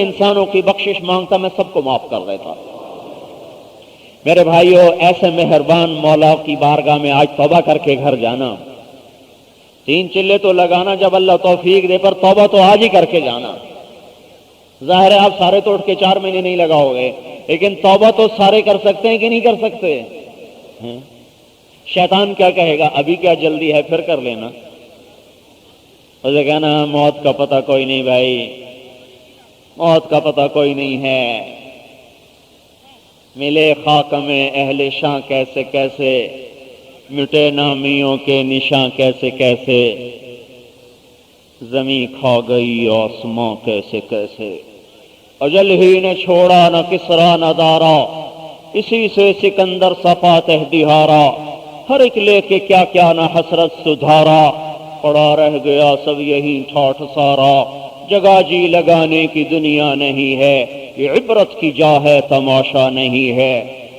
انسانوں کی بخشش مانگتا میں سب کو معاف کر دیتا۔ میرے بھائیو، ایسے مہربان مولا کی بارگاہ میں آج توبہ کر کے گھر جانا، 3 چلے تو لگانا جب اللہ توفیق دے، پر توبہ تو آج ہی کر کے جانا۔ ظاہر ہے آپ سارے تو اٹھ کے 4 مہینے نہیں لگاؤ گے، لیکن توبہ تو سارے کر سکتے ہیں کہ نہیں کر سکتے؟ شیطان کیا کہے گا؟ ابھی کیا جلدی ہے، پھر کر لینا۔ اسے کہنا موت کا پتہ کوئی نہیں بھائی، موت کا پتہ کوئی نہیں ہے، ملے خاک میں اہل شاں کیسے کیسے، مٹے نامیوں کے نشاں کیسے کیسے، زمیں کھا گئی آسماں کیسے کیسے، اجل ہی نے چھوڑا نہ کسرا نہ دارا، اسی سے سکندر صفا تہدی ہارا، ہر ایک لے کے کیا کیا نہ حسرت سدھارا، پڑا رہ گیا سب یہی ٹھاٹھ سارا، جگہ جی لگانے کی دنیا نہیں ہے، یہ عبرت کی جا ہے تماشا نہیں ہے،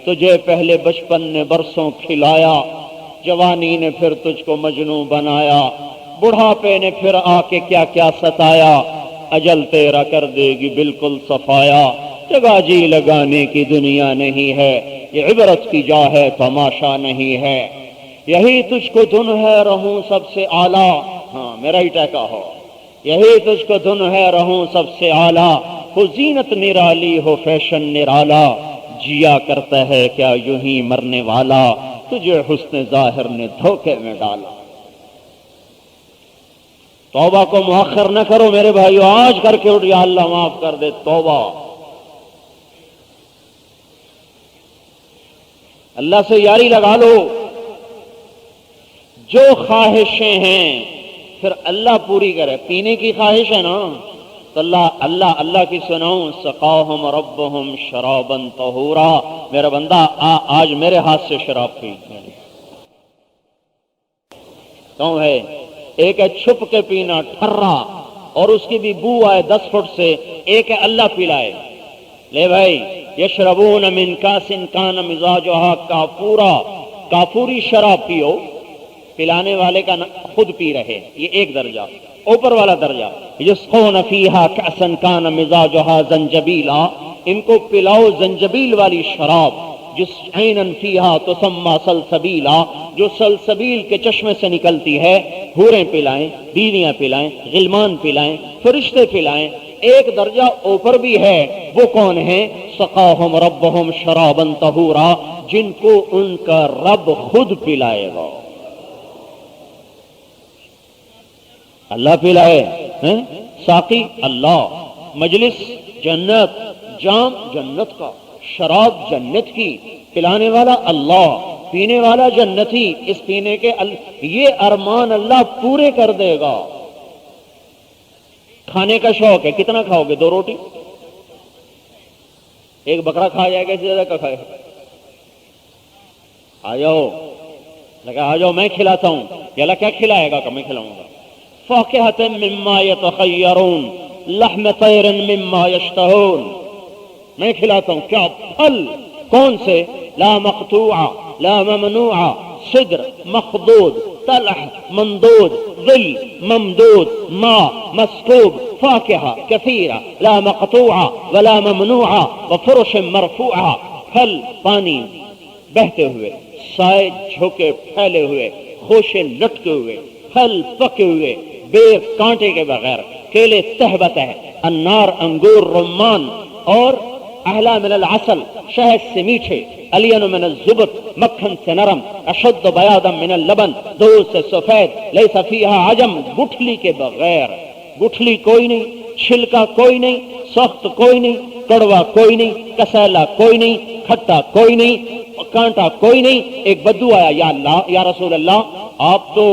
تجھے پہلے بچپن نے برسوں کھلایا، جوانی نے پھر تجھ کو مجنوں بنایا، بڑھاپے نے پھر آ کے کیا کیا ستایا، اجل تیرا کر دے گی بالکل صفایا، جگہ جی لگانے کی دنیا نہیں ہے، یہ عبرت کی جا ہے تماشا نہیں ہے، یہی تجھ کو دھن ہے رہوں سب سے اعلیٰ، ہاں میرا ہی ٹیکا ہو، یہی تجھ کو دھن ہے رہوں سب سے اعلیٰ، ہو زینت نرالی ہو فیشن نرالا، جیا کرتا ہے کیا یوں ہی مرنے والا، تجھے حسن ظاہر نے دھوکے میں ڈالا۔ توبہ کو مؤخر نہ کرو میرے بھائیو، آج کر کے اٹھ، یا اللہ معاف کر دے۔ توبہ، اللہ سے یاری لگا لو، جو خواہشیں ہیں پھر اللہ پوری کرے۔ پینے کی خواہش ہے نا تو اللہ کی سناؤں، سقاہم ربہم شرابا طہورا، میرا بندہ آج میرے ہاتھ سے شراب پی، کیوں ہے؟ ایک ہے چھپ کے پینا ٹھرا اور اس کی بھی بو آئے 10 فٹ سے، ایک ہے اللہ پلائے۔ لے بھائی، یشربون من کاس کان مزاجھا کافورا، کافوری شراب پیو، پلانے والے کا خود پی رہے، یہ ایک درجہ۔ اوپر والا درجہ، یسقون فیہا کأسا کان مزاجھا زنجبیلا، ان کو پلاؤ زنجبیل والی شراب، جس عینن فیہا تسمى سلسبیلا، جو سلسبیل کے چشمے سے نکلتی ہے، حوریں پلائیں، بیویاں پلائیں، غلمان پلائیں، فرشتے پلائیں۔ ایک درجہ اوپر بھی ہے، وہ کون ہیں؟ سقاہم ربہم شرابا طہورا، جن کو ان کا رب خود پلائے گا۔ اللہ پلائے ہیں، ساقی اللہ، مجلس جنت، جام جنت کا، شراب جنت کی، پلانے والا اللہ، پینے والا جنتی، اس پینے کے یہ ارمان اللہ پورے کر دے گا۔ کھانے کا شوق ہے، کتنا کھاؤ گے؟ 2 روٹی؟ ایک بکرا کھا جائے گا، اس سے زیادہ کا کھائے؟ آ جاؤ، لگا آ جاؤ میں کھلاتا ہوں، یا اللہ کیا کھلائے گا کہ میں کھلاؤں گا؟ فاکہۃ مما یتخیرون، لحم طیر مما یشتہون، میں کھلاتا ہوں کیا؟ پھل، کون سے؟ لا مقطوعہ لا ممنوعہ، صدر مخضود، طلح ممدود، ظل ممدود، ماء مسکوب، فاکہہ کثیرہ لا مقطوعہ ولا ممنوعہ وفرش مرفوعہ، پھل پانی بہتے ہوئے، سائے جھوکے پھیلے ہوئے، خوشے لٹکے ہوئے، پھل پکے ہوئے، بیر کانٹے کے بغیر، کیلے تہ بتہ، انار انگور رمان، اور احلا من العسل، شہد سے میٹھے، الین من الزبر، مکھن سے نرم، اشد بیاضا من اللبن، دودھ سے سفید، لیس فیہا عجم، گٹھلی کے بغیر، گٹھلی کوئی نہیں، چھلکا کوئی نہیں، سخت کوئی نہیں، کڑوا کوئی نہیں، کسیلا کوئی نہیں، کھٹا کوئی نہیں، کانٹا کوئی نہیں۔ ایک بدو آیا، یا اللہ یا رسول اللہ، آپ تو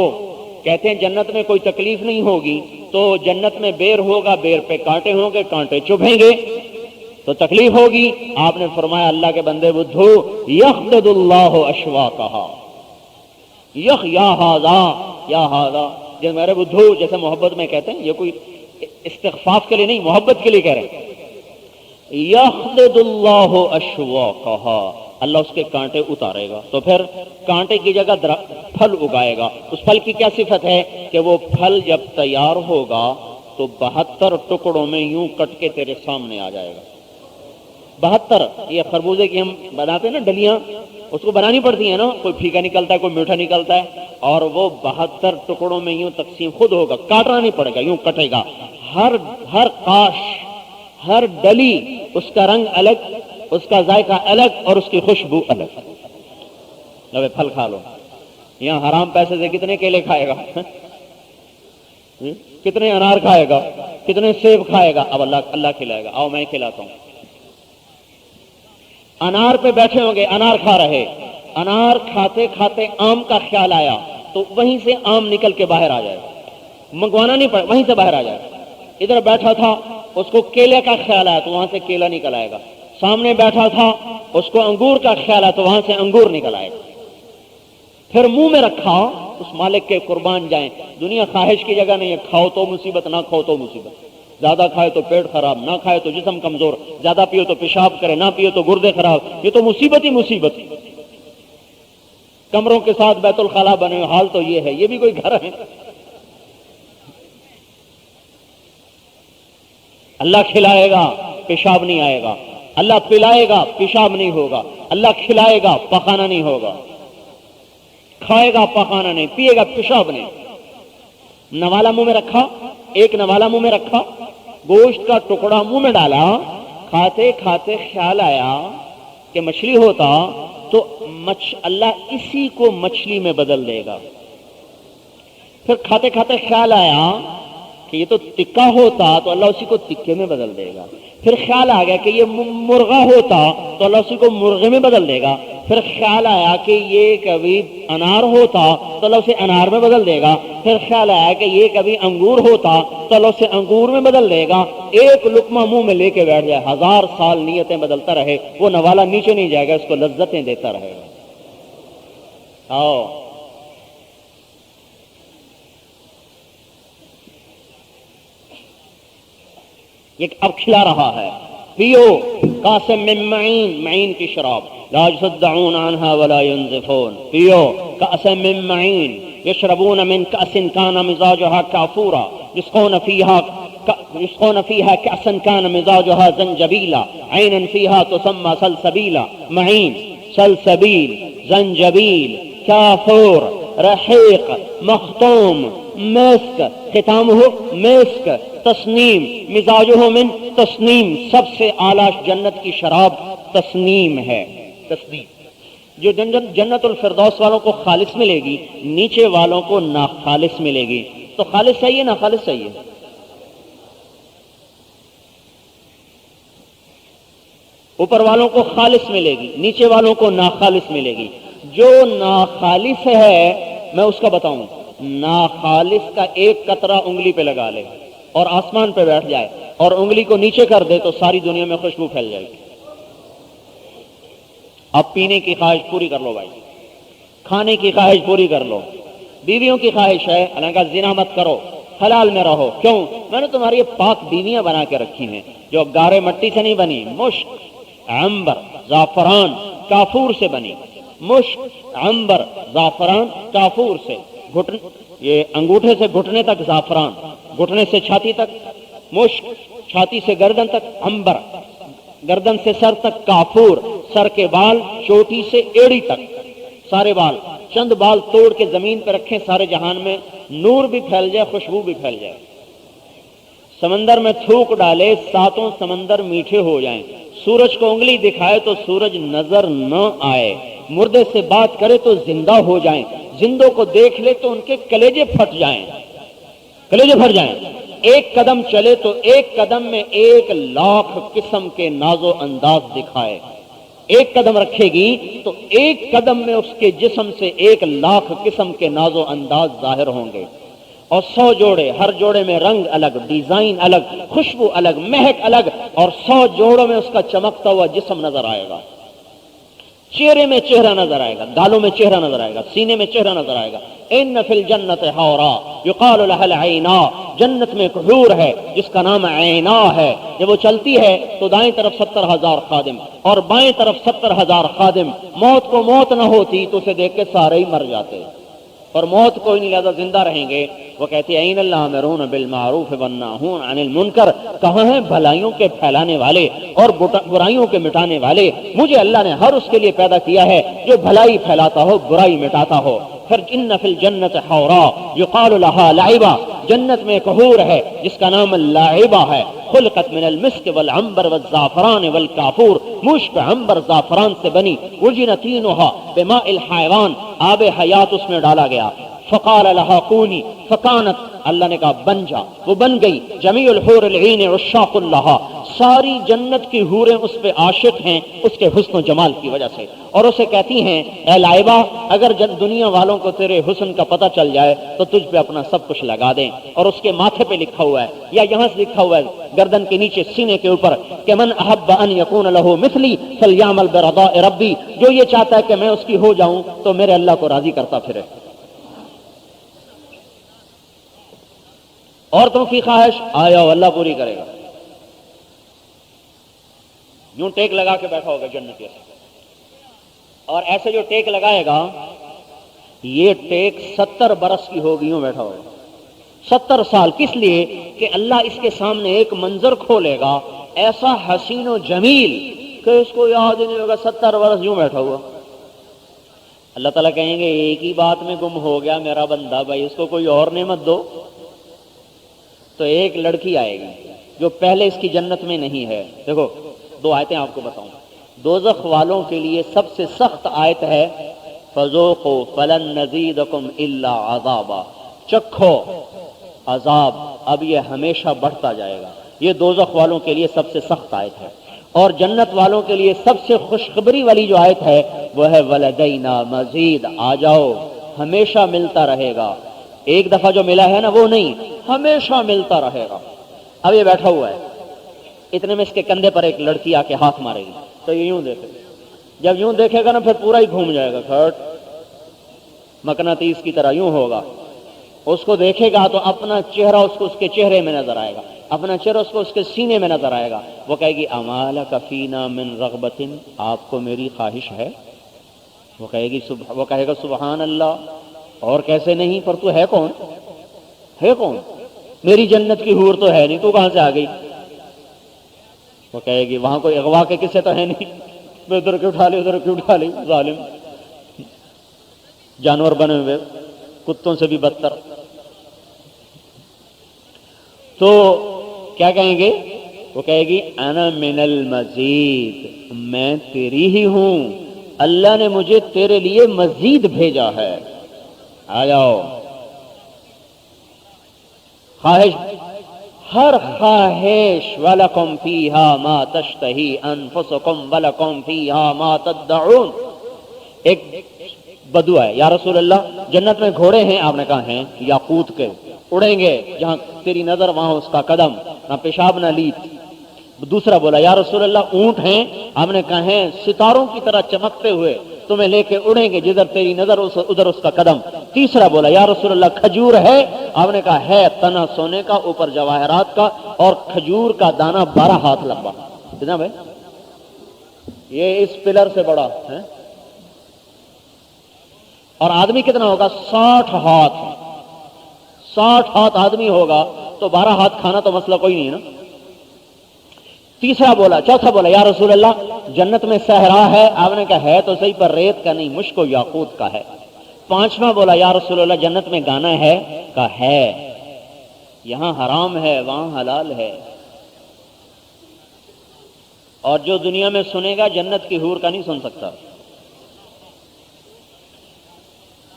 کہتے ہیں جنت میں کوئی تکلیف نہیں ہوگی، تو جنت میں بیر ہوگا، بیر پہ کانٹے ہوں گے، کانٹے چبھیں گے تو تکلیف ہوگی۔ آپ نے فرمایا اللہ کے بندے بدھو، یخدد اللہ اشواقہا، یا ہاذا، جیسے میرے بدھو، جیسے محبت میں کہتے ہیں، یہ کوئی استخفاف کے لیے نہیں، محبت کے لیے کہہ رہے ہیں، یخدد اللہ اشواقہا، اللہ اس کے کانٹے اتارے گا، تو پھر کانٹے کی جگہ پھل اگائے گا۔ اس پھل کی کیا صفت ہے کہ وہ پھل جب تیار ہوگا تو 72 ٹکڑوں میں یوں کٹ کے تیرے سامنے آ جائے گا. 72. یہ خربوزے کی ہم بناتے ہیں نا ڈلیاں، اس کو بنانی پڑتی ہیں نا، کوئی پھیکا نکلتا ہے کوئی میٹھا نکلتا ہے، اور وہ 72 ٹکڑوں میں یوں تقسیم خود ہوگا، کاٹنا نہیں پڑے گا، یوں کٹے گا. ہر قاش، ہر ڈلی اس کا رنگ الگ، اس کا ذائقہ الگ اور اس کی خوشبو الگ. لو پھل کھا لو. یہاں حرام پیسے سے کتنے کیلے کھائے گا، کتنے انار کھائے گا، کتنے سیب کھائے گا؟ اب اللہ کھلائے گا. آؤ میں کھلاتا ہوں. انار پہ بیٹھے ہوں گے، انار کھا رہے، انار کھاتے کھاتے آم کا خیال آیا تو وہیں سے آم نکل کے باہر آ جائے، منگوانا نہیں پڑے، وہیں سے باہر آ جائے. ادھر بیٹھا تھا اس کو کیلے کا خیال آیا تو وہاں سے کیلا نکل آئے گا. سامنے بیٹھا تھا اس کو انگور کا خیال آیا تو وہاں سے انگور نکل آئے گا. پھر منہ میں رکھا، اس مالک کے قربان جائیں. دنیا خواہش کی جگہ نہیں ہے، کھاؤ تو مصیبت، نہ کھاؤ تو مصیبت. زیادہ کھائے تو پیٹ خراب، نہ کھائے تو جسم کمزور، زیادہ پیو تو پیشاب کرے، نہ پیو تو گردے خراب. یہ تو مصیبت ہی مصیبت. کمروں کے ساتھ بیت الخلا بنے ہوئے، حال تو یہ ہے. یہ بھی کوئی گھر ہے؟ اللہ کھلائے گا پیشاب نہیں آئے گا، اللہ پلائے گا پیشاب نہیں ہوگا، اللہ کھلائے گا پخانا نہیں ہوگا، کھائے گا پخانا نہیں، پیے گا پیشاب نہیں. نوالا منہ میں رکھا، ایک نوالا منہ میں رکھا، گوشت کا ٹکڑا منہ میں ڈالا، کھاتے کھاتے خیال آیا کہ مچھلی ہوتا تو اللہ اسی کو مچھلی میں بدل دے گا. پھر کھاتے کھاتے خیال آیا کہ یہ تو ٹکا ہوتا تو اللہ اسی کو ٹکے میں بدل دے گا. پھر خیال آ گیا کہ یہ مرغا ہوتا تو اللہ اسی کو مرغے میں بدل دے گا. پھر خیال آیا کہ یہ کبھی انار ہوتا تو اللہ اسے انار میں بدل دے گا. پھر خیال آیا کہ یہ کبھی انگور ہوتا تو اللہ اسے انگور میں بدل دے گا. ایک لقمہ منہ میں لے کے بیٹھ جائے، 1000 سال نیتیں بدلتا رہے، وہ نوالا نیچے نہیں جائے گا، اس کو لذتیں دیتا رہے گا. آؤ یہ اب کھلا رہا ہے. پیو کاس من معین، معین کی شراب، لا يصدعون عنها ولا ينزفون. پیو کاس من معین، یشربون من کأس كان مزاجها كافورا، يسقون فيها كأسا كان مزاجها زنجبيلا، عينا فيها تسمى سلسبيلا. معین، سلسبیل، زنجبیل، کافور، رحیق، مختوم، مسک، ختامہ مسک، تسنیم، مزاجہ من تسنیم. سب سے اعلیٰ جنت کی شراب تسنیم ہے. تسنیم جو جنت الفردوس والوں کو خالص ملے گی، نیچے والوں کو ناخالص ملے گی. تو خالص چاہیے ناخالص چاہیے؟ اوپر والوں کو خالص ملے گی، نیچے والوں کو ناخالص ملے گی. جو ناخالص ہے میں اس کا بتاؤں، ناخالص کا ایک قطرہ انگلی پہ لگا لے اور آسمان پہ بیٹھ جائے اور انگلی کو نیچے کر دے تو ساری دنیا میں خوشبو پھیل جائے گی. اب پینے کی خواہش پوری کر لو بھائی، کھانے کی خواہش پوری کر لو. بیویوں کی خواہش ہے، اللہ کا زنا مت کرو، حلال میں رہو. کیوں؟ میں نے تمہاری پاک بیویاں بنا کے رکھی ہیں جو گارے مٹی سے نہیں بنی، مشک، عنبر، زعفران، کافور سے بنی. مشک، عنبر، زعفران، کافور سے. یہ انگوٹھے سے گھٹنے تک زعفران، گھٹنے سے چھاتی تک مشک، چھاتی سے گردن تک عنبر، گردن سے سر تک کافور، سر کے بال چوٹی سے ایڑی تک سارے بال. چند بال توڑ کے زمین پہ رکھیں، سارے جہان میں نور بھی پھیل جائے، خوشبو بھی پھیل جائے. سمندر میں تھوک ڈالے، 7 سمندر میٹھے ہو جائیں. سورج کو انگلی دکھائے تو سورج نظر نہ آئے. مردے سے بات کرے تو زندہ ہو جائیں. زندوں کو دیکھ لے تو ان کے کلیجے پھٹ جائیں، کلیجے پھٹ جائیں. ایک قدم چلے تو ایک قدم میں 1,00,000 قسم کے ناز و انداز دکھائے. ایک قدم رکھے گی تو ایک قدم میں اس کے جسم سے 1,00,000 قسم کے ناز و انداز ظاہر ہوں گے. اور 100 جوڑے، ہر جوڑے میں رنگ الگ، ڈیزائن الگ، خوشبو الگ، مہک الگ، اور 100 جوڑوں میں اس کا چمکتا ہوا جسم نظر آئے گا. چہرے میں چہرہ نظر آئے گا، گالوں میں چہرہ نظر آئے گا، سینے میں چہرہ نظر آئے گا. ان فی الجنت حورا یقال لها العینا. جنت میں ایک حور ہے جس کا نام عینا ہے. جب وہ چلتی ہے تو دائیں طرف 70,000 خادم اور بائیں طرف 70,000 خادم. موت کو موت نہ ہوتی تو اسے دیکھ کے سارے ہی مر جاتے. اور موت کوئی نہیں، لہذا زندہ رہیں گے۔ وہ کہتی ہے این الامرون بالمعروف والناہون عن المنکر، کہاں ہیں بھلائیوں کے پھیلانے والے اور برائیوں کے مٹانے والے؟ مجھے اللہ نے ہر اس کے لیے پیدا کیا ہے جو بھلائی پھیلاتا ہو، برائی مٹاتا ہو۔ پھر ان فی الجنت حورا یقال لها لعبہ، جنت میں ایک حور ہے جس کا نام لاعبہ ہے، خلقت من المسک والعنبر والزعفران والکافور، مشک عنبر زعفران سے بنی، وجن طینھا بماء الحیوان، آب حیات اس میں ڈالا گیا، فقال لها کونی فکانت، اللہ نے کہا بن جا، وہ بن گئی، جمیع الحور العین عشاق لها، ساری جنت کی حوریں اس پہ عاشق ہیں اس کے حسن و جمال کی وجہ سے، اور اسے کہتی ہیں اے لائبہ اگر دنیا والوں کو تیرے حسن کا پتہ چل جائے تو تجھ پہ اپنا سب کچھ لگا دیں۔ اور اس کے ماتھے پہ لکھا ہوا ہے یا یہاں سے لکھا ہوا ہے گردن کے نیچے سینے کے اوپر کہ من احب ان یکون له مثلی فلیعمل برضاء ربی، جو یہ چاہتا ہے کہ میں اس کی ہو جاؤں تو میرے اللہ کو راضی کرتا پھرے۔ عورتوں کی خواہش آیا اللہ پوری کرے گا۔ یوں ٹیک لگا کے بیٹھا ہوگا جنت سے، اور ایسے جو ٹیک لگائے گا یہ ٹیک 70 برس کی ہوگی، یوں بیٹھا ہوگا 70 سال، کس لیے کہ اللہ اس کے سامنے ایک منظر کھولے گا ایسا حسین و جمیل کہ اس کو یاد ہی نہیں ہوگا، 70 برس یوں بیٹھا ہوا۔ اللہ تعالیٰ کہیں گے ایک ہی بات میں گم ہو گیا میرا بندہ، بھائی اس کو کوئی اور نعمت دو۔ تو ایک لڑکی آئے گی جو پہلے اس کی جنت میں نہیں ہے۔ دیکھو 2 آیتیں آپ کو بتاؤں، دوزخ والوں کے لیے سب سے سخت آیت ہے فذوقوا فلن نزیدکم الا عذابا، چکھو عذاب اب یہ ہمیشہ بڑھتا جائے گا، یہ دوزخ والوں کے لیے سب سے سخت آیت ہے۔ اور جنت والوں کے لیے سب سے خوشخبری والی جو آیت ہے وہ ہے ولدینا مزید، آ جاؤ ہمیشہ ملتا رہے گا، ایک دفعہ جو ملا ہے نا وہ نہیں، ہمیشہ ملتا رہے گا۔ اب یہ بیٹھا ہوا ہے، اتنے میں اس کے کندھے پر ایک لڑکی آ کے ہاتھ مارے گی تو یہ یوں دیکھے، جب یوں دیکھے گا نا پھر پورا ہی گھوم جائے گا، کھٹ مقناطیس کی طرح یوں ہوگا، اس کو دیکھے گا تو اپنا چہرہ اس کو اس کے چہرے میں نظر آئے گا، اپنا چہرہ اس کو اس کے سینے میں نظر آئے گا۔ وہ کہے گی امالک فینا من رغبت، آپ کو میری خواہش ہے؟ وہ کہے گا سبحان اللہ، اور کیسے نہیں، پر تو ہے کون؟ ہے کون؟ میری جنت کی حور تو ہے نہیں، تو کہاں سے آ گئی؟ وہ کہے گی وہاں کوئی اغوا کے قصے تو ہے نہیں، میں ادھر کیوں اٹھا لی ادھر کیوں اٹھا لی، ظالم جانور بنے ہوئے، کتوں سے بھی بدتر۔ تو کیا کہیں گے؟ وہ کہے گی انا من المزید، میں تیری ہی ہوں، اللہ نے مجھے تیرے لیے مزید بھیجا ہے، آ جاؤ۔ خواہش، ہر خواہش، وَلَكُمْ فِيهَا مَا تَشْتَهِي أَنفُسُكُمْ وَلَكُمْ فِيهَا مَا تَدَّعُونَ۔ ایک بدو ہے، یا رسول اللہ جنت میں گھوڑے ہیں؟ آپ نے کہا ہیں، یاقوت کے، اڑیں گے جہاں تیری نظر وہاں اس کا قدم، نہ پیشاب نہ لیت۔ دوسرا بولا یا رسول اللہ اونٹ ہیں؟ آپ نے کہا ہیں، ستاروں کی طرح چمکتے ہوئے تمہیں لے کے اڑیں گے، جدھر تیری نظر ادھر اس کا قدم۔ تیسرا بولا یا رسول اللہ کھجور ہے؟ آپ نے کہا ہے، تنا سونے کا، اوپر جواہرات کا، اور کھجور کا دانہ 12 ہاتھ لمبا۔ کتنا بھائی؟ یہ اس پلر سے بڑا ہے۔ اور آدمی کتنا ہوگا؟ 60 ہاتھ، 60 ہاتھ آدمی ہوگا تو 12 ہاتھ کھانا تو مسئلہ کوئی نہیں ہے نا۔ تیسرا بولا، چوتھا بولا یا رسول اللہ جنت میں صحرا ہے؟ آپ نے کہا ہے تو صحیح، پر ریت کا نہیں، مشک و یاقوت کا ہے۔ پانچواں بولا یا رسول اللہ جنت میں گانا ہے؟ کہا ہے، یہاں حرام ہے وہاں حلال ہے، اور جو دنیا میں سنے گا جنت کی حور کا نہیں سن سکتا۔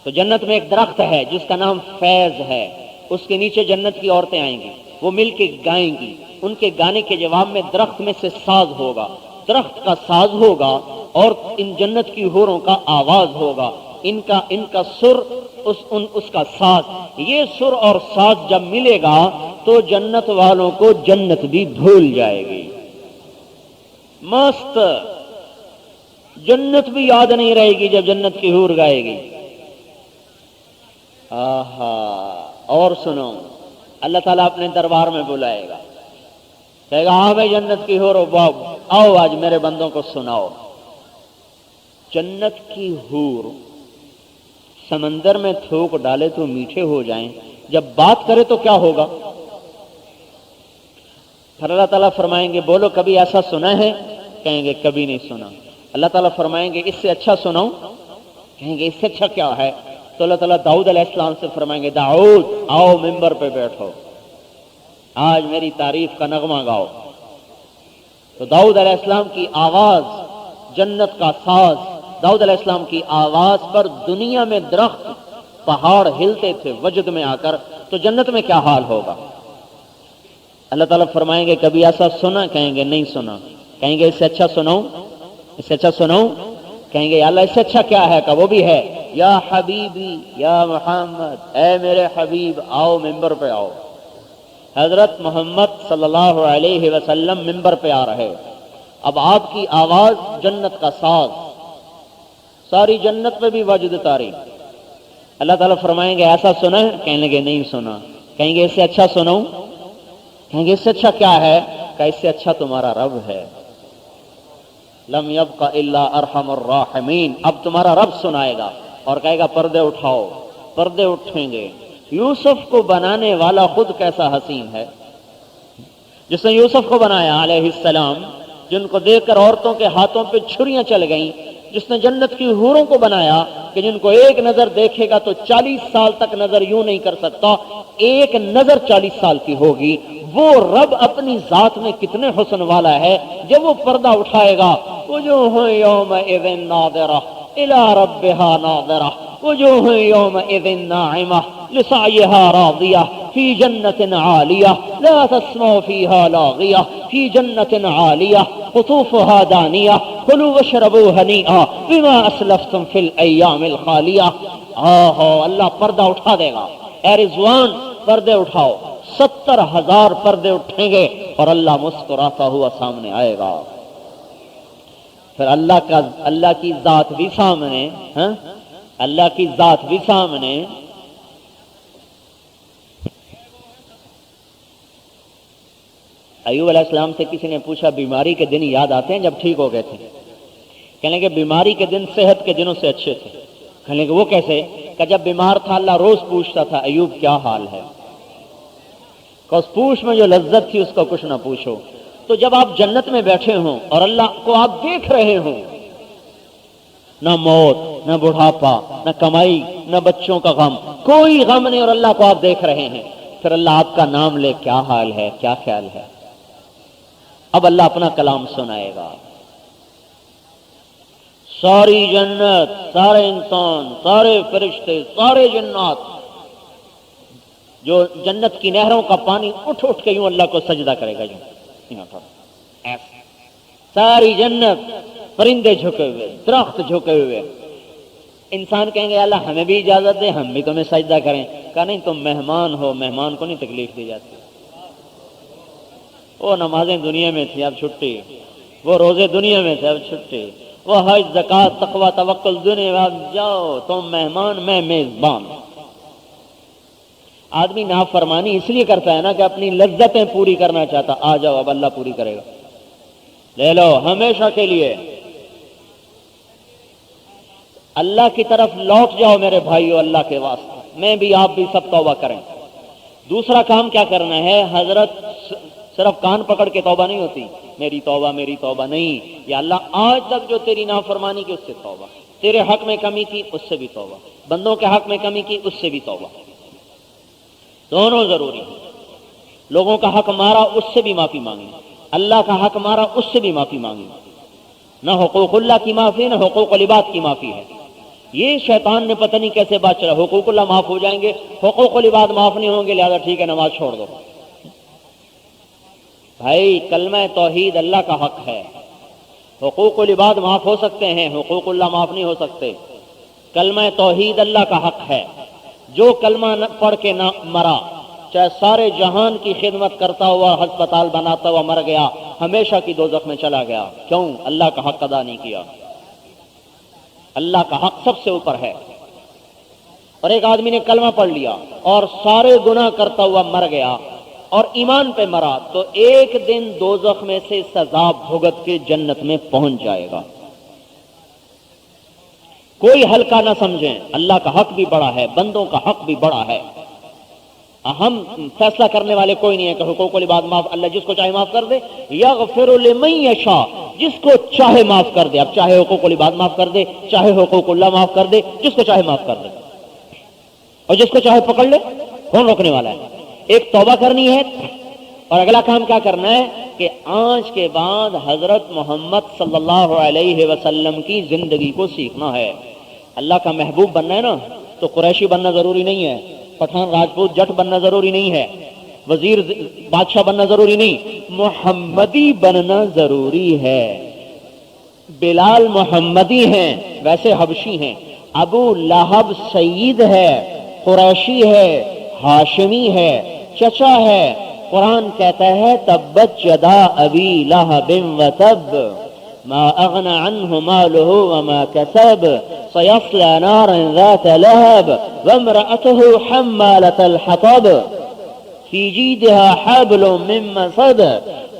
تو جنت میں ایک درخت ہے جس کا نام فیض ہے، اس کے نیچے جنت کی عورتیں آئیں گی، وہ مل کے گائیں گی، ان کے گانے کے جواب میں درخت میں سے ساز ہوگا، درخت کا ساز ہوگا، اور ان جنت کی حوروں کا آواز ہوگا، ان کا سر اس کا ساز۔ یہ سر اور ساز جب ملے گا تو جنت والوں کو جنت بھی بھول جائے گی، مست جنت بھی یاد نہیں رہے گی جب جنت کی حور گائے گی۔ آہا، اور سنو، اللہ تعالیٰ اپنے دربار میں بلائے گا، کہے گا ہاں میں جنت کی حور، آؤ آج میرے بندوں کو سناؤ۔ جنت کی حور سمندر میں تھوک ڈالے تو میٹھے ہو جائیں، جب بات کرے تو کیا ہوگا؟ پھر اللہ تعالیٰ فرمائیں گے بولو کبھی ایسا سنا ہے؟ کہیں گے کبھی نہیں سنا۔ اللہ تعالیٰ فرمائیں گے اس سے اچھا سناؤں؟ کہیں گے اس سے اچھا کیا ہے؟ تو اللہ تعالیٰ داؤد علیہ السلام سے فرمائیں گے داؤد آؤ ممبر پہ بیٹھو، آج میری تعریف کا نغمہ گاؤ۔ تو داؤد علیہ السلام کی آواز جنت کا ساز، داؤد علیہ السلام کی آواز پر دنیا میں درخت پہاڑ ہلتے تھے وجد میں آ کر، تو جنت میں کیا حال ہوگا؟ اللہ تعالیٰ فرمائیں گے کبھی ایسا سنا؟ کہیں گے نہیں سنا۔ کہیں گے اس سے اچھا سناؤں؟ اس سے اچھا سناؤں؟ کہیں گے یا اللہ اس سے اچھا کیا ہے؟ کہ وہ بھی ہے، یا حبیبی یا محمد، اے میرے حبیب آؤ ممبر پہ آؤ۔ حضرت محمد صلی اللہ علیہ وسلم ممبر پہ آ رہے، اب آپ کی آواز جنت کا ساز، ساری جنت پہ بھی وجد طاری۔ اللہ تعالیٰ فرمائیں گے ایسا سنا ہے؟ کہنے لگے نہیں سنا۔ کہیں گے اس سے اچھا سناؤں؟ کہیں گے اس سے اچھا کیا ہے؟ کہ اس سے اچھا تمہارا رب ہے، لم یبق الا ارحم الراحمین، اب تمہارا رب سنائے گا اور کہے گا پردے اٹھاؤ، پردے اٹھیں گے۔ یوسف کو بنانے والا خود کیسا حسین ہے، جس نے یوسف کو بنایا علیہ السلام، جن کو دیکھ کر عورتوں کے ہاتھوں پہ چھریاں چل گئیں، جس نے جنت کی حوروں کو بنایا کہ جن کو ایک نظر دیکھے گا تو 40 سال تک نظر یوں نہیں کر سکتا، ایک نظر 40 سال کی ہوگی، وہ رب اپنی ذات میں کتنے حسن والا ہے۔ جب وہ پردہ اٹھائے گا وجوہ یومئذ ناظرہ الی ربہا ناظرہ وجوہ یومئذ ناعمہ لسعیہا راضیہ فی جنت عالیہ لا تسمع فیہا لاغیہ فی جنت عالیہ قطوفها دانیہ کلوا واشربوا ہنیئا بما اسلفتم فی الایام الخالیہ۔ اللہ پردہ اٹھا دے گا، اے رضوان پردے اٹھاؤ، 70,000 پردے اٹھیں گے اور اللہ مسکراتا ہوا سامنے آئے گا۔ پھر اللہ کی ذات بھی سامنے، اللہ کی ذات بھی سامنے۔ ایوب علیہ السلام سے کسی نے پوچھا بیماری کے دن یاد آتے ہیں جب ٹھیک ہو گئے تھے؟ کہنے کہ بیماری کے دن صحت کے دنوں سے اچھے تھے۔ کہنے کہ وہ کیسے؟ کہ جب بیمار تھا اللہ روز پوچھتا تھا ایوب کیا حال ہے، کہ اس پوچھ میں جو لذت تھی اس کو کچھ نہ پوچھو۔ تو جب آپ جنت میں بیٹھے ہوں اور اللہ کو آپ دیکھ رہے ہوں، نہ موت، نہ بڑھاپا، نہ کمائی، نہ بچوں کا غم، کوئی غم نہیں، اور اللہ کو آپ دیکھ رہے ہیں، پھر اللہ آپ کا نام لے کیا حال ہے، کیا خیال ہے؟ اب اللہ اپنا کلام سنائے گا، ساری جنت، سارے انسان، سارے فرشتے، سارے جنات، جو جنت کی نہروں کا پانی اٹھ اٹھ کے یوں اللہ کو سجدہ کرے گا، یوں ساری جنت، پرندے جھکے ہوئے، درخت جھکے ہوئے۔ انسان کہیں گے اللہ ہمیں بھی اجازت دے، ہم بھی تمہیں سجدہ کریں۔ کہا نہیں، تم مہمان ہو، مہمان کو نہیں تکلیف دی جاتی۔ وہ نمازیں دنیا میں تھی اب چھٹی، وہ روزے دنیا میں تھے اب چھٹی، وہ حج زکات تقوی توکل دنیا میں، اب جاؤ تم مہمان میں میزبان۔ آدمی نافرمانی اس لیے کرتا ہے نا کہ اپنی لذتیں پوری کرنا چاہتا، آ جاؤ اب اللہ پوری کرے گا، لے لو ہمیشہ کے لیے۔ اللہ کی طرف لوٹ جاؤ میرے بھائیو، اللہ کے واسطے، میں بھی آپ بھی سب توبہ کریں۔ دوسرا کام کیا کرنا ہے؟ حضرت صرف کان پکڑ کے توبہ نہیں ہوتی، میری توبہ نہیں، یا اللہ آج تک جو تیری نافرمانی کی اس سے توبہ، تیرے حق میں کمی کی اس سے بھی توبہ، بندوں کے حق میں کمی کی اس سے بھی توبہ، دونوں ضروری ہیں۔ لوگوں کا حق مارا اس سے بھی معافی مانگی، اللہ کا حق مارا اس سے بھی معافی مانگی۔ نہ حقوق اللہ کی معافی، نہ حقوق العباد کی معافی ہے۔ یہ شیطان نے پتہ نہیں کیسے بات چلا، حقوق اللہ معاف ہو جائیں گے، حقوق العباد معاف نہیں ہوں گے، لہذا ٹھیک ہے نماز چھوڑ دو۔ بھائی کلمہ توحید اللہ کا حق ہے، حقوق العباد معاف ہو سکتے ہیں، حقوق اللہ معاف نہیں ہو سکتے۔ کلمہ توحید اللہ کا حق ہے، جو کلمہ پڑھ کے نہ مرا، چاہے سارے جہان کی خدمت کرتا ہوا ہسپتال بناتا ہوا مر گیا، ہمیشہ کی دوزخ میں چلا گیا۔ کیوں؟ اللہ کا حق ادا نہیں کیا۔ اللہ کا حق سب سے اوپر ہے۔ اور ایک آدمی نے کلمہ پڑھ لیا اور سارے گناہ کرتا ہوا مر گیا اور ایمان پہ مرا، تو ایک دن دوزخ میں سے سزا بھگت کے جنت میں پہنچ جائے گا۔ کوئی ہلکا نہ سمجھیں، اللہ کا حق بھی بڑا ہے، بندوں کا حق بھی بڑا ہے. ہم فیصلہ کرنے والے کوئی نہیں ہے کہ حقوق العباد معاف، اللہ جس کو چاہے معاف کر دے. یغفر لمن یشاء، جس کو چاہے معاف کر دے. اب چاہے حقوق العباد معاف کر دے، چاہے حقوق اللہ معاف کر دے، جس کو چاہے معاف کر دے، اور جس کو چاہے پکڑ لے. کون روکنے والا ہے؟ ایک توبہ کرنی ہے، اور اگلا کام کیا کرنا ہے کہ آج کے بعد حضرت محمد صلی اللہ علیہ وسلم کی زندگی کو سیکھنا ہے. اللہ کا محبوب بننا ہے نا، تو قریشی بننا ضروری نہیں ہے، پٹھان راجپوت جٹ بننا ضروری نہیں ہے، وزیر بادشاہ بننا ضروری نہیں، محمدی بننا ضروری ہے. بلال محمدی ہیں، ویسے حبشی ہیں. ابو لہب سید ہے، قریشی ہے، ہاشمی ہے، چچا ہے. قرآن کہتا ہے تبت یدا ابی لہب وتب ما اغنى عنه ماله وما كسب سيصلى نارا ذات لهب وامرأته حمالة الحطب في جيدها حبل من مسد.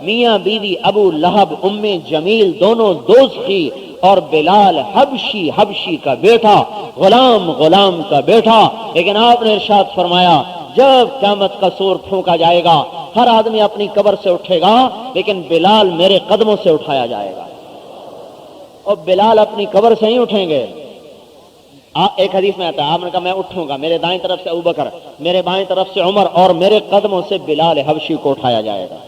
میاں بیوی ابو لہب ام جمیل دونوں دوزخی، اور بلال حبشی کا بیٹا، غلام کا بیٹا. لیکن آپ نے ارشاد فرمایا جب قیامت کا سور پھونکا جائے گا ہر آدمی اپنی قبر سے اٹھے گا، لیکن بلال میرے قدموں سے اٹھایا جائے گا. اور بلال اپنی قبر سے نہیں اٹھیں گے. ایک حدیث میں آتا ہے، آپ نے کہا میں اٹھوں گا، میرے دائیں طرف سے ابوبکر، میرے بائیں طرف سے عمر، اور میرے قدموں سے بلال حبشی کو اٹھایا جائے گا.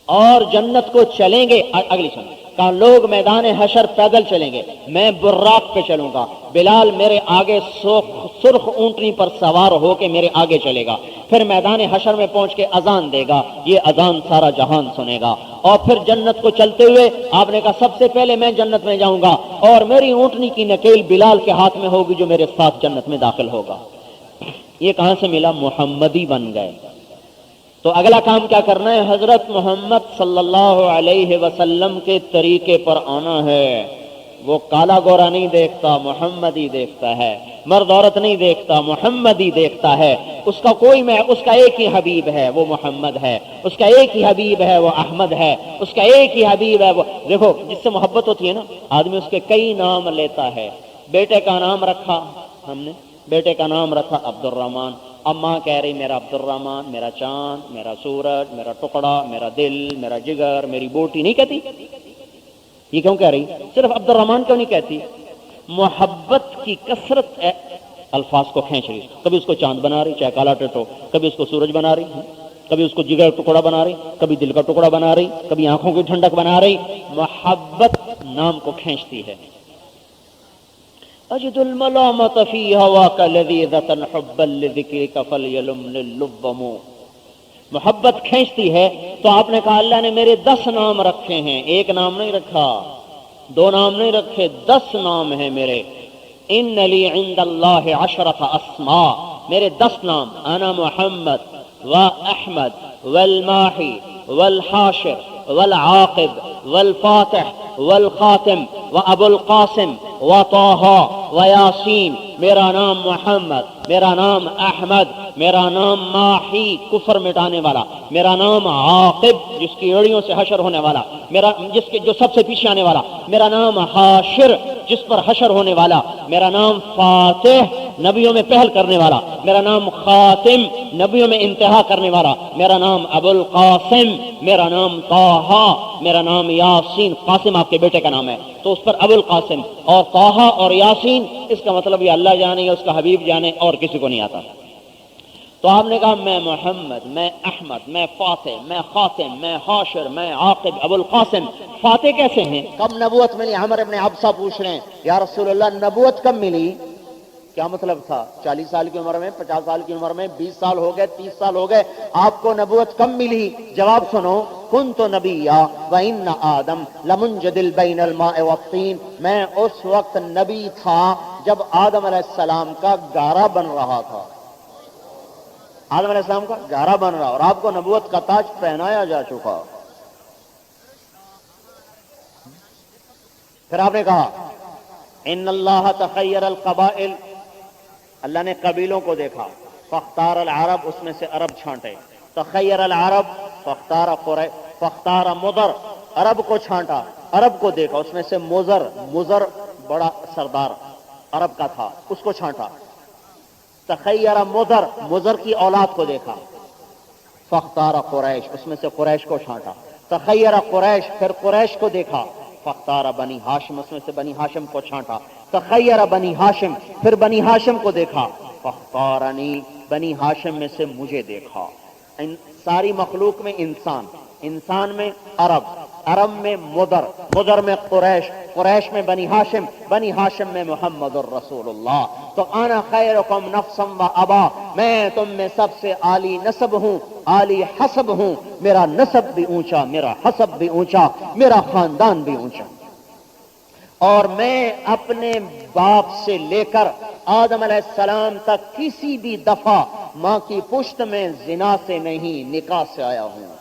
اور جنت کو چلیں گے. اگلی سن کہا لوگ میدان حشر پیدل چلیں گے، میں براق پہ چلوں گا، بلال میرے آگے سرخ اونٹنی پر سوار ہو کے میرے آگے چلے گا. پھر میدان حشر میں پہنچ کے اذان دے گا، یہ اذان سارا جہان سنے گا. اور پھر جنت کو چلتے ہوئے آپ نے کہا سب سے پہلے میں جنت میں جاؤں گا، اور میری اونٹنی کی نکیل بلال کے ہاتھ میں ہوگی جو میرے ساتھ جنت میں داخل ہوگا. یہ کہاں سے ملا؟ محمدی بن گئے. تو اگلا کام کیا کرنا ہے؟ حضرت محمد صلی اللہ علیہ وسلم کے طریقے پر آنا ہے. وہ کالا گورا نہیں دیکھتا، محمدی دیکھتا ہے. مرد عورت نہیں دیکھتا، محمدی دیکھتا ہے. اس کا ایک ہی حبیب ہے، وہ محمد ہے. اس کا ایک ہی حبیب ہے، وہ احمد ہے. اس کا ایک ہی حبیب ہے وہ. دیکھو جس سے محبت ہوتی ہے نا آدمی اس کے کئی نام لیتا ہے. بیٹے کا نام رکھا ہم نے، بیٹے کا نام رکھا عبد الرحمن. اب ماں کہہ رہی میرا عبد الرحمن، میرا چاند، میرا سورج، میرا ٹکڑا، میرا دل، میرا جگر، میری بوٹی. نہیں کہتی؟ یہ کیوں کہہ رہی؟ صرف عبد الرحمن کیوں نہیں کہتی؟ محبت کی کثرت الفاظ کو کھینچ رہی. کبھی اس کو چاند بنا رہی چاہے کالا ٹٹو، کبھی اس کو سورج بنا رہی، کبھی اس کو جگر ٹکڑا بنا رہی، کبھی دل کا ٹکڑا بنا رہی، کبھی آنکھوں کی ٹھنڈک بنا رہی. محبت نام کو کھینچتی ہے. اجد الملامت فی ہواک لذیذۃ حبا لذکرک فلیلم للبم. محبت کھینچتی ہے. تو آپ نے کہا اللہ نے میرے 10 نام رکھے ہیں، ایک نام نہیں رکھا، 2 نام نہیں رکھے، 10 نام ہیں میرے. ان لی عند اللہ 10 اسماء، میرے 10 نام. انا محمد و احمد والماحی والحاشر والعاقب والفاتح والخاتم وابو القاسم وطه ویاسین. میرا نام محمد، میرا نام احمد، میرا نام ماحی کفر مٹانے والا، میرا نام عاقب جس کی ایڑیوں سے حشر ہونے والا، جو سب سے پیچھے آنے والا، میرا نام حاشر جس پر حشر ہونے والا، میرا نام فاتح نبیوں میں پہل کرنے والا، میرا نام خاتم نبیوں میں انتہا کرنے والا، میرا نام ابو القاسم، میرا نام طہ، میرا نام یاسین. قاسم آپ کے بیٹے کا نام ہے تو اس پر ابو القاسم اور طہ اور یاسین. اس کا مطلب یہ اللہ جانے یا اس کا حبیب جانے، اور کسی کو نہیں آتا. تو آپ نے کہا میں محمد، میں احمد، میں فاتح، میں خاتم، میں حاشر، میں عاقب، ابو القاسم. فاتح کیسے ہیں؟ کب نبوت ملی؟ عمر ابن عبسہ پوچھ رہے ہیں یا رسول اللہ نبوت کب ملی؟ کیا مطلب تھا؟ 40 سال کی عمر میں، 50 سال کی عمر میں، 20 سال ہو گئے، 30 سال ہو گئے، آپ کو نبوت کب ملی؟ جواب سنو، کنت نبیا وان آدم لمنجدل بین الماء والطین. میں اس وقت نبی تھا جب آدم علیہ السلام کا گارا بن رہا تھا. آدم علیہ السلام کا گارا بن رہا، اور آپ کو نبوت کا تاج پہنایا جا چکا. پھر آپ نے کہا ان اللہ تخیر القبائل، اللہ نے قبیلوں کو دیکھا، فاختار العرب، اس میں سے عرب چھانٹے. تخیر العرب فاختار مضر، عرب کو چھانٹا، عرب کو دیکھا، اس میں سے مضر بڑا سردار عرب کا تھا، اس کو چھانٹا. تخیر مضر، مضر کی اولاد کو دیکھا. فاختار قریش، اس میں سے قریش کو چھانٹا. تخیر قریش، پھر قریش کو دیکھا. فاختار بنی ہاشم، اس میں سے بنی ہاشم کو چھانٹا. تخیر بنی ہاشم، پھر بنی ہاشم کو دیکھا. فاختارنی، بنی ہاشم میں سے مجھے دیکھا. ساری مخلوق میں انسان، انسان میں عرب، عرب میں مضر، مضر میں قریش، قریش میں بنی ہاشم، بنی ہاشم میں محمد الرسول اللہ. تو انا خیرکم نفسا و ابا، میں تم میں سب سے عالی نسب ہوں، عالی حسب ہوں. میرا نسب بھی اونچا، میرا حسب بھی اونچا، میرا خاندان بھی اونچا. اور میں اپنے باپ سے لے کر آدم علیہ السلام تک کسی بھی دفعہ ماں کی پشت میں زنا سے نہیں، نکاح سے آیا ہوں.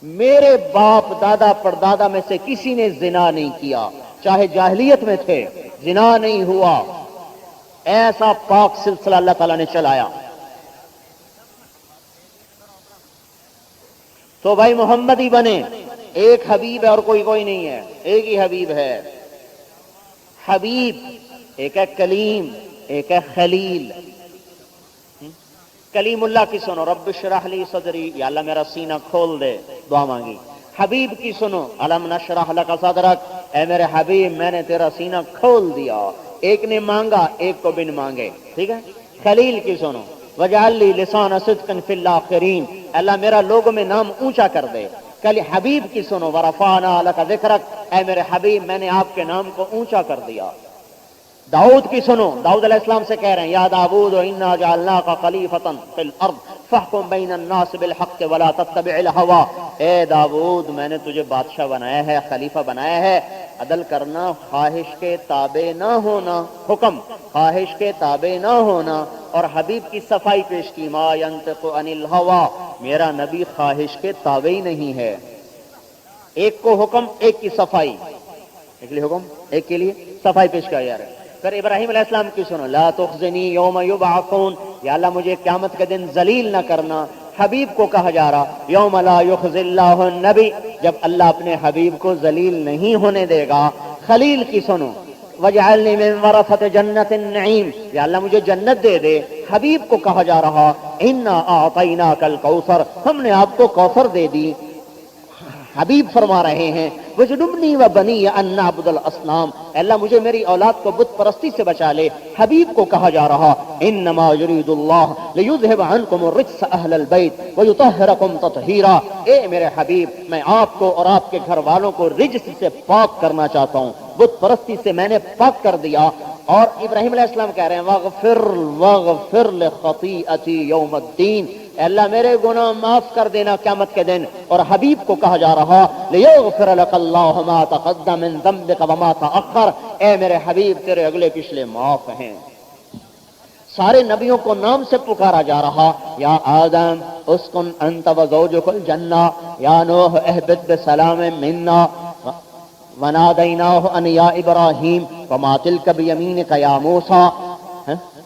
میرے باپ دادا پردادا میں سے کسی نے زنا نہیں کیا، چاہے جاہلیت میں تھے، زنا نہیں ہوا. ایسا پاک سلسلہ اللہ تعالیٰ نے چلایا. تو بھائی محمد ہی بنے. ایک حبیب ہے اور کوئی نہیں ہے، ایک ہی حبیب ہے. حبیب ایک ہے، کلیم ایک ہے، خلیل. کلیم اللہ کی سنو، رب اشرح لی صدری، یا اللہ میرا سینہ کھول دے، دعا مانگی. حبیب کی سنو، الم نشرح لک صدرک، اے میرے حبیب میں نے تیرا سینہ کھول دیا. ایک نے مانگا، ایک کو بن مانگے. ٹھیک ہے. خلیل کی سنو، وجعل لی لسان صدق فی الاخرین، اللہ میرا لوگوں میں نام اونچا کر دے. کل حبیب کی سنو، ورفعنا لک ذکرک، اے میرے حبیب میں نے آپ کے نام کو اونچا کر دیا. داؤد کی سنو، داؤد علیہ السلام سے کہہ رہے ہیں یا داؤد انا جعلناک خلیفۃ فی الارض فاحکم بین الناس بالحق ولا تتبع الہوی. اے داؤد میں نے تجھے بادشاہ بنایا ہے، خلیفہ بنایا ہے، عدل کرنا، خواہش کے تابع نہ ہونا. حکم خواہش کے تابع نہ ہونا. اور حبیب کی صفائی پیش کی، ما ینطق عن الہوی، میرا نبی خواہش کے تابع ہی نہیں ہے. ایک کو حکم، ایک کی صفائی، ایک لیے حکم، ایک کے لیے صفائی پیش کیا جا رہا ہے. پھر ابراہیم علیہ السلام کی سنو، لا تخزنی یوم یبعثون، یا اللہ مجھے قیامت کے دن ذلیل نہ کرنا. حبیب کو کہا جا رہا یوم لا یخزی اللہ النبی، جب اللہ اپنے حبیب کو ذلیل نہیں ہونے دے گا. خلیل کی سنو، وجعلنی من ورثۃ جنت النعیم، یا اللہ مجھے جنت دے دے. حبیب کو کہا جا رہا انا اعطیناک الکوثر، ہم نے آپ کو کوثر دے دی. حبیب فرما رہے ہیں وجنبنی و بنی ان نعبد الاصنام، اللہ مجھے میری اولاد کو بت پرستی سے بچا لے. حبیب کو کہا جا رہا انما یرید اللہ لیذهب عنکم الرجس اہل البیت ویطہرکم تطہیرا. اے میرے حبیب میں آپ کو اور آپ کے گھر والوں کو رجس سے پاک کرنا چاہتا ہوں، بت پرستی سے میں نے پاک کر دیا. اور ابراہیم علیہ السلام کہہ رہے ہیں واغفر لخطیئتی یوم الدین، اللہ میرے گناہ معاف کر دینا قیامت کے دن. اور حبیب کو کہا جا رہا لیغفر لک اللہ ما تقدم من ذنبک وما تأخر، اے میرے حبیب تیرے اگلے پچھلے معاف ہیں. سارے نبیوں کو نام سے پکارا جا رہا، یا آدم اسکن انت وزوجک الجنہ، یا نوح اہبط بسلام منا، ونادیناہ ان یا ابراہیم وما تلک بیمینک یا موسیٰ.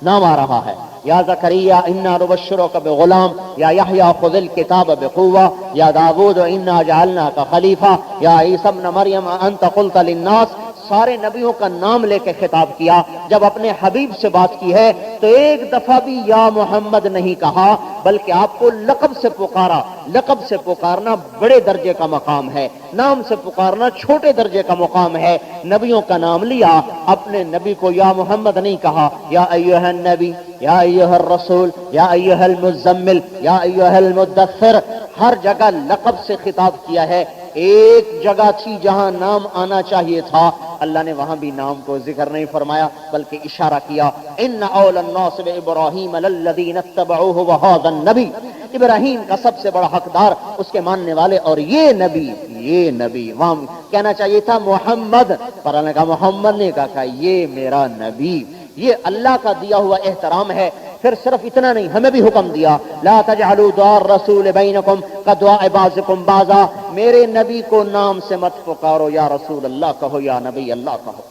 نام آ رہا ہے یا زکریا انا نبشرک بغلام، یا یحییٰ خذ الکتاب بقوہ، یا داؤد انا جعلناک خلیفہ، یا عیسی ابن مریم انت قلت للناس. سارے نبیوں کا نام لے کے خطاب کیا. جب اپنے حبیب سے بات کی ہے تو ایک دفعہ بھی یا محمد نہیں کہا، بلکہ آپ کو لقب سے پکارا. لقب سے پکارنا بڑے درجے کا مقام ہے، نام سے پکارنا چھوٹے درجے کا مقام ہے. نبیوں کا نام لیا، اپنے نبی کو یا محمد نہیں کہا. یا ایھا النبی، یا ایھا الرسول، یا ایھا المزمل، یا ایھا المدثر، ہر جگہ لقب سے خطاب کیا ہے. ایک جگہ تھی جہاں نام آنا چاہیے تھا، اللہ نے وہاں بھی نام کو ذکر نہیں فرمایا بلکہ اشارہ کیا. ان اول الناس بابراہیم للذین اتبعوہ وہذا النبی، ابراہیم کا سب سے بڑا حقدار اس کے ماننے والے اور یہ نبی. وہاں کہنا چاہیے تھا محمد، پر اللہ نے کہا محمد نے کہا یہ میرا نبی. یہ اللہ کا دیا ہوا احترام ہے. پھر صرف اتنا نہیں، ہمیں بھی حکم دیا لا تجعلوا دعاء الرسول بینکم کدعاء بعضکم بعضا، میرے نبی کو نام سے مت پکارو، یا رسول اللہ کہو، یا نبی اللہ کہو،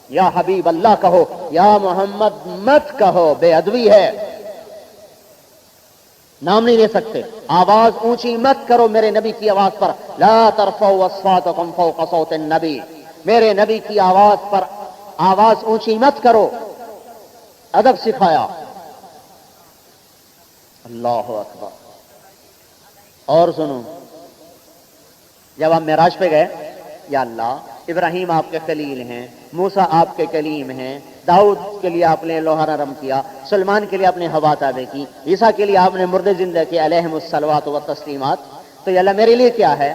یا حبیب اللہ کہو، یا محمد مت کہو، بے ادبی ہے. نام نہیں لے سکتے. آواز اونچی مت کرو میرے نبی کی آواز پر. لا ترفعوا اصواتکم فوق صوت النبی، میرے نبی کی آواز پر آواز اونچی مت کرو، ادب سکھایا۔ اللہ اکبر۔ اور سنو، جب آپ معراج پہ گئے، یا اللہ، ابراہیم آپ کے خلیل ہیں، موسیٰ آپ کے کلیم ہیں، داؤد کے لیے آپ نے لوہا نرم کیا، سلمان کے لیے آپ نے ہوا تابع کی، عیسیٰ کے لیے آپ نے مردے زندہ کیا، علیہم الصلوات و تسلیمات، تو یا اللہ میرے لیے کیا ہے؟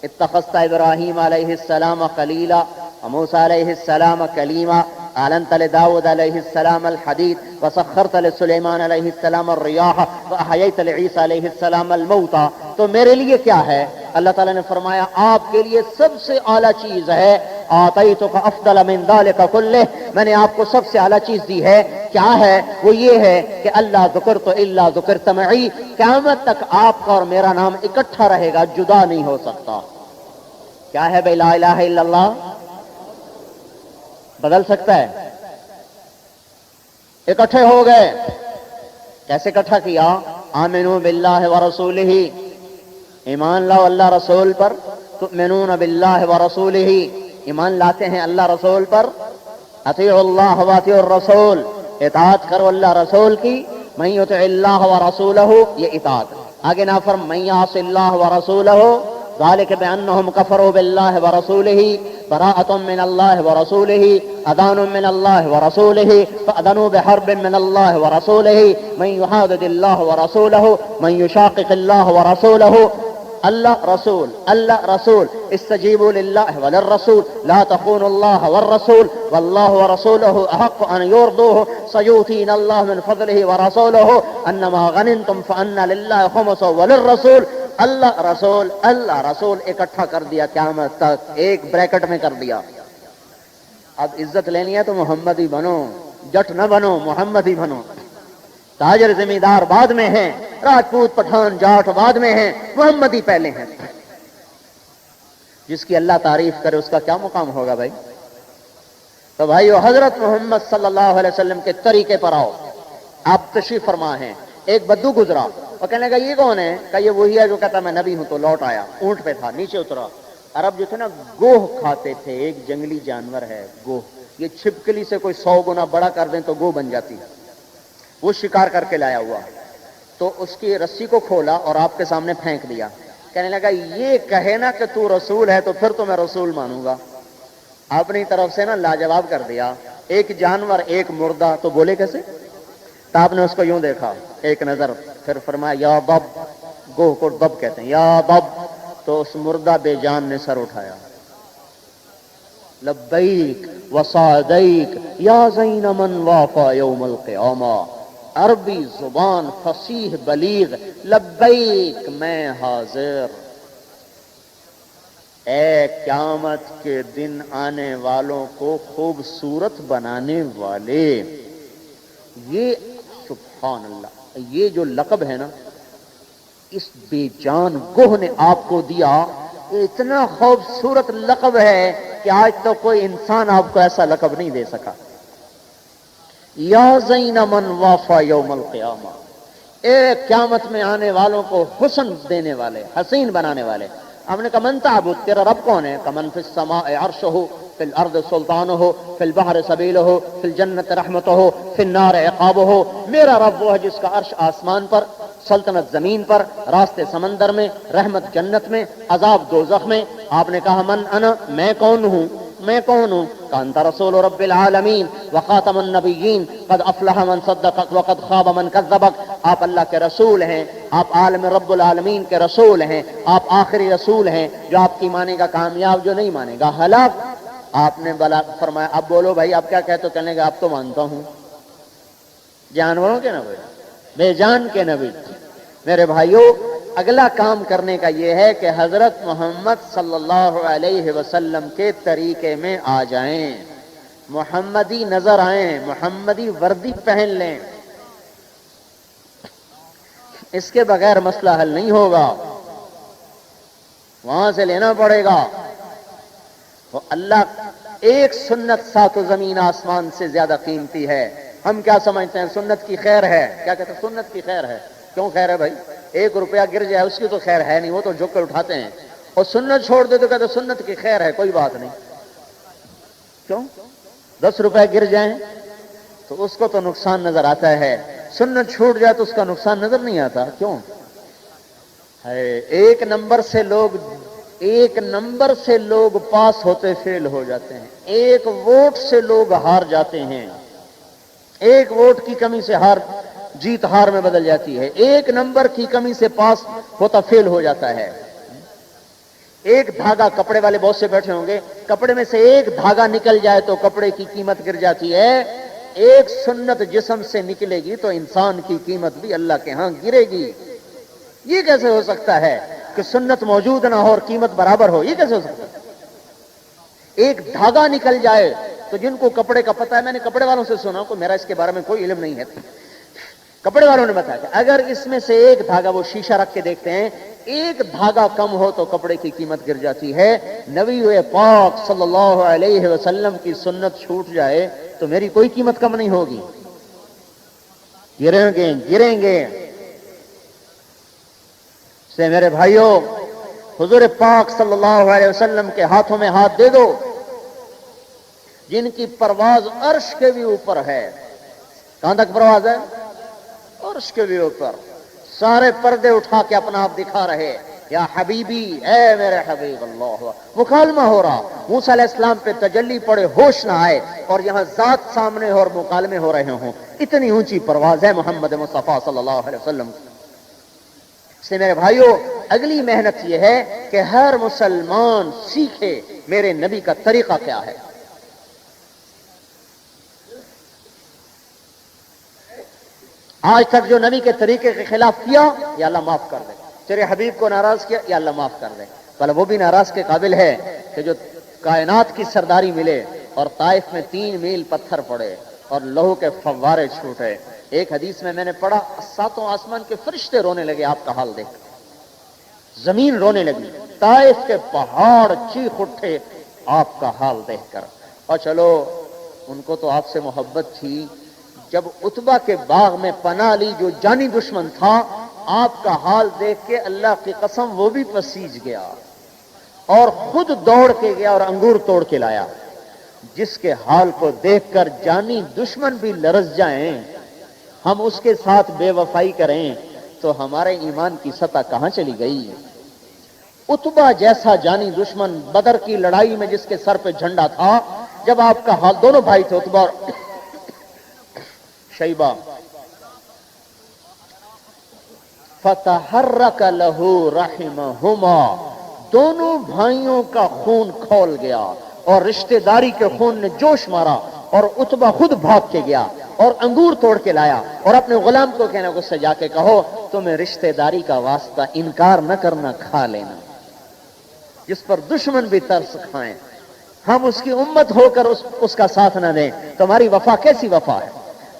اتخذت ابراہیم علیہ السلام خلیلا وموسیٰ علیہ السلام کلیما اعلنت لداود علیہ السلام الحدید وسخرت لسلیمان علیہ السلام الریاح واحییت لعیسیٰ علیہ السلام الموتى۔ تو میرے لیے کیا ہے؟ اللہ تعالیٰ نے فرمایا آپ کے لیے سب سے اعلیٰ چیز ہے، آتیتک افضل من ذلک کلہ، میں نے آپ کو سب سے اعلیٰ چیز دی ہے۔ کیا ہے؟ وہ یہ ہے کہ اللہ ذکرت الا ذکرت معی، قیامت تک آپ کا اور میرا نام اکٹھا رہے گا، جدا نہیں ہو سکتا۔ کیا ہے بھائی لا الہ الا اللہ؟ بدل سکتا ہے؟ اکٹھے ہو گئے، کیسے اکٹھا کیا؟ آمنوا باللہ ورسولہ، ایمان لاؤ اللہ رسول پر، تؤمنون باللہ ورسولہ، ایمان لاتے ہیں اللہ رسول پر، اطیعوا اللہ واطیعوا الرسول، اطاعت کرو اللہ رسول کی، من یطع اللہ ورسولہ، یہ اطاعت۔ آگے نافرم من یعص اللہ ورسولہ ذلك بأنهم كفروا بالله ورسوله براءة من الله ورسوله أذان من الله ورسوله فأذنوا بحرب من الله ورسوله من يحادد الله ورسوله من يشاقق الله ورسوله اللہ رسول اللہ رسول استجیبوا للہ وللرسول لا تخونوا اللہ والرسول واللہ ورسولہ احق ان یرضوہ سیؤتینا اللہ من فضلہ ورسولہ انما غنمتم فان للہ خمسہ وللرسول۔ اللہ رسول اکٹھا کر دیا، قیامت تک ایک بریکٹ میں کر دیا۔ اب عزت لینی ہے تو محمدی بنو، جٹ نہ بنو، محمدی بنو۔ تاجر زمیندار بعد میں ہیں، راجپوت پٹھان جاٹ بعد میں ہیں، محمدی پہلے ہیں۔ جس کی اللہ تعریف کرے اس کا کیا مقام ہوگا بھائی؟ تو بھائیو، حضرت محمد صلی اللہ علیہ وسلم کے طریقے پر آؤ۔ آپ تشریف فرما ہیں، ایک بدو گزرا، وہ کہنے لگا یہ کون ہے؟ کہ یہ وہی ہے جو کہتا میں نبی ہوں، تو لوٹ آیا، اونٹ پہ تھا، نیچے اترا۔ عرب جو تھے نا گوہ کھاتے تھے، ایک جنگلی جانور ہے گوہ، یہ چھپکلی سے کوئی 100 گنا بڑا کر دیں تو گوہ بن جاتی ہے، وہ شکار کر کے لایا ہوا، تو اس کی رسی کو کھولا اور آپ کے سامنے پھینک دیا۔ کہنے لگا یہ کہے نا کہ تو رسول ہے تو پھر تو میں رسول مانوں گا۔ اپنی طرف سے نا لاجواب کر دیا، ایک جانور ایک مردہ، تو بولے کیسے؟ تو آپ نے اس کو یوں دیکھا ایک نظر، پھر فرمایا یا بب، گوہ کو بب کہتے ہیں، یا بب، تو اس مردہ بے جان نے سر اٹھایا، لبیک وصادیک یا زین من وافا یوم القیامہ، عربی زبان فصیح بلیغ، لبیک میں حاضر، اے قیامت کے دن آنے والوں کو خوبصورت بنانے والے۔ یہ سبحان اللہ، یہ جو لقب ہے نا، اس بے جان گوہ نے آپ کو دیا، اتنا خوبصورت لقب ہے کہ آج تو کوئی انسان آپ کو ایسا لقب نہیں دے سکا۔ یا زین من وافا یوم القیامہ، اے قیامت میں آنے والوں کو حسن دینے والے، حسین بنانے والے۔ ہم نے کہا من تعبد، تیرا رب کون ہے؟ کمن فی السماء عرشہ، فی الارض سلطانہ، فی البحر سبیلہ، فی الجنت رحمتہ، فی النار عقابہ۔ میرا رب وہ ہے جس کا عرش آسمان پر، سلطنت زمین پر، راستے سمندر میں، رحمت جنت میں، عذاب دوزخ میں۔ آپ نے کہا من انا، میں کون ہوں؟ میں کون ہوں؟ کہ انت رسول رب العالمین وخاتم النبیین قد افلح من صدقک وقد خاب من کذبک۔ آپ اللہ کے رسول ہیں، آپ عالم رب العالمین کے رسول ہیں، آپ آخری رسول ہیں، جو آپ کی مانے گا کامیاب، جو نہیں مانے گا ہلاک۔ آپ نے بلا فرمایا اب بولو بھائی آپ کیا کہتے ہو؟ کہنے لگا اب تو مانتا ہوں، جانوروں کے نبی، بے جان کے نبی۔ میرے بھائیوں، اگلا کام کرنے کا یہ ہے کہ حضرت محمد صلی اللہ علیہ وسلم کے طریقے میں آ جائیں، محمدی نظر آئیں، محمدی وردی پہن لیں۔ اس کے بغیر مسئلہ حل نہیں ہوگا، وہاں سے لینا پڑے گا۔ وہ اللہ ایک سنت سات و زمین آسمان سے زیادہ قیمتی ہے۔ ہم کیا سمجھتے ہیں؟ سنت کی خیر ہے، کیا کہتے ہیں؟ سنت کی خیر ہے۔ کیوں خیر ہے بھائی؟ 1 روپیہ گر جائے اس کی تو خیر ہے نہیں، وہ تو جھک کر اٹھاتے ہیں، اور سنت چھوڑ دے تو کہتے ہیں سنت کی خیر ہے، کوئی بات نہیں۔ کیوں؟ 10 روپے گر جائیں تو اس کو تو نقصان نظر آتا ہے، سنت چھوٹ جائے تو اس کا نقصان نظر نہیں آتا. کیوں؟ ایک نمبر سے لوگ پاس ہوتے فیل ہو جاتے ہیں، ایک ووٹ سے لوگ ہار جاتے ہیں، ایک ووٹ کی کمی سے جیت ہار میں بدل جاتی ہے، ایک نمبر کی کمی سے پاس ہوتا فیل ہو جاتا ہے. ایک دھاگا، کپڑے والے بہت سے بیٹھے ہوں گے، کپڑے میں سے ایک دھاگا نکل جائے تو کپڑے کی قیمت گر جاتی ہے، ایک سنت جسم سے نکلے گی تو انسان کی قیمت بھی اللہ کے ہاں گرے گی. یہ کیسے ہو سکتا ہے کہ سنت موجود نہ ہو اور قیمت برابر ہو؟ یہ کیسے ہو سکتا ہے؟ ایک دھاگا نکل جائے تو جن کو کپڑے کا پتہ ہے، میں نے کپڑے والوں سے سنا، کو میرا اس کے بارے میں کوئی علم نہیں ہے، کپڑے والوں نے بتایا کہ اگر اس میں سے ایک دھاگا، وہ شیشہ رکھ کے دیکھتے ہیں، ایک دھاگا کم ہو تو کپڑے کی قیمت گر جاتی ہے. نبی پاک صلی اللہ علیہ وسلم کی سنت چھوٹ جائے تو میری کوئی قیمت کم نہیں ہوگی. گریں گے. سے میرے بھائیوں، حضور پاک صلی اللہ علیہ وسلم کے ہاتھوں میں ہاتھ دے دو جن کی پرواز عرش کے بھی اوپر ہے. کہاں تک پرواز ہے؟ عرش کے بھی اوپر. سارے پردے اٹھا کے اپنا آپ دکھا رہے، یا حبیبی، اے میرے حبیب. اللہ، مکالمہ ہو رہا، موسیٰ علیہ السلام پہ تجلی پڑے، ہوش نہ آئے، اور یہاں ذات سامنے اور مکالمے ہو رہے ہوں. اتنی اونچی پرواز ہے محمد مصطفیٰ صلی اللہ علیہ وسلم. اس لیے میرے بھائیوں، اگلی محنت یہ ہے کہ ہر مسلمان سیکھے میرے نبی کا طریقہ کیا ہے. آج تک جو نبی کے طریقے کے خلاف کیا، یا اللہ معاف کر دے. تیرے حبیب کو ناراض کیا، یا اللہ معاف کر دے. بھلا وہ بھی ناراض کے قابل ہے کہ جو کائنات کی سرداری ملے اور طائف میں 3 میل پتھر پڑے اور لہو کے فوارے چھوٹے. ایک حدیث میں نے پڑھا، 7 آسمان کے فرشتے رونے لگے آپ کا حال دیکھ کر، زمین رونے لگی، طائف کے پہاڑ چیخ اٹھے آپ کا حال دیکھ کر. اور چلو، ان کو تو آپ سے محبت تھی. جب عتبہ کے باغ میں پناہ لی جو جانی دشمن تھا، آپ کا حال دیکھ کے اللہ کی قسم وہ بھی پسیج گیا اور خود دوڑ کے گیا اور انگور توڑ کے لایا. جس کے حال کو دیکھ کر جانی دشمن بھی لرز جائیں، ہم اس کے ساتھ بے وفائی کریں تو ہمارے ایمان کی سطح کہاں چلی گئی؟ عتبہ جیسا جانی دشمن، بدر کی لڑائی میں جس کے سر پہ جھنڈا تھا، جب آپ کا حال، دونوں بھائی تھے عتبہ اور شیبہ، فتحرک لہ رحمہما، دونوں بھائیوں کا خون کھول گیا اور رشتہ داری کے خون نے جوش مارا، اور عتبہ خود بھاگ کے گیا اور انگور توڑ کے لایا اور اپنے غلام کو کہنا کہ سجا کے کہو تمہیں رشتہ داری کا واسطہ، انکار نہ کرنا، کھا لینا. جس پر دشمن بھی ترس کھائیں، ہم اس کی امت ہو کر اس کا ساتھ نہ دیں، تمہاری وفا کیسی وفا ہے؟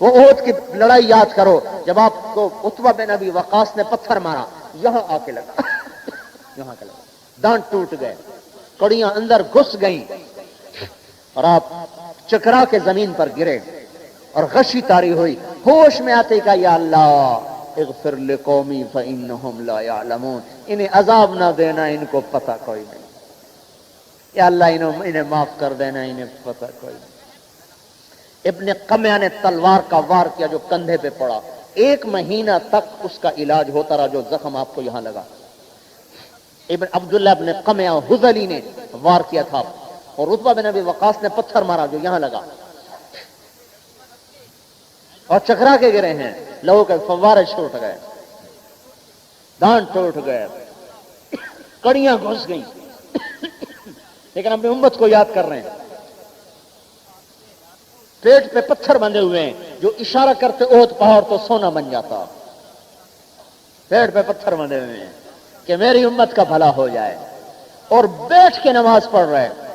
وہ احد کی لڑائی یاد کرو، جب آپ کو عتبہ بن ابی وقاص نے پتھر مارا، یہاں آ کے لگا، یہاں کے لگا، دانت ٹوٹ گئے، کڑیاں اندر گھس گئیں اور آپ چکرا کے زمین پر گرے اور غشی طاری ہوئی. ہوش میں آتے کا یا اللہ اغفر لقومی فانہم لا یعلمون، انہیں عذاب نہ دینا، ان کو پتہ کوئی نہیں. یا اللہ انہیں معاف کر دینا، انہیں پتہ کوئی نہیں. ابن قمیہ نے تلوار کا وار کیا جو کندھے پہ پڑا، 1 مہینہ تک اس کا علاج ہوتا رہا جو زخم آپ کو یہاں لگا. ابن عبداللہ ابن قمیہ حذلی نے وار کیا تھا اور عتبہ بن ابی وقاص نے پتھر مارا جو یہاں لگا اور چکرا کے گرے ہیں، لہو کے فوارے چھوٹ گئے، دانت ٹوٹ گئے، کڑیاں گھس گئیں، لیکن اپنی امت کو یاد کر رہے ہیں. پیٹ پہ پتھر بندھے ہوئے ہیں جو اشارہ کرتے احد پہاڑ تو سونا بن جاتا. پیٹ پہ پتھر بندھے ہوئے ہیں کہ میری امت کا بھلا ہو جائے، اور بیٹھ کے نماز پڑھ رہے ہیں.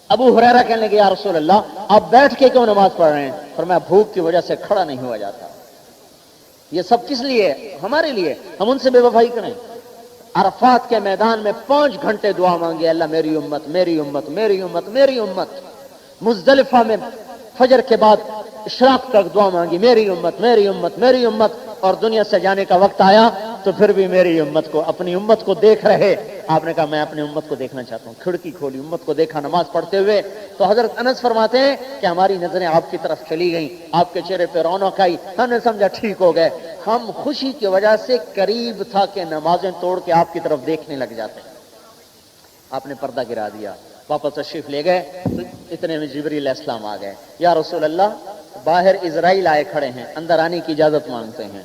ابو ہریرہ کہنے لگے یا رسول اللہ آپ بیٹھ کے کیوں نماز پڑھ رہے ہیں؟ فرمایا بھوک کی وجہ سے کھڑا نہیں ہوا جاتا. یہ سب کس لیے؟ ہمارے لیے. ہم ان سے بے وفائی کریں. عرفات کے میدان میں 5 گھنٹے دعا مانگی، اللہ میری امت، میری امت، میری امت، میری امت. مزدلفہ میں فجر کے بعد اشراق تک دعا مانگی، میری امت، میری امت، میری امت. اور دنیا سے جانے کا وقت آیا تو پھر بھی میری امت کو، اپنی امت کو دیکھ رہے. آپ نے کہا میں اپنی امت کو دیکھنا چاہتا ہوں. کھڑکی کھولی، امت کو دیکھا نماز پڑھتے ہوئے. تو حضرت انس فرماتے ہیں کہ ہماری نظریں آپ کی طرف چلی گئیں، آپ کے چہرے پہ رونق آئی، ہم نے سمجھا ٹھیک ہو گئے. ہم خوشی کی وجہ سے قریب تھا کہ نمازیں توڑ کے آپ کی طرف دیکھنے لگ جاتے. آپ نے پردہ گرا دیا، واپس تشریف لے گئے. تو اتنے میں جبریل علیہ السلام آ گئے. یا رسول اللہ، باہر اسرائیل آئے کھڑے ہیں، اندر آنے کی اجازت مانگتے ہیں.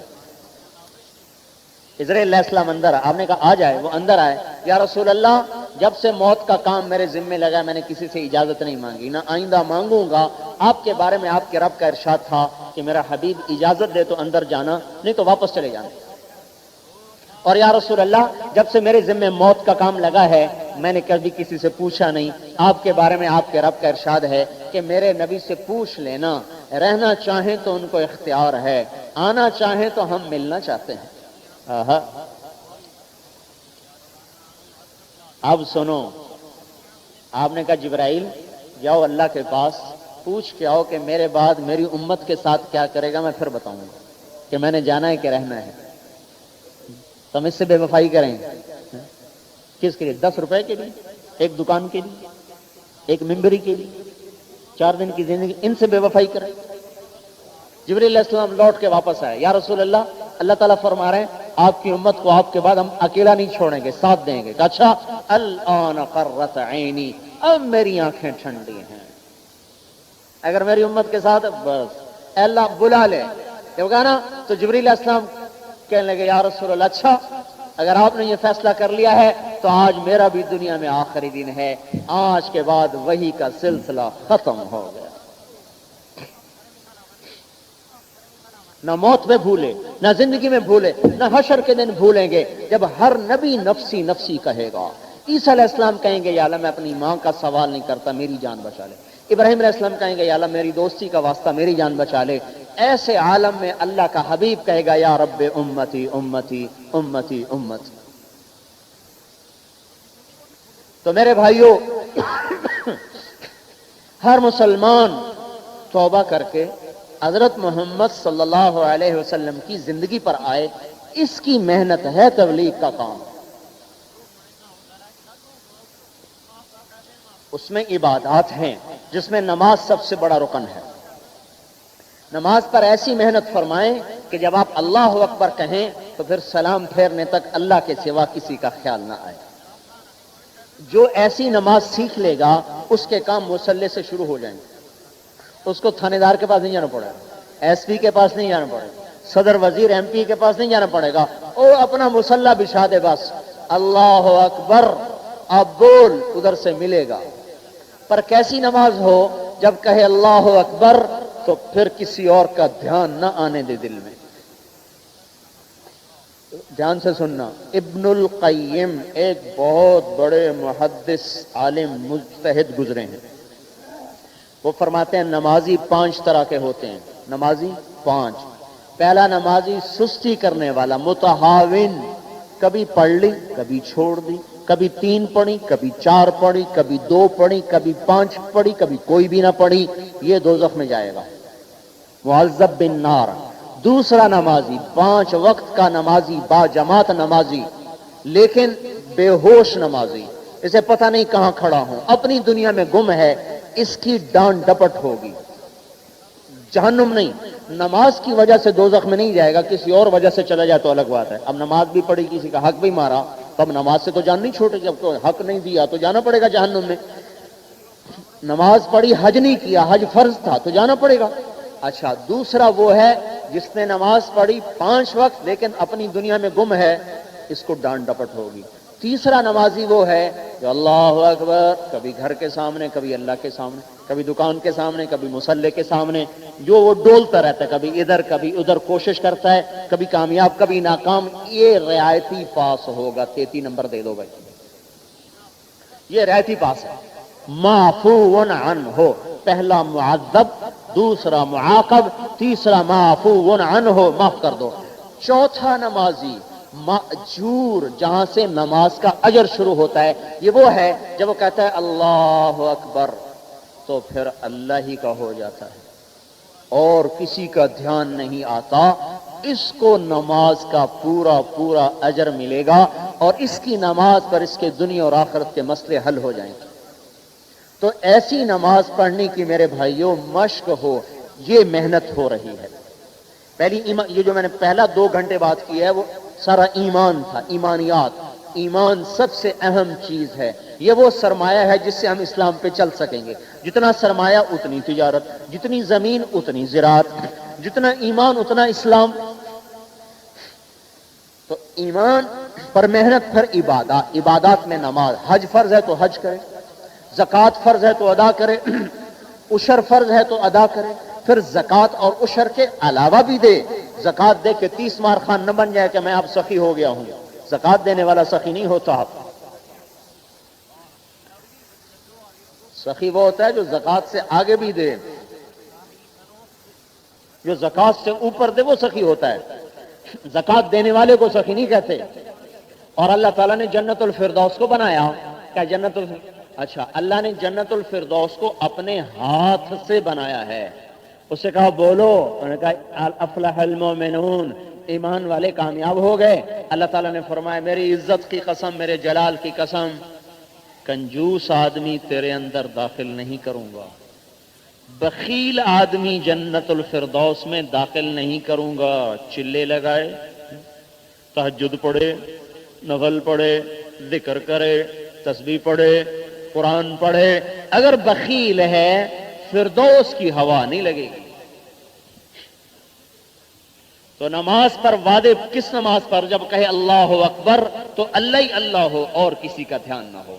اسرائیل علیہ السلام اندر، آپ نے کہا آ جائے. وہ اندر آئے. یا رسول اللہ، جب سے موت کا کام میرے ذمے لگا میں نے کسی سے اجازت نہیں مانگی، نہ آئندہ مانگوں گا. آپ کے بارے میں آپ کے رب کا ارشاد تھا کہ میرا حبیب اجازت دے تو اندر جانا، نہیں تو واپس چلے جانا. اور یا رسول اللہ، جب سے میرے ذمے موت کا کام لگا ہے میں نے کبھی کسی سے پوچھا نہیں. آپ کے بارے میں آپ کے رب کا ارشاد ہے کہ میرے نبی سے پوچھ لینا، رہنا چاہیں تو ان کو اختیار ہے، آنا چاہیں تو ہم ملنا چاہتے ہیں. اب سنو، آپ نے کہا جبرائیل جاؤ اللہ کے پاس پوچھ کے آؤ کہ میرے بعد میری امت کے ساتھ کیا کرے گا، میں پھر بتاؤں گا کہ میں نے جانا ہے کہ رہنا ہے. تو ہم اس سے بے وفائی کریں کس کے لیے؟ 10 روپے کے لیے، ایک دکان کے لیے، ایک ممبری کے لیے، 4 دن کی زندگی، ان سے بے وفائی کریں. جبریل علیہ السلام لوٹ کے واپس آئے. یا رسول اللہ، اللہ تعالیٰ فرما رہے ہیں آپ کی امت کو آپ کے بعد ہم اکیلا نہیں چھوڑیں گے، ساتھ دیں گے. اچھا، الآن قرۃ عینی، اب میری آنکھیں ٹھنڈی ہیں. اگر میری امت کے ساتھ بس اللہ بلا لے یہ ہوگا نا. تو جبریل علیہ السلام کہنے لگے یا رسول اللہ، اچھا اگر آپ نے یہ فیصلہ کر لیا ہے تو آج میرا بھی دنیا میں آخری دن ہے، آج کے بعد وحی کا سلسلہ ختم ہو گیا. نہ موت میں بھولے، نہ زندگی میں بھولے، نہ حشر کے دن بھولیں گے جب ہر نبی نفسی نفسی کہے گا. عیسیٰ علیہ السلام کہیں گے یا اللہ میں اپنی ماں کا سوال نہیں کرتا، میری جان بچا لے. ابراہیم علیہ السلام کہیں گے یا اللہ میری دوستی کا واسطہ، میری جان بچا لے. ایسے عالم میں اللہ کا حبیب کہے گا یا رب امتی امتی امتی امتی. تو میرے بھائیوں، ہر مسلمان توبہ کر کے حضرت محمد صلی اللہ علیہ وسلم کی زندگی پر آئے. اس کی محنت ہے تبلیغ کا کام. اس میں عبادات ہیں جس میں نماز سب سے بڑا رکن ہے. نماز پر ایسی محنت فرمائیں کہ جب آپ اللہ اکبر کہیں تو پھر سلام پھیرنے تک اللہ کے سوا کسی کا خیال نہ آئے. جو ایسی نماز سیکھ لے گا اس کے کام مصلی سے شروع ہو جائیں گے. اس کو تھانے دار کے پاس نہیں جانا پڑے گا، ایس پی کے پاس نہیں جانا پڑے گا، صدر وزیر ایم پی کے پاس نہیں جانا پڑے گا. وہ اپنا مصلی بچھا دے، بس اللہ اکبر آپ بول، ادھر سے ملے گا. پر کیسی نماز ہو جب کہے اللہ اکبر تو پھر کسی اور کا دھیان نہ آنے دے دل میں. دھیان سے سننا، ابن القیم ایک بہت بڑے محدث عالم مجتہد گزرے ہیں. وہ فرماتے ہیں نمازی 5 طرح کے ہوتے ہیں. نمازی 5. پہلا نمازی سستی کرنے والا، متہاون، کبھی پڑھ لی کبھی چھوڑ دی، کبھی 3 پڑھی کبھی 4 پڑھی، کبھی 2 پڑھی کبھی 5 پڑھی، کبھی کوئی بھی نہ پڑھی، یہ دوزخ میں جائے گا، معذب بالنار. دوسرا نمازی 5 وقت کا نمازی، با جماعت نمازی لیکن بے ہوش نمازی، اسے پتہ نہیں کہاں کھڑا ہوں، اپنی دنیا میں گم ہے، اس کی ڈانٹ ڈپٹ ہوگی. جہنم نہیں، نماز کی وجہ سے دوزخ میں نہیں جائے گا، کسی اور وجہ سے چلا جائے تو الگ بات ہے. اب نماز بھی پڑھی، کسی کا حق بھی مارا، تو اب نماز سے تو جان نہیں چھوٹے، جب تو حق نہیں دیا تو جانا پڑے گا جہنم میں. نماز پڑھی، حج نہیں کیا، حج فرض تھا تو جانا پڑے گا. اچھا، دوسرا وہ ہے جس نے نماز پڑھی 5 وقت لیکن اپنی دنیا میں گم ہے، اس کو ڈانٹ ڈپٹ ہوگی. تیسرا نمازی وہ ہے جو اللہ اکبر کبھی گھر کے سامنے، کبھی اللہ کے سامنے، کبھی دکان کے سامنے، کبھی مصلی کے سامنے، جو وہ ڈولتا رہتا ہے، کبھی ادھر کبھی ادھر، کوشش کرتا ہے، کبھی کامیاب کبھی ناکام. یہ رعایتی پاس ہوگا. 33 نمبر دے دو بھائی، یہ رعایتی پاس ہے. معفو عنہ، پہلا معذب، دوسرا معاقب، تیسرا معفو عنہ، معاف کر دو. چوتھا نمازی ماجور، جہاں سے نماز کا اجر شروع ہوتا ہے، یہ وہ ہے جب وہ کہتا ہے اللہ اکبر تو پھر اللہ ہی کا ہو جاتا ہے اور کسی کا دھیان نہیں آتا. اس کو نماز کا پورا پورا اجر ملے گا اور اس کی نماز پر اس کے دنیا اور آخرت کے مسئلے حل ہو جائیں گے۔ تو ایسی نماز پڑھنے کی میرے بھائیوں مشق ہو، یہ محنت ہو رہی ہے۔ پہلی یہ جو میں نے پہلا 2 گھنٹے بات کی ہے وہ سارا ایمان تھا، ایمانیات۔ ایمان سب سے اہم چیز ہے، یہ وہ سرمایہ ہے جس سے ہم اسلام پہ چل سکیں گے۔ جتنا سرمایہ اتنی تجارت، جتنی زمین اتنی زراعت، جتنا ایمان اتنا اسلام۔ تو ایمان پر محنت، پھر عبادات، عبادات میں نماز، حج فرض ہے تو حج کرے، زکوٰۃ فرض ہے تو ادا کرے، عشر فرض ہے تو ادا کرے، پھر زکوٰۃ اور عشر کے علاوہ بھی دے۔ زکوٰۃ دے کے 30 مار خان نہ بن جائے کہ میں اب سخی ہو گیا ہوں، زکوٰۃ دینے والا سخی نہیں ہوتا۔ سخی وہ ہوتا ہے جو زکوٰۃ سے آگے بھی دے، جو زکوٰۃ سے اوپر دے وہ سخی ہوتا ہے، زکوٰۃ دینے والے کو سخی نہیں کہتے۔ اور اللہ تعالیٰ نے جنت الفردوس کو بنایا، کیا جنت اچھا اللہ نے جنت الفردوس کو اپنے ہاتھ سے بنایا ہے۔ اس سے کہا بولو، انہوں نے کہا افلح المومنون، ایمان والے کامیاب ہو گئے۔ اللہ تعالیٰ نے فرمایا میری عزت کی قسم، میرے جلال کی قسم، کنجوس آدمی تیرے اندر داخل نہیں کروں گا، بخیل آدمی جنت الفردوس میں داخل نہیں کروں گا۔ چلے لگائے، تہجد پڑھے، نفل پڑھے، ذکر کرے، تسبیح پڑھے، قرآن پڑھے، اگر بخیل ہے فردوس کی ہوا نہیں لگے گی۔ تو نماز پر وعدے، کس نماز پر؟ جب کہے اللہ اکبر تو اللہ ہی اللہ ہو اور کسی کا دھیان نہ ہو۔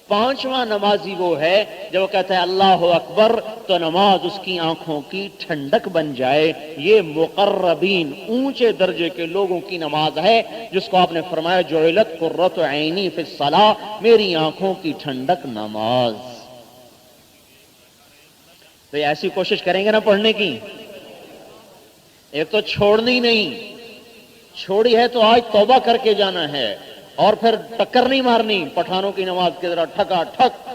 5واں نمازی وہ ہے جب وہ کہتا ہے اللہ اکبر تو نماز اس کی آنکھوں کی ٹھنڈک بن جائے۔ یہ مقربین، اونچے درجے کے لوگوں کی نماز ہے، جس کو آپ نے فرمایا جعلت قرۃ عینی فی الصلاۃ، میری آنکھوں کی ٹھنڈک نماز۔ تو یہ ایسی کوشش کریں گے نا پڑھنے کی، ایک تو چھوڑنی نہیں، چھوڑی ہے تو آج توبہ کر کے جانا ہے، اور پھر ٹکر نہیں مارنی پٹھانوں کی نماز کی طرح ٹھکا ٹھک۔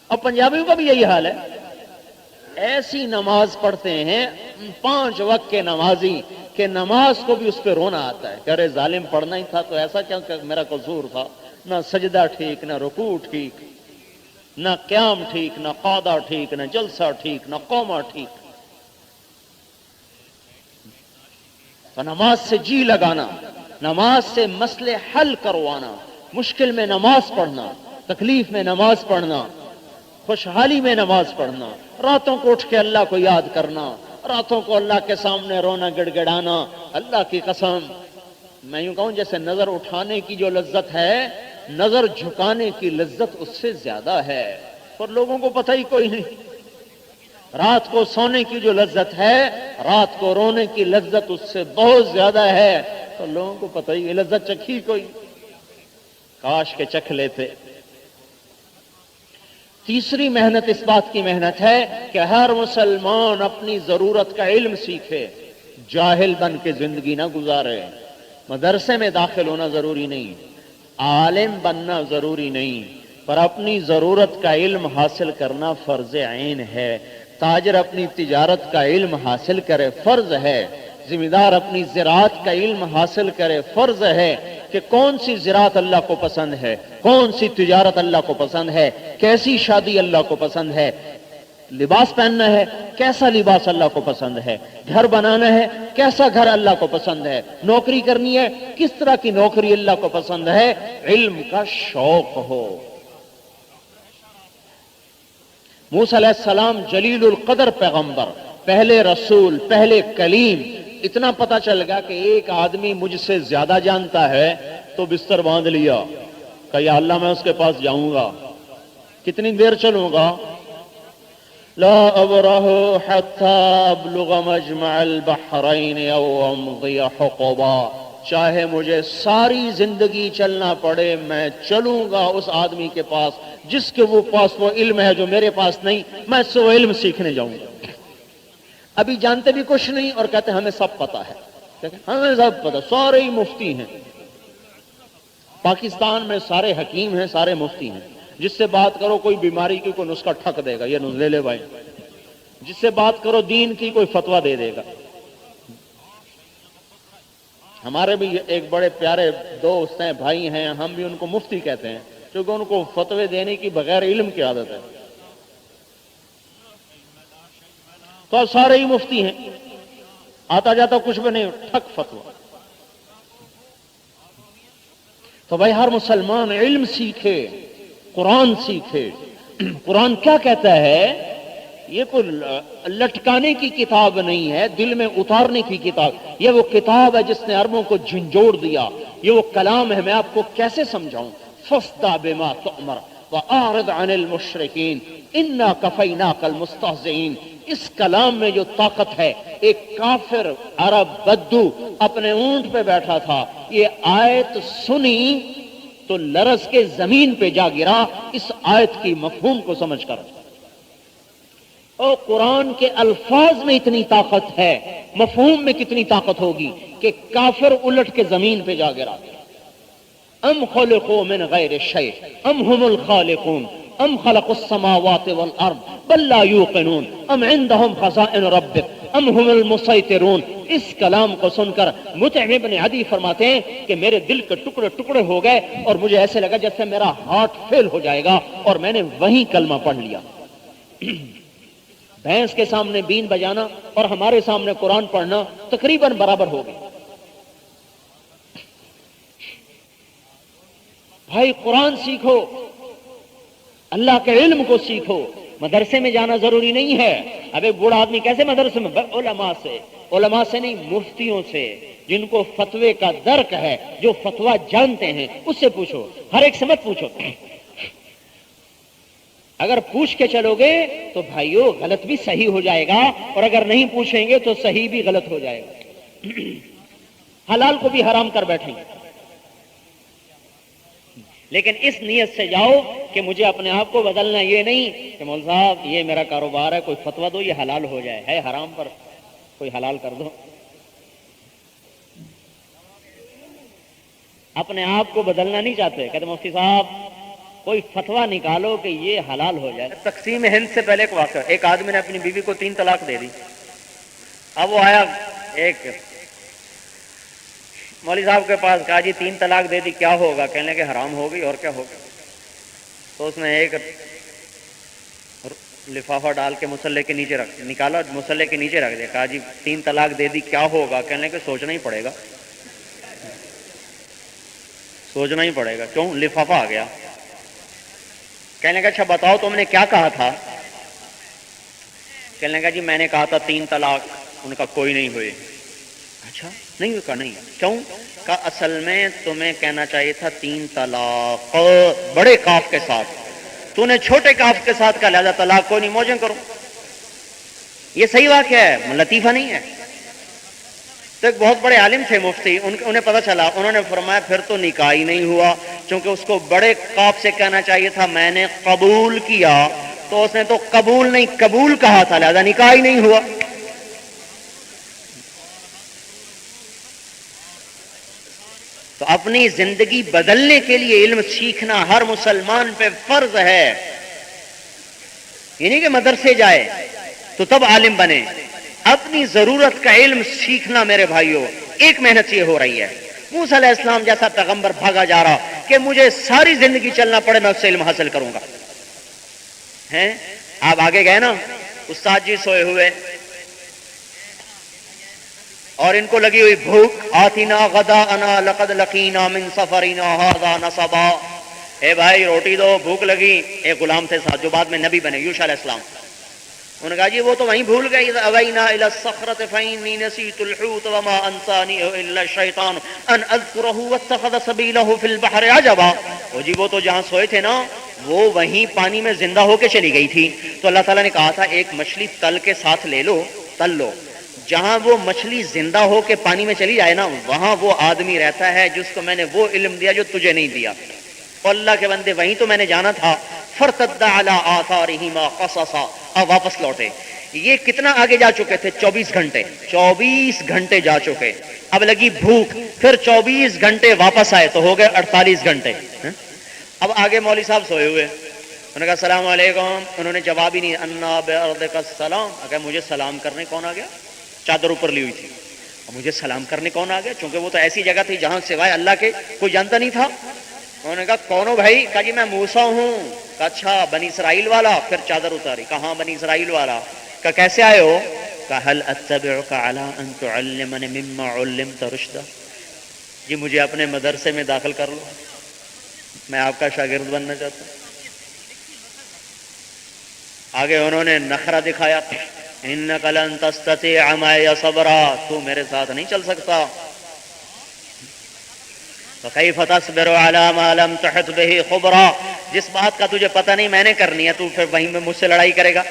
اب پنجابیوں کا بھی یہی حال ہے، ایسی نماز پڑھتے ہیں 5 وقت کے نمازی کہ نماز کو بھی اس پہ رونا آتا ہے کہ ارے ظالم پڑھنا ہی تھا تو ایسا کیا کہ میرا قصور تھا، نہ سجدہ ٹھیک، نہ رکوع ٹھیک، نہ قیام ٹھیک، نہ قعدہ ٹھیک، نہ جلسہ ٹھیک، نہ قومہ ٹھیک۔ تو نماز سے جی لگانا، نماز سے مسئلے حل کروانا، مشکل میں نماز پڑھنا، تکلیف میں نماز پڑھنا، خوشحالی میں نماز پڑھنا، راتوں کو اٹھ کے اللہ کو یاد کرنا، راتوں کو اللہ کے سامنے رونا گڑ گڑانا۔ اللہ کی قسم میں یوں کہوں جیسے نظر اٹھانے کی جو لذت ہے، نظر جھکانے کی لذت اس سے زیادہ ہے، پر لوگوں کو پتہ ہی کوئی نہیں۔ رات کو سونے کی جو لذت ہے، رات کو رونے کی لذت اس سے بہت زیادہ ہے، تو لوگوں کو پتہ ہی لذت چکھی کوئی، کاش کے چکھ لیتے۔ تیسری محنت اس بات کی محنت ہے کہ ہر مسلمان اپنی ضرورت کا علم سیکھے، جاہل بن کے زندگی نہ گزارے۔ مدرسے میں داخل ہونا ضروری نہیں، عالم بننا ضروری نہیں، پر اپنی ضرورت کا علم حاصل کرنا فرض عین ہے۔ تاجر اپنی تجارت کا علم حاصل کرے، فرض ہے۔ ذمہ دار اپنی زراعت کا علم حاصل کرے، فرض ہے کہ کون سی زراعت اللہ کو پسند ہے، کون سی تجارت اللہ کو پسند ہے، کیسی شادی اللہ کو پسند ہے، لباس پہننا ہے کیسا لباس اللہ کو پسند ہے، گھر بنانا ہے کیسا گھر اللہ کو پسند ہے، نوکری کرنی ہے کس طرح کی نوکری اللہ کو پسند ہے، علم کا شوق ہو۔ موسیٰ علیہ السلام جلیل القدر پیغمبر، پہلے رسول، پہلے کلیم، اتنا پتا چل گیا کہ ایک آدمی مجھ سے زیادہ جانتا ہے تو بستر باندھ لیا کہ یا اللہ میں اس کے پاس جاؤں گا، کتنی دیر چلوں گا، لا ابرح حتی ابلغ مجمع البحرین او امضی حقبا، چاہے مجھے ساری زندگی چلنا پڑے میں چلوں گا اس آدمی کے پاس جس کے وہ پاس وہ علم ہے جو میرے پاس نہیں، میں اس سے وہ علم سیکھنے جاؤں گا۔ ابھی جانتے بھی کچھ نہیں اور کہتے ہیں ہمیں سب پتا ہے، ہمیں سب پتا، سارے ہی مفتی ہیں پاکستان میں، سارے حکیم ہیں، سارے مفتی ہیں، جس سے بات کرو کوئی بیماری کی کوئی نسخہ ٹھک دے گا، یہ لے لے بھائی، جس سے بات کرو دین کی کوئی فتویٰ دے دے گا۔ ہمارے بھی ایک بڑے پیارے دوست ہیں، بھائی ہیں، ہم بھی ان کو مفتی کہتے ہیں کیونکہ ان کو فتوے دینے کی بغیر علم کی عادت ہے، تو سارے ہی مفتی ہیں، آتا جاتا کچھ بھی نہیں، ٹھک فتوا۔ تو بھائی ہر مسلمان علم سیکھے، قرآن سیکھے۔ قرآن کیا کہتا ہے؟ یہ کوئی لٹکانے کی کتاب نہیں ہے، دل میں اتارنے کی کتاب، یہ وہ کتاب ہے جس نے عربوں کو جھنجھوڑ دیا، یہ وہ کلام ہے۔ میں آپ کو کیسے سمجھاؤں؟ فاصدع بما تؤمر واعرض عن المشرکین انا کفیناک المستہزئین۔ اس کلام میں جو طاقت ہے، ایک کافر عرب بدو اپنے اونٹ پہ بیٹھا تھا، یہ آیت سنی تو لرز کے زمین پہ جا گرا اس آیت کی مفہوم کو سمجھ کر۔ اور قرآن کے الفاظ میں اتنی طاقت ہے، مفہوم میں کتنی طاقت ہوگی کہ کافر الٹ کے زمین پہ جا گرا۔ ام خلقوا من غیر شیء ام هم الخالقون ام خلقوا السماوات والارض بل لا یوقنون ام عندهم خزائن ربک ام هم المسیطرون۔ اس کلام کو سن کر مطعم ابن عدی فرماتے ہیں کہ میرے دل کے ٹکڑے ٹکڑے ہو گئے اور مجھے ایسے لگا جیسے میرا ہارٹ فیل ہو جائے گا، اور میں نے وہیں کلمہ پڑھ لیا۔ بھینس کے سامنے بین بجانا اور ہمارے سامنے قرآن پڑھنا تقریباً برابر ہوگی۔ بھائی قرآن سیکھو، اللہ کے علم کو سیکھو۔ مدرسے میں جانا ضروری نہیں ہے۔ اب ایک بوڑھا آدمی کیسے مدرسے میں؟ علماء سے نہیں، مفتیوں سے، جن کو فتوے کا درک ہے، جو فتویٰ جانتے ہیں، اس سے پوچھو، ہر ایک سے مت پوچھو۔ اگر پوچھ کے چلو گے تو بھائیو غلط بھی صحیح ہو جائے گا، اور اگر نہیں پوچھیں گے تو صحیح بھی غلط ہو جائے گا۔ حلال کو بھی حرام کر بیٹھیں گے، لیکن اس نیت سے جاؤ کہ مجھے اپنے آپ کو بدلنا، یہ نہیں کہ مول صاحب یہ میرا کاروبار ہے، کوئی فتویٰ دو یہ حلال ہو جائے، ہے حرام پر کوئی حلال کر دو۔ اپنے آپ کو بدلنا نہیں چاہتے، کہتے مفتی صاحب کوئی فتویٰ نکالو کہ یہ حلال ہو جائے۔ تقسیم ہند سے پہلے ایک واقعہ، ایک آدمی نے اپنی بیوی کو 3 طلاق دے دی۔ اب وہ آیا ایک مولوی صاحب کے پاس، کہا جی 3 طلاق دے دی کیا ہوگا؟ کہنے لگے حرام ہو گئی، اور کیا ہوگا؟ تو اس نے ایک لفافہ ڈال کے مصلے کے نیچے نکالا، مصلے کے نیچے رکھ دیا، کہا جی 3 طلاق دے دی کیا ہوگا؟ کہنے لگے سوچنا ہی پڑے گا، سوچنا ہی پڑے گا۔ کیوں؟ لفافہ آ گیا۔ کہنے لگا اچھا بتاؤ تم نے کیا کہا تھا؟ کہنے لگا جی میں نے کہا تھا 3 طلاق، ان کا کوئی نہیں ہوئے۔ اچھا نہیں ہوئی؟ کہا نہیں۔ کیوں؟ کہا اصل میں تمہیں کہنا چاہیے تھا 3 طلاق بڑے کاف کے ساتھ، تو نے چھوٹے کاف کے ساتھ کہا، لہذا طلاق کوئی نہیں، موجیں کرو۔ یہ صحیح واقعہ ہے، لطیفہ نہیں ہے۔ تو ایک بہت بڑے عالم تھے مفتی، انہیں پتہ چلا، انہوں نے فرمایا پھر تو نکاح ہی نہیں ہوا، چونکہ اس کو بڑے قاف سے کہنا چاہیے تھا میں نے قبول کیا، تو اس نے تو قبول نہیں قبول کہا تھا، لہذا نکاح ہی نہیں ہوا۔ تو اپنی زندگی بدلنے کے لیے علم سیکھنا ہر مسلمان پہ فرض ہے۔ یہ نہیں کہ مدرسے جائے تو تب عالم بنے، اپنی ضرورت کا علم سیکھنا میرے بھائیوں۔ ایک محنت یہ ہو رہی ہے، موسیٰ علیہ السلام جیسا پیغمبر بھاگا جا رہا کہ مجھے ساری زندگی چلنا پڑے میں اس سے علم حاصل کروں گا، ہیں؟ آپ آگے گئے نا، استاد جی سوئے ہوئے اور ان کو لگی ہوئی بھوک، آتینا غداءنا لقد لقینا من سفرنا ھذا نصبا، اے بھائی روٹی دو، بھوک لگی۔ ایک غلام تھے ساتھ جو بعد میں نبی بنے، یوشع علیہ السلام، انہوں نے کہا جی وہ تو وہیں بھول گئے، اذا اوینا الی الصخرۃ فانی نسیت الحوت وما انسانی الا الشیطان ان اذکرہ واتخذ سبیلہ فی البحر عجبا۔ وہ جی وہ تو جہاں سوئے تھے نا وہ وہیں پانی میں زندہ ہو کے چلی گئی تھی، تو اللہ تعالیٰ نے کہا تھا ایک مچھلی تل کے ساتھ لے لو، تل لو، جہاں وہ مچھلی زندہ ہو کے پانی میں چلی جائے نا وہاں وہ آدمی رہتا ہے جس کو میں نے وہ علم دیا جو تجھے نہیں دیا۔ اور اللہ کے بندے وہیں تو میں نے جانا تھا، فارتد علی آثارہما قصصا، اب واپس لوٹے۔ یہ کتنا آگے جا چکے تھے؟ 24 گھنٹے، 24 گھنٹے جا چکے، اب لگی بھوک، پھر 24 گھنٹے واپس آئے تو ہو گئے 48 گھنٹے۔ اب آگے مولوی صاحب سوئے ہوئے، انہوں نے کہا السلام علیکم، انہوں نے جواب ہی نہیں، انا بارضک السلام، اگر مجھے سلام کرنے کون آ گیا؟ چادر اوپر لی ہوئی تھی، اب مجھے سلام کرنے کون آ گیا؟ چونکہ وہ تو ایسی جگہ تھی جہاں سوائے اللہ کے کوئی جانتا نہیں تھا. انہوں نے کہا کون ہو بھائی؟ کہا جی میں موسیٰ ہوں. کہا اچھا بنی اسرائیل والا؟ پھر چادر اتاری. کہاں بنی اسرائیل والا؟ کہا کیسے آئے ہو؟ کہا هل اتبعک علی ان تعلمنی مما علمت رشدا. جی مجھے اپنے مدرسے میں داخل کر لو، میں آپ کا شاگرد بننا چاہتا ہوں. آگے انہوں نے نخرہ دکھایا، انک لن تستطیع معی صبرا، تو میرے ساتھ نہیں چل سکتا. فکیف تصبر علی ما لم تحط به خبرا، جس بات کا تجھے پتہ نہیں میں نے کرنی ہے، تو پھر وہیں میں مجھ سے لڑائی کرے گا؟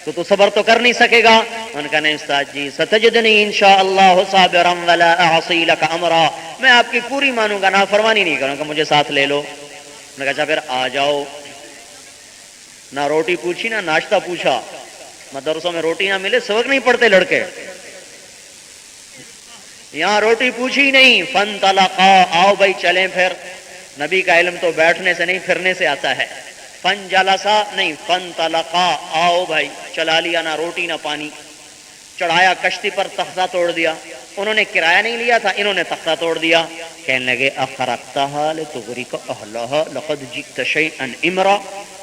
تو صبر تو کر نہیں سکے گا. ان کا نہیں استاد جی ستجدنی انشاءاللہ صابرا ولا اعصی لک امرا، میں آپ کی پوری مانوں گا، نافرمانی نہیں کروں گا، مجھے ساتھ لے لو. نے کہا اچھا پھر آ جاؤ. نہ روٹی پوچھی نہ ناشتہ پوچھا. مدرسوں میں روٹی نہ ملے سبق نہیں پڑھتے لڑکے، یہاں روٹی پوچھی نہیں. فانطلقا، آؤ بھائی چلیں. پھر نبی کا علم تو بیٹھنے سے نہیں پھرنے سے آتا ہے. فنجلسا نہیں، فانطلقا، آؤ بھائی. چلا لیا، نہ روٹی نہ پانی. چڑھایا کشتی پر، تختہ توڑ دیا. انہوں نے کرایہ نہیں لیا تھا، انہوں نے تختہ توڑ دیا. کہنے لگے اخرقتها لتغرق اهلها لقد جئت شيئا امرا.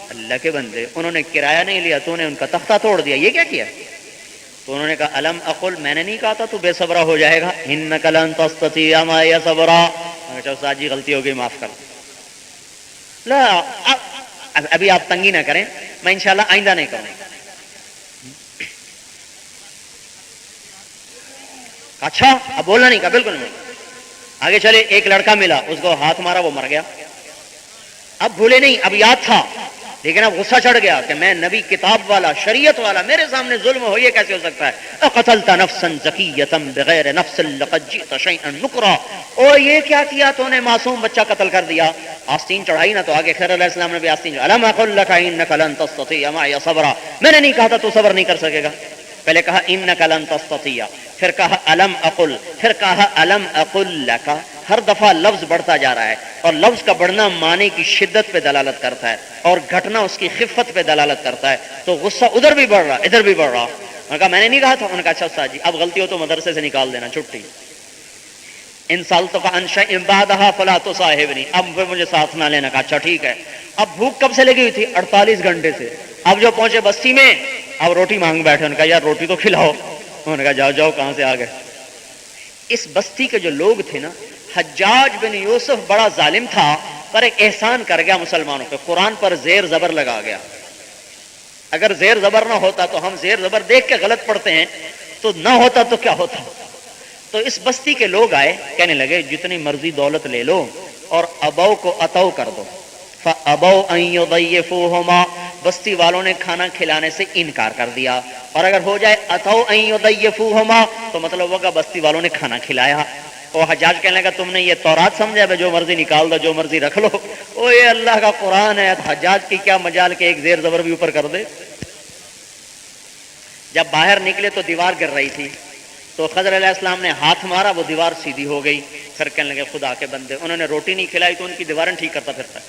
اللہ کے بندے، انہوں نے کرایہ نہیں لیا، تو نے ان کا تختہ توڑ دیا، یہ کیا کیا؟ تو انہوں نے کہا الم اقل، میں نے نہیں کہا تھا تو بے صبرا ہو جائے گا؟ انک لن تستطیع معی صبرا. اچھا استاد جی غلطی ہو گئی، معاف کر. لا ابھی آپ تنگی نہ کریں، میں انشاءاللہ آئندہ نہیں کروں. اچھا اب بولنا نہیں کہا، بالکل نہیں. آگے چلے، ایک لڑکا ملا، اس کو ہاتھ مارا، وہ مر گیا. اب بھولے نہیں، اب یاد تھا، لیکن اب غصہ چڑھ گیا کہ میں نبی کتاب والا شریعت والا، میرے سامنے ظلم ہو، یہ کیسے ہو سکتا ہے؟ اقتلت نفسا زکیۃ بغیر نفس لقد جئت شیئا نکرا. او یہ کیا کیا تو نے؟ معصوم بچہ قتل کر دیا. آستین چڑھائی نا، تو آگے خضر علیہ السلام نے بھی آستین چڑھائی. الم اقل لک انک لن تستطیع معی صبرا، میں نے نہیں کہا تھا تو صبر نہیں کر سکے گا؟ پہلے کہا انک لن تستطیع، پھر کہا الم اقل، پھر کہا الم اقل لک. ہر دفعہ لفظ بڑھتا جا رہا ہے، اور لفظ کا بڑھنا معنی کی شدت پہ دلالت کرتا ہے، اور گھٹنا اس کی خفت پہ دلالت کرتا ہے. تو غصہ ادھر بھی بڑھ رہا، ادھر بھی بڑھ رہا. انہوں نے کہا میں نے نہیں کہا تھا. انہوں نے کہا اچھا استاد جی اب غلطی ہو تو مدرسے سے نکال دینا، چھٹی. ان سالتک عن شیء بعدها فلا تصاحبنی، اب پھر مجھے ساتھ نہ لینا. کہا اچھا ٹھیک ہے. اب بھوک کب سے لگی ہوئی تھی؟ 48 گھنٹے سے. اب جو پہنچے بستی میں، اب روٹی مانگ بیٹھے. انہوں نے کہا یار روٹی تو کھلاؤ. انہوں نے کہا جاؤ جاؤ، کہاں سے آ گئے؟ اس بستی کے جو لوگ تھے نا، حجاج بن یوسف بڑا ظالم تھا، پر ایک احسان کر گیا مسلمانوں پہ، قرآن پر زیر زبر لگا گیا. اگر زیر زبر نہ ہوتا تو ہم زیر زبر دیکھ کے غلط پڑھتے ہیں، تو نہ ہوتا تو کیا ہوتا. تو اس بستی کے لوگ آئے، کہنے لگے جتنی مرضی دولت لے لو اور ابو کو عطو کر دو. فابوا ان یضیفوہما، بستی والوں نے کھانا کھلانے سے انکار کر دیا. اور اگر ہو جائے اتو ان یضیفوہما تو مطلب ہوگا بستی والوں نے کھانا کھلایا. وہ حجاج کہنے لگا تم نے یہ تورات سمجھا ہے جو مرضی نکال دو، جو مرضی رکھ لو. وہ یہ اللہ کا قرآن ہے، حجاج کی کیا مجال کے ایک زیر زبر بھی اوپر کر دے. جب باہر نکلے تو دیوار گر رہی تھی، تو خضر علیہ السلام نے ہاتھ مارا، وہ دیوار سیدھی ہو گئی. پھر کہنے لگے خدا کے بندے، انہوں نے روٹی نہیں کھلائی تو ان کی دیواریں ٹھیک کرتا پھرتا.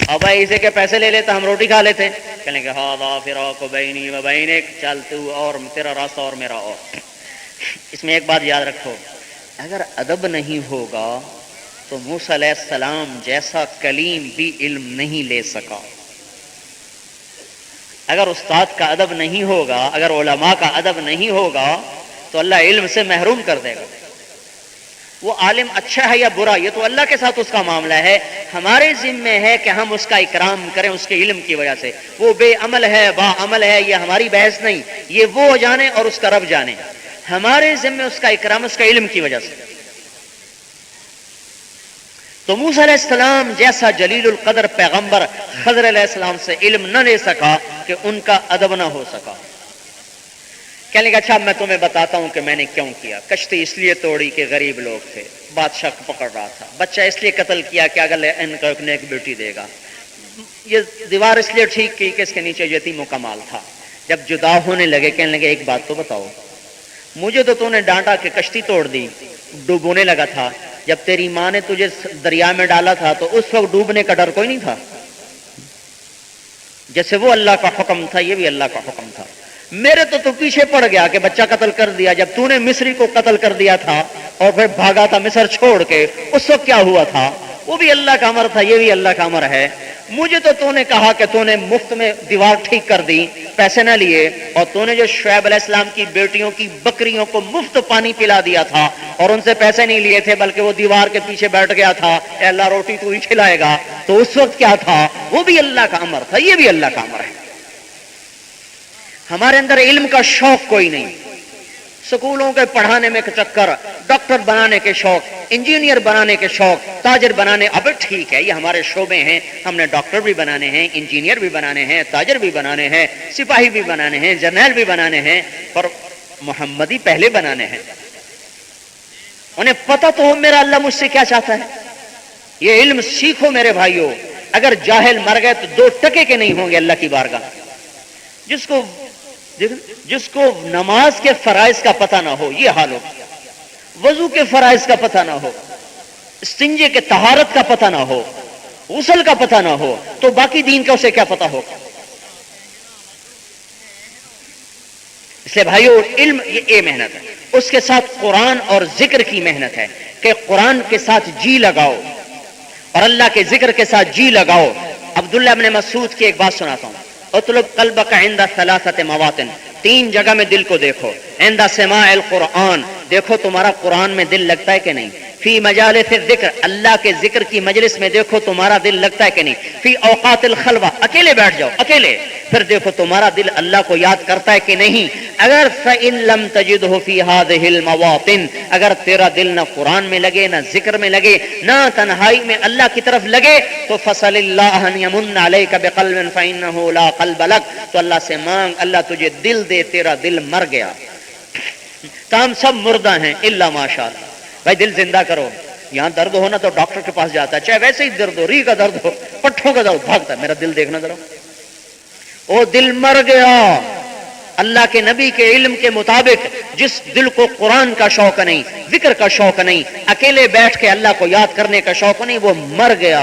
اب اسے کے پیسے لے لیتا، ہم روٹی کھا لیتے. کہنے لگے ھذا فراق بینی و بینک، چل تو اور تیرا راستہ اور میرا اور. اس میں ایک بات یاد رکھو، اگر ادب نہیں ہوگا تو موسیٰ علیہ السلام جیسا کلیم بھی علم نہیں لے سکا. اگر استاد کا ادب نہیں ہوگا، اگر علماء کا ادب نہیں ہوگا تو اللہ علم سے محروم کر دے گا. وہ عالم اچھا ہے یا برا، یہ تو اللہ کے ساتھ اس کا معاملہ ہے. ہمارے ذمے ہے کہ ہم اس کا اکرام کریں اس کے علم کی وجہ سے. وہ بے عمل ہے، با عمل ہے، یہ ہماری بحث نہیں، یہ وہ جانے اور اس کا رب جانے. ہمارے ذمے اس کا اکرام اس کا علم کی وجہ سے. تو موسیٰ علیہ السلام جیسا جلیل القدر پیغمبر خضر علیہ السلام سے علم نہ لے سکا کہ ان کا ادب نہ ہو سکا. کہنے لگا اچھا میں تمہیں بتاتا ہوں کہ میں نے کیوں کیا. کشتی اس لیے توڑی کہ غریب لوگ تھے، بادشاہ پکڑ رہا تھا. بچہ اس لیے قتل کیا کہ اگر ان کو ایک نیک بیٹی دے گا. یہ دیوار اس لیے ٹھیک کی کہ اس کے نیچے یتیموں کا مال تھا. جب جدا ہونے لگے کہنے لگے ایک بات تو بتاؤ، مجھے تو نے ڈانٹا کہ کشتی توڑ دی، ڈوبونے لگا تھا. جب تیری ماں نے تجھے دریا میں ڈالا تھا تو اس وقت ڈوبنے کا ڈر کوئی نہیں تھا؟ جیسے وہ اللہ کا حکم تھا یہ بھی اللہ کا حکم تھا. میرے تو پیچھے پڑ گیا کہ بچہ قتل کر دیا، جب تو نے مصری کو قتل کر دیا تھا اور پھر بھاگا تھا مصر چھوڑ کے، اس وقت کیا ہوا تھا؟ وہ بھی اللہ کا امر تھا، یہ بھی اللہ کا امر ہے۔ مجھے تو نے کہا کہ تو نے مفت میں دیوار ٹھیک کر دی، پیسے نہ لیے، اور تو نے جو شعیب علیہ السلام کی بیٹیوں کی بکریوں کو مفت پانی پلا دیا تھا اور ان سے پیسے نہیں لیے تھے، بلکہ وہ دیوار کے پیچھے بیٹھ گیا تھا، اے اللہ روٹی تو ہی کھلائے گا، تو اس وقت کیا تھا؟ وہ بھی اللہ کا امر تھا، یہ بھی اللہ کا امر ہے۔ ہمارے اندر علم کا شوق کوئی نہیں، سکولوں کے پڑھانے میں چکر، ڈاکٹر بنانے کے شوق، انجینئر بنانے کے شوق، تاجر بنانے، اب ٹھیک ہے یہ ہمارے شعبے ہیں، ہم نے ڈاکٹر بھی بنانے ہیں، انجینئر بھی بنانے ہیں، تاجر بھی بنانے ہیں، سپاہی بھی بنانے ہیں، جرنیل بھی بنانے ہیں، پر محمدی پہلے بنانے ہیں۔ انہیں پتہ تو ہو میرا اللہ مجھ سے کیا چاہتا ہے۔ یہ علم سیکھو میرے بھائیوں، اگر جاہل مر گئے تو 2 ٹکے کے نہیں ہوں گے اللہ کی بارگاہ۔ جس کو نماز کے فرائض کا پتہ نہ ہو، یہ حال ہو، وضو کے فرائض کا پتہ نہ ہو، استنجے کے طہارت کا پتہ نہ ہو، غسل کا پتہ نہ ہو، تو باقی دین کا اسے کیا پتہ ہوگا؟ اس لیے بھائیو علم یہ محنت ہے، اس کے ساتھ قرآن اور ذکر کی محنت ہے کہ قرآن کے ساتھ جی لگاؤ اور اللہ کے ذکر کے ساتھ جی لگاؤ۔ عبداللہ ابن مسعود کی ایک بات سناتا ہوں، اطلب قلبک عند 3 مواطن، 3 جگہ میں دل کو دیکھو، عند سماع القرآن، دیکھو تمہارا قرآن میں دل لگتا ہے کہ نہیں، فی مجالس الذکر، اللہ کے ذکر کی مجلس میں دیکھو تمہارا دل لگتا ہے کہ نہیں، فی اوقات الخلوہ، اکیلے بیٹھ جاؤ اکیلے، پھر دیکھو تمہارا دل اللہ کو یاد کرتا ہے کہ نہیں۔ اگر فإن لم تجدہ فی هذه المواطن، اگر تیرا دل نہ قرآن میں لگے، نہ ذکر میں لگے، نہ تنہائی میں اللہ کی طرف لگے، تو فصل اللہ ان یمن علیک بقلب فإنہ لا قلب لک، تو اللہ سے مانگ اللہ تجھے دل دے، تیرا دل مر گیا۔ تاہم سب مردہ ہیں الا ماشاءاللہ۔ بھائی دل زندہ کرو، یہاں درد ہونا تو ڈاکٹر کے پاس جاتا ہے، چاہے ویسے ہی درد ہو، ری کا درد ہو، پٹھوں کا درد، بھاگتا ہے میرا دل دیکھنا ذرا، وہ دل مر گیا۔ اللہ کے نبی کے علم کے مطابق جس دل کو قرآن کا شوق نہیں، ذکر کا شوق نہیں، اکیلے بیٹھ کے اللہ کو یاد کرنے کا شوق نہیں، وہ مر گیا،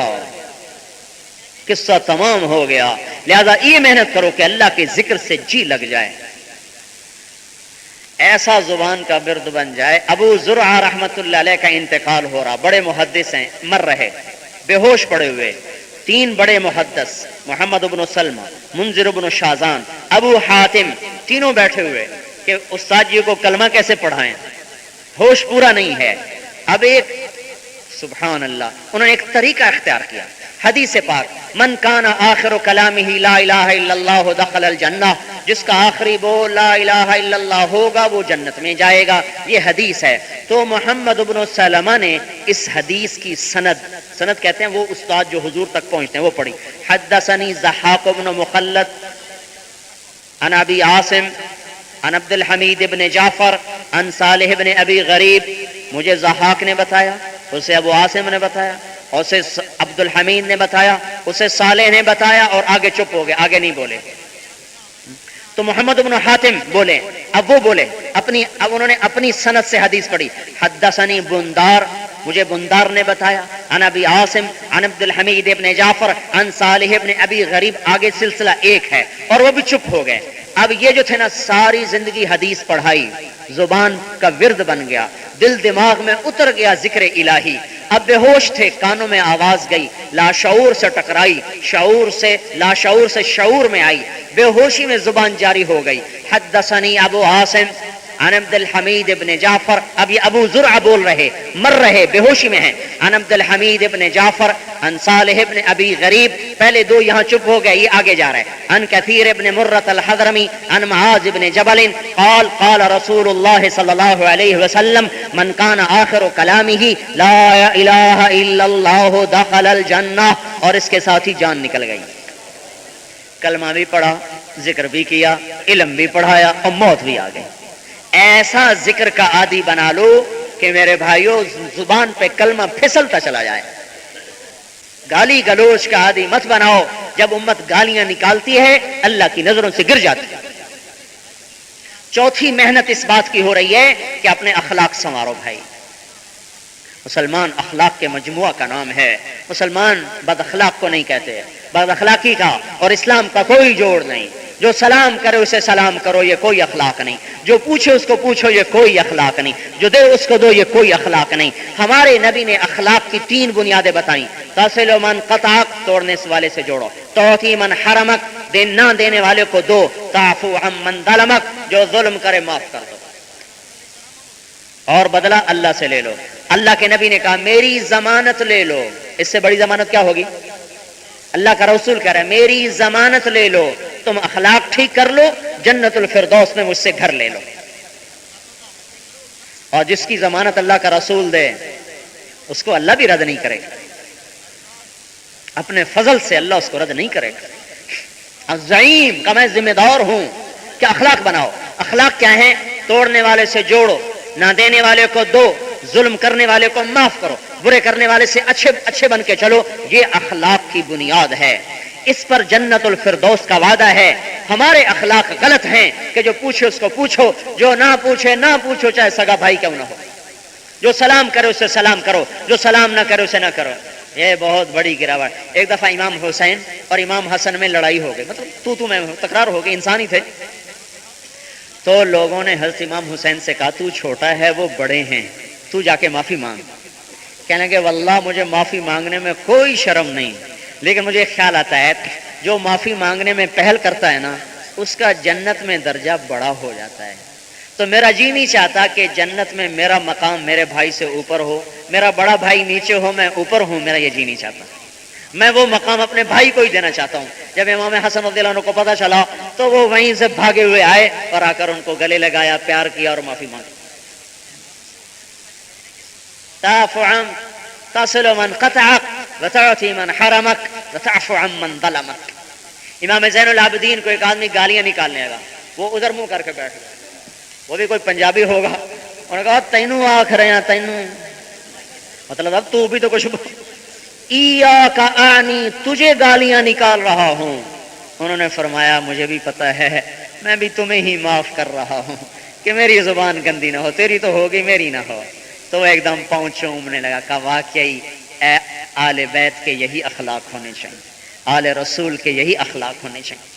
قصہ تمام ہو گیا۔ لہذا یہ محنت کرو کہ اللہ کے ذکر سے جی لگ جائے، ایسا زبان کا ورد بن جائے۔ ابو زرعہ رحمت اللہ علیہ کا انتقال ہو رہا، بڑے محدث ہیں، مر رہے، بے ہوش پڑے ہوئے، 3 بڑے محدث، محمد ابن سلمہ، منذر ابن شازان، ابو حاتم، تینوں بیٹھے ہوئے کہ استاد جی کو کلمہ کیسے پڑھائیں، ہوش پورا نہیں ہے۔ اب ایک سبحان اللہ، انہوں نے ایک طریقہ اختیار کیا، حدیث پاک، من کان آخر کلامہ لا الہ الا اللہ دخل الجنہ، جس کا آخری بول لا الہ الا اللہ ہوگا وہ جنت میں جائے گا، یہ حدیث ہے۔ تو محمد ابن سلمہ نے اس حدیث کی سند کہتے ہیں وہ استاد جو حضور تک پہنچتے ہیں وہ پڑھی، حدثنی ضحاک بن مخلد عن ابی عاصم عن عبد الحمید ابن جعفر عن صالح ابن ابی غریب، مجھے ضحاک نے بتایا، اسے ابو عاصم نے بتایا، اسے عبد الحمید نے بتایا، اسے صالح نے بتایا، اور آگے چپ ہو گئے، آگے نہیں بولے۔ تو محمد بن حاتم بولے، اب وہ بولے اب انہوں نے اپنی سند سے حدیث پڑھی، حدثنی بندار، مجھے بندار نے بتایا، عن ابی عاصم عن عبد الحمید ابن جعفر عن صالح ابن ابی غریب، آگے سلسلہ ایک ہے، اور وہ بھی چپ ہو گئے۔ اب یہ جو تھے نا ساری زندگی حدیث پڑھائی، زبان کا ورد بن گیا، دل دماغ میں اتر گیا ذکر الہی، اب بے ہوش تھے، کانوں میں آواز گئی، لاشعور سے ٹکرائی، لاشعور سے شعور میں آئی، بے ہوشی میں زبان جاری ہو گئی، حدثنی ابو عاصم عن عبد الحمید ابن جعفر، اب یہ ابو زرعہ بول رہے، مر رہے، بے ہوشی میں ہیں، عن عبد الحمید ابن جعفر عن صالح ابن ابی غریب، پہلے 2 یہاں چپ ہو گئے، یہ آگے جا رہے، عن کثیر ابن مرۃ الحضرمی عن معاذ ابن جبل قال قال رسول اللہ صلی اللہ علیہ وسلم من کان آخر کلامہ لا الہ الا اللہ دخل الجنہ، اور اس کے ساتھ ہی جان نکل گئی، کلمہ بھی پڑھا، ذکر بھی کیا، علم بھی پڑھایا، اور موت بھی آ گئی۔ ایسا ذکر کا عادی بنا لو کہ میرے بھائیوں زبان پہ کلمہ پھسلتا چلا جائے، گالی گلوچ کا عادی مت بناؤ، جب امت گالیاں نکالتی ہے اللہ کی نظروں سے گر جاتی ہے۔ چوتھی محنت اس بات کی ہو رہی ہے کہ اپنے اخلاق سنوارو بھائی، مسلمان اخلاق کے مجموعہ کا نام ہے، مسلمان بد اخلاق کو نہیں کہتے، بد اخلاقی کا اور اسلام کا کوئی جوڑ نہیں، جو سلام کرے اسے سلام کرو، یہ کوئی اخلاق نہیں، جو پوچھے اس کو پوچھو، یہ کوئی اخلاق نہیں، جو دے اس کو دو، یہ کوئی اخلاق نہیں۔ ہمارے نبی نے اخلاق کی 3 بنیادیں بتائیں، تصل من قطعک، توڑنے والے سے جوڑو، تعطی من حرمک، نہ دینے والے کو دو، تعفو عن من ظلمک، جو ظلم کرے معاف کر دو، اور بدلہ اللہ سے لے لو۔ اللہ کے نبی نے کہا میری ضمانت لے لو، اس سے بڑی ضمانت کیا ہوگی؟ اللہ کا رسول کہہ رہا ہے میری ضمانت لے لو، تم اخلاق ٹھیک کر لو، جنت الفردوس میں مجھ سے گھر لے لو۔ اور جس کی ضمانت اللہ کا رسول دے اس کو اللہ بھی رد نہیں کرے گا، اپنے فضل سے اللہ اس کو رد نہیں کرے گا۔ الزعیم کا میں ذمہ دار ہوں کہ اخلاق بناؤ۔ اخلاق کیا ہے؟ توڑنے والے سے جوڑو، نہ دینے والے کو دو، ظلم کرنے والے کو معاف کرو، برے کرنے والے سے اچھے بن کے چلو، یہ اخلاق کی بنیاد ہے۔ اس پر جنت الفردوس کا وعدہ ہے۔ ہمارے اخلاق غلط ہیں کہ جو پوچھے اس کو پوچھو، جو نہ پوچھے نہ پوچھو، چاہے سگا بھائی کیوں نہ ہو، جو سلام کرے اسے سلام کرو، جو سلام نہ کرے اسے نہ کرو۔ یہ بہت بڑی گراوٹ۔ ایک دفعہ امام حسین اور امام حسن میں لڑائی ہو گئی، مطلب تو میں تکرار ہو گئی، انسان ہی تھے۔ تو لوگوں نے حضرت امام حسین سے کہا تو چھوٹا ہے وہ بڑے ہیں، تو جا کے معافی مانگ۔ کہنے لگے واللہ مجھے معافی مانگنے میں کوئی شرم نہیں، لیکن مجھے خیال آتا ہے جو معافی مانگنے میں پہل کرتا ہے نا اس کا جنت میں درجہ بڑا ہو جاتا ہے۔ تو میرا جی نہیں چاہتا کہ جنت میں میرا مقام میرے بھائی سے اوپر ہو، میرا بڑا بھائی نیچے ہو میں اوپر ہوں، میرا یہ جی نہیں چاہتا۔ میں وہ مقام اپنے بھائی کو ہی دینا چاہتا ہوں۔ جب امام حسن رضی اللہ عنہ کو پتہ چلا تو وہ وہیں سے بھاگے ہوئے آئے اور آ کر ان کو گلے لگایا، پیار کیا اور معافی مانگی۔ تعفو عن تصل من قطعک وتعطی من حرمک وتعفو عن من ظلمک۔ امام زین العابدین کو ایک آدمی گالیاں نکالنے لگا، وہ ادھر منہ کر کے بیٹھ گیا، وہ بھی کوئی پنجابی ہوگا، انہوں نے کہا تینوں آکھ رہے ہیں، تینوں مطلب اب تو بھی تو کچھ ایاک اعنی، تجھے گالیاں نکال رہا ہوں۔ انہوں نے فرمایا مجھے بھی پتہ ہے، میں بھی تمہیں ہی معاف کر رہا ہوں کہ میری زبان گندی نہ ہو، تیری تو ہوگی میری نہ ہو۔ تو وہ ایک دم پاؤں چومنے لگا، کہا واقعی آل بیت کے یہی اخلاق ہونے چاہیے، آل رسول کے یہی اخلاق ہونے چاہیے۔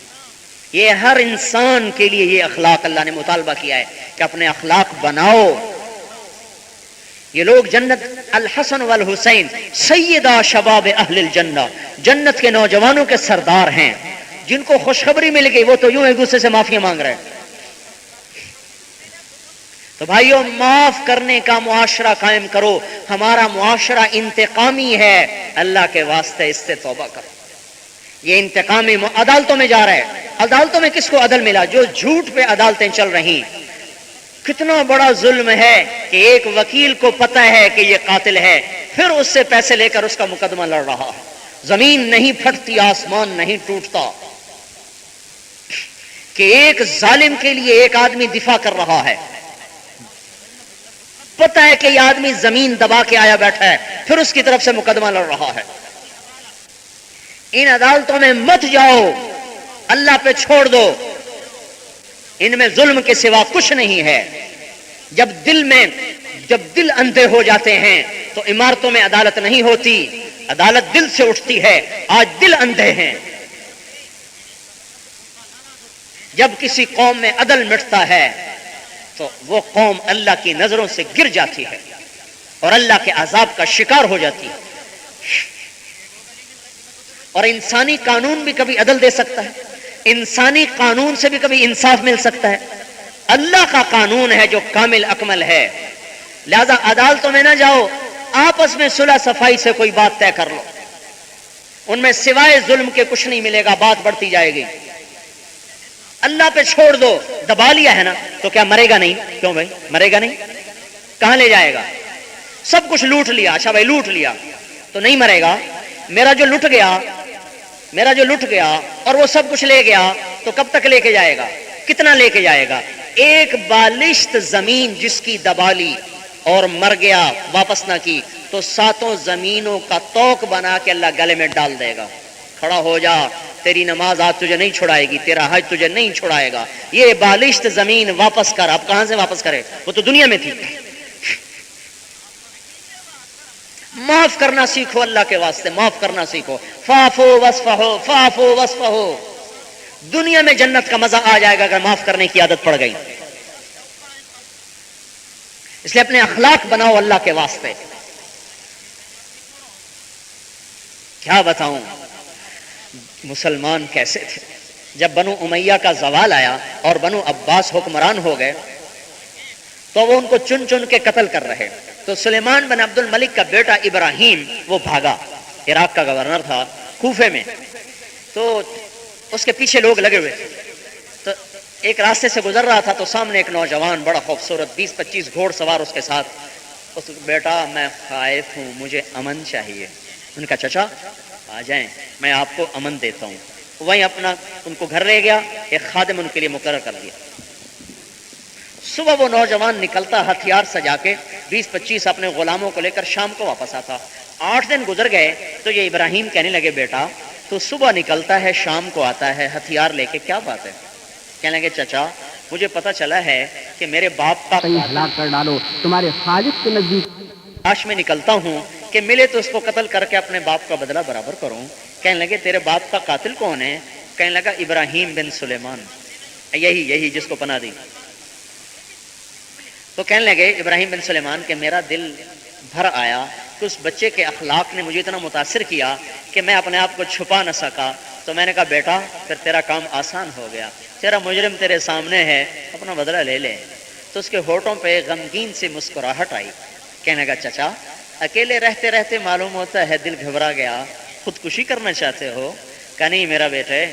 یہ ہر انسان کے لیے یہ اخلاق اللہ نے مطالبہ کیا ہے کہ اپنے اخلاق بناؤ۔ یہ لوگ جنت، الحسن والحسین سیدہ شباب اہل الجنہ، جنت کے نوجوانوں کے سردار ہیں، جن کو خوشخبری مل گئی وہ تو یوں ایک دوسرے سے معافیاں مانگ رہے ہیں۔ تو بھائیو معاف کرنے کا معاشرہ قائم کرو۔ ہمارا معاشرہ انتقامی ہے، اللہ کے واسطے اس سے توبہ کرو۔ یہ انتقامی عدالتوں میں جا رہا ہے۔ عدالتوں میں کس کو عدل ملا؟ جو جھوٹ پہ عدالتیں چل رہی۔ کتنا بڑا ظلم ہے کہ ایک وکیل کو پتہ ہے کہ یہ قاتل ہے، پھر اس سے پیسے لے کر اس کا مقدمہ لڑ رہا ہے۔ زمین نہیں پھٹتی، آسمان نہیں ٹوٹتا کہ ایک ظالم کے لیے ایک آدمی دفاع کر رہا ہے، پتہ ہے کہ یہ آدمی زمین دبا کے آیا بیٹھا ہے، پھر اس کی طرف سے مقدمہ لڑ رہا ہے۔ ان عدالتوں میں مت جاؤ، اللہ پہ چھوڑ دو، ان میں ظلم کے سوا کچھ نہیں ہے۔ جب دل اندھے ہو جاتے ہیں تو عمارتوں میں عدالت نہیں ہوتی، عدالت دل سے اٹھتی ہے۔ آج دل اندھے ہیں۔ جب کسی قوم میں عدل مٹتا ہے تو وہ قوم اللہ کی نظروں سے گر جاتی ہے اور اللہ کے عذاب کا شکار ہو جاتی ہے۔ اور انسانی قانون بھی کبھی عدل دے سکتا ہے، انسانی قانون سے بھی کبھی انصاف مل سکتا ہے۔ اللہ کا قانون ہے جو کامل اکمل ہے، لہذا عدالتوں میں نہ جاؤ، آپس میں صلح صفائی سے کوئی بات طے کر لو، ان میں سوائے ظلم کے کچھ نہیں ملے گا، بات بڑھتی جائے گی۔ اللہ پہ چھوڑ دو، دبا لیا ہے نا تو کیا مرے گا نہیں؟ کیوں بھائی مرے گا نہیں؟ کہاں لے جائے گا؟ سب کچھ لوٹ لیا، اچھا بھائی لوٹ لیا تو نہیں مرے گا۔ میرا جو لٹ گیا اور وہ سب کچھ لے گیا تو کب تک لے کے جائے گا؟ کتنا لے کے جائے گا؟ ایک بالشت زمین جس کی دبا لی اور مر گیا، واپس نہ کی، تو 7 زمینوں کا توق بنا کے اللہ گلے میں ڈال دے گا، کھڑا ہو جا، تیری نماز آج تجھے نہیں چھڑائے گی، تیرا حج تجھے نہیں چھڑائے گا، یہ بالشت زمین واپس کر۔ اب کہاں سے واپس کرے؟ وہ تو دنیا میں تھی۔ معاف کرنا سیکھو، اللہ کے واسطے معاف کرنا سیکھو۔ فاعفو واسفحوا، فاعفو واسفحوا، دنیا میں جنت کا مزہ آ جائے گا اگر معاف کرنے کی عادت پڑ گئی. اس لیے اپنے اخلاق بناؤ اللہ کے واسطے. کیا بتاؤں مسلمان کیسے تھے. جب بنو امیہ کا زوال آیا اور بنو عباس حکمران ہو گئے تو وہ ان کو چن چن کے قتل کر رہے. تو سلیمان بن عبد الملک کا بیٹا ابراہیم وہ بھاگا، عراق کا گورنر تھا کوفے میں، تو اس کے پیچھے لوگ لگے ہوئے تھے. تو ایک راستے سے گزر رہا تھا تو سامنے ایک نوجوان بڑا خوبصورت 20-25 گھوڑ سوار اس کے ساتھ. اس بیٹا میں خائف ہوں، مجھے امن چاہیے. ان کا چچا آ جائیں میں آپ کو امن دیتا ہوں. وہیں اپنا ان کو گھر لے گیا، ایک خادم ان کے لیے مقرر کر دیا. صبح وہ نوجوان نکلتا ہتھیار سجا کے 20-25 اپنے غلاموں کو لے کر شام کو واپس آتا. 8 دن گزر گئے تو یہ ابراہیم کہنے لگے بیٹا تو صبح نکلتا ہے شام کو آتا ہے ہتھیار لے کے، کیا بات ہے؟ کہنے لگے چچا مجھے پتا چلا ہے کہ میرے باپ کا ہلاک کر ڈالو، تمہارے خالق کے نزدیک تلاش میں نکلتا ہوں کہ ملے تو اس کو قتل کر کے اپنے باپ کا بدلہ برابر کروں. کہنے لگے تیرے باپ کا قاتل کون ہے؟ کہنے لگا ابراہیم بن سلیمان، یہی جس کو پناہ دی. تو کہنے لگے ابراہیم بن سلیمان کہ میرا دل بھر آیا کہ اس بچے کے اخلاق نے مجھے اتنا متاثر کیا کہ میں اپنے آپ کو چھپا نہ سکا. تو میں نے کہا بیٹا پھر تیرا کام آسان ہو گیا، تیرا مجرم تیرے سامنے ہے، اپنا بدلہ لے لے. تو اس کے ہونٹوں پہ غمگین سی مسکراہٹ آئی. کہنے لگا چچا اکیلے رہتے رہتے معلوم ہوتا ہے دل گھبرا گیا، خودکشی کرنا چاہتے ہو؟ کہا نہیں میرا بیٹے،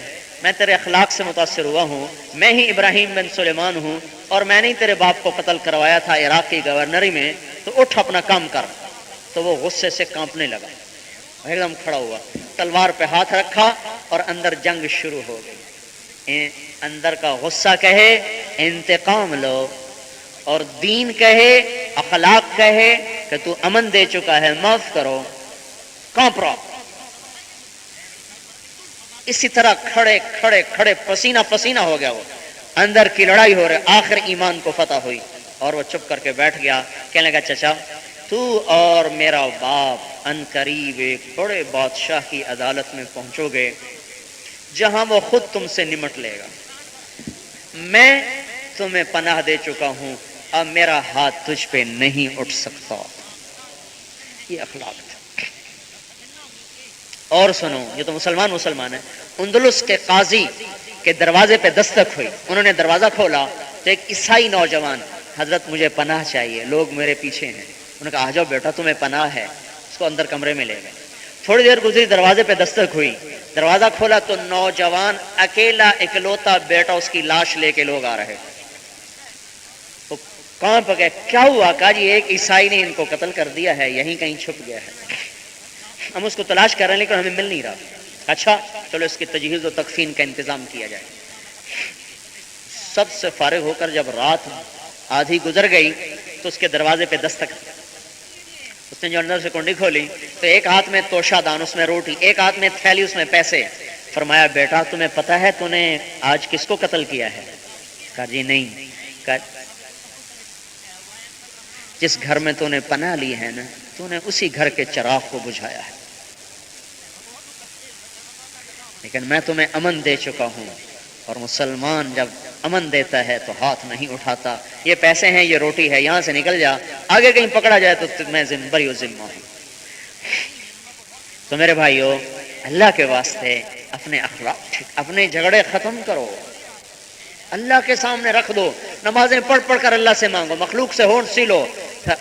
میں تیرے اخلاق سے متاثر ہوا ہوں، میں ہی ابراہیم بن سلیمان ہوں اور میں نے تیرے باپ کو قتل کروایا تھا عراق کی گورنری میں، تو اٹھ اپنا کام کر. تو وہ غصے سے کانپنے لگا، ایک دم کھڑا ہوا، تلوار پہ ہاتھ رکھا اور اندر جنگ شروع ہو گئی. اندر کا غصہ کہے انتقام لو، اور دین کہے، اخلاق کہے کہ تو امن دے چکا ہے معاف کرو، کانپ رہا. اسی طرح کھڑے کھڑے کھڑے پسینہ پسینہ ہو گیا. وہ اندر کی لڑائی ہو رہی، آخر ایمان کو فتح ہوئی اور وہ چپ کر کے بیٹھ گیا. کہنے لگا چچا تو اور میرا باپ ان قریب ایک بڑے بادشاہ کی عدالت میں پہنچو گے جہاں وہ خود تم سے نمٹ لے گا. میں تمہیں پناہ دے چکا ہوں، اب میرا ہاتھ تجھ پہ نہیں اٹھ سکتا. یہ اخلاق تھا. اور سنو، یہ تو مسلمان ہے. اندلس کے قاضی کے دروازے پہ دستک ہوئی، انہوں نے دروازہ کھولا تو ایک عیسائی نوجوان، حضرت مجھے پناہ چاہیے، لوگ میرے پیچھے ہیں. انہوں نے کہا آ جاؤ بیٹا تمہیں پناہ ہے. اس کو اندر کمرے میں لے گئے. تھوڑی دیر گزری، دروازے پہ دستک ہوئی، دروازہ کھولا تو نوجوان اکیلا اکلوتا بیٹا اس کی لاش لے کے لوگ آ رہے. تو کہاں پہ گئے؟ کیا ہوا؟ کہا جی ایک عیسائی نے ان کو قتل کر دیا ہے، یہیں کہیں چھپ گیا ہے، ہم اس کو تلاش کر رہے ہیں لیکن ہمیں مل نہیں رہا. اچھا چلو اس کی تجہیز و تکفین کا انتظام کیا جائے. سب سے فارغ ہو کر جب رات آدھی گزر گئی تو اس کے دروازے پہ دستک. اس نے جو اندر سے کنڈی کھولی تو ایک ہاتھ میں توشہ دان، اس میں روٹی، ایک ہاتھ میں تھیلی، اس میں پیسے. فرمایا بیٹا تمہیں پتا ہے تو نے آج کس کو قتل کیا ہے؟ کہا جی نہیں. کہا جس گھر میں تو نے پناہ لی ہے نا، تو نے اسی گھر کے چراغ کو بجھایا ہے، لیکن میں تمہیں امن دے چکا ہوں. اور مسلمان جب امن دیتا ہے تو ہاتھ نہیں اٹھاتا. یہ پیسے ہیں، یہ روٹی ہے، یہاں سے نکل جا، آگے کہیں پکڑا جائے تو میں بری و ذمہ ہوں. تو میرے بھائیو اللہ کے واسطے اپنے اخلاق، اپنے جھگڑے ختم کرو، اللہ کے سامنے رکھ دو. نمازیں پڑھ پڑھ کر اللہ سے مانگو، مخلوق سے ہونٹ سی لو.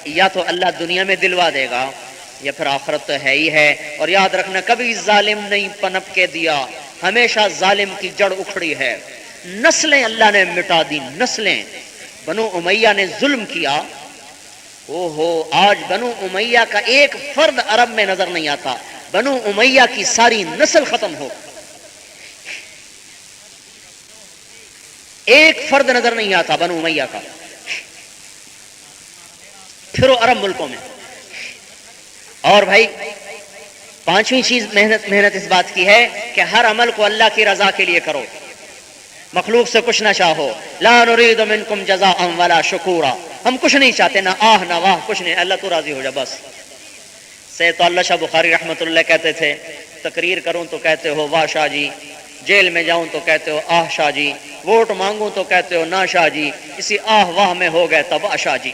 یا تو اللہ دنیا میں دلوا دے گا یا پھر آخرت تو ہے ہی ہے. اور یاد رکھنا کبھی ظالم نہیں پنپ کے دیا، ہمیشہ ظالم کی جڑ اکھڑی ہے. نسلیں اللہ نے مٹا دی، نسلیں. بنو امیہ نے ظلم کیا، آج بنو امیہ کا ایک فرد عرب میں نظر نہیں آتا. بنو امیہ کی ساری نسل ختم ہو، ایک فرد نظر نہیں آتا بنو امیہ کا. پھر وہ عرب ملکوں میں. اور بھائی پانچویں چیز محنت اس بات کی ہے کہ ہر عمل کو اللہ کی رضا کے لیے کرو، مخلوق سے کچھ نہ چاہو. لا نريد منکم جزاء ولا شکورا، ہم کچھ نہیں چاہتے، نہ آہ نہ واہ، کچھ نہیں، اللہ تو راضی ہو جا بس. سید اللہ شاہ بخاری رحمۃ اللہ کہتے تھے تقریر کروں تو کہتے ہو واہ شاہ جی جیل میں جاؤں تو کہتے ہو آہ شاہ جی، ووٹ مانگوں تو کہتے ہو نا شاہ جی، اسی آہ واہ میں ہو گئے تب شاہ جی۔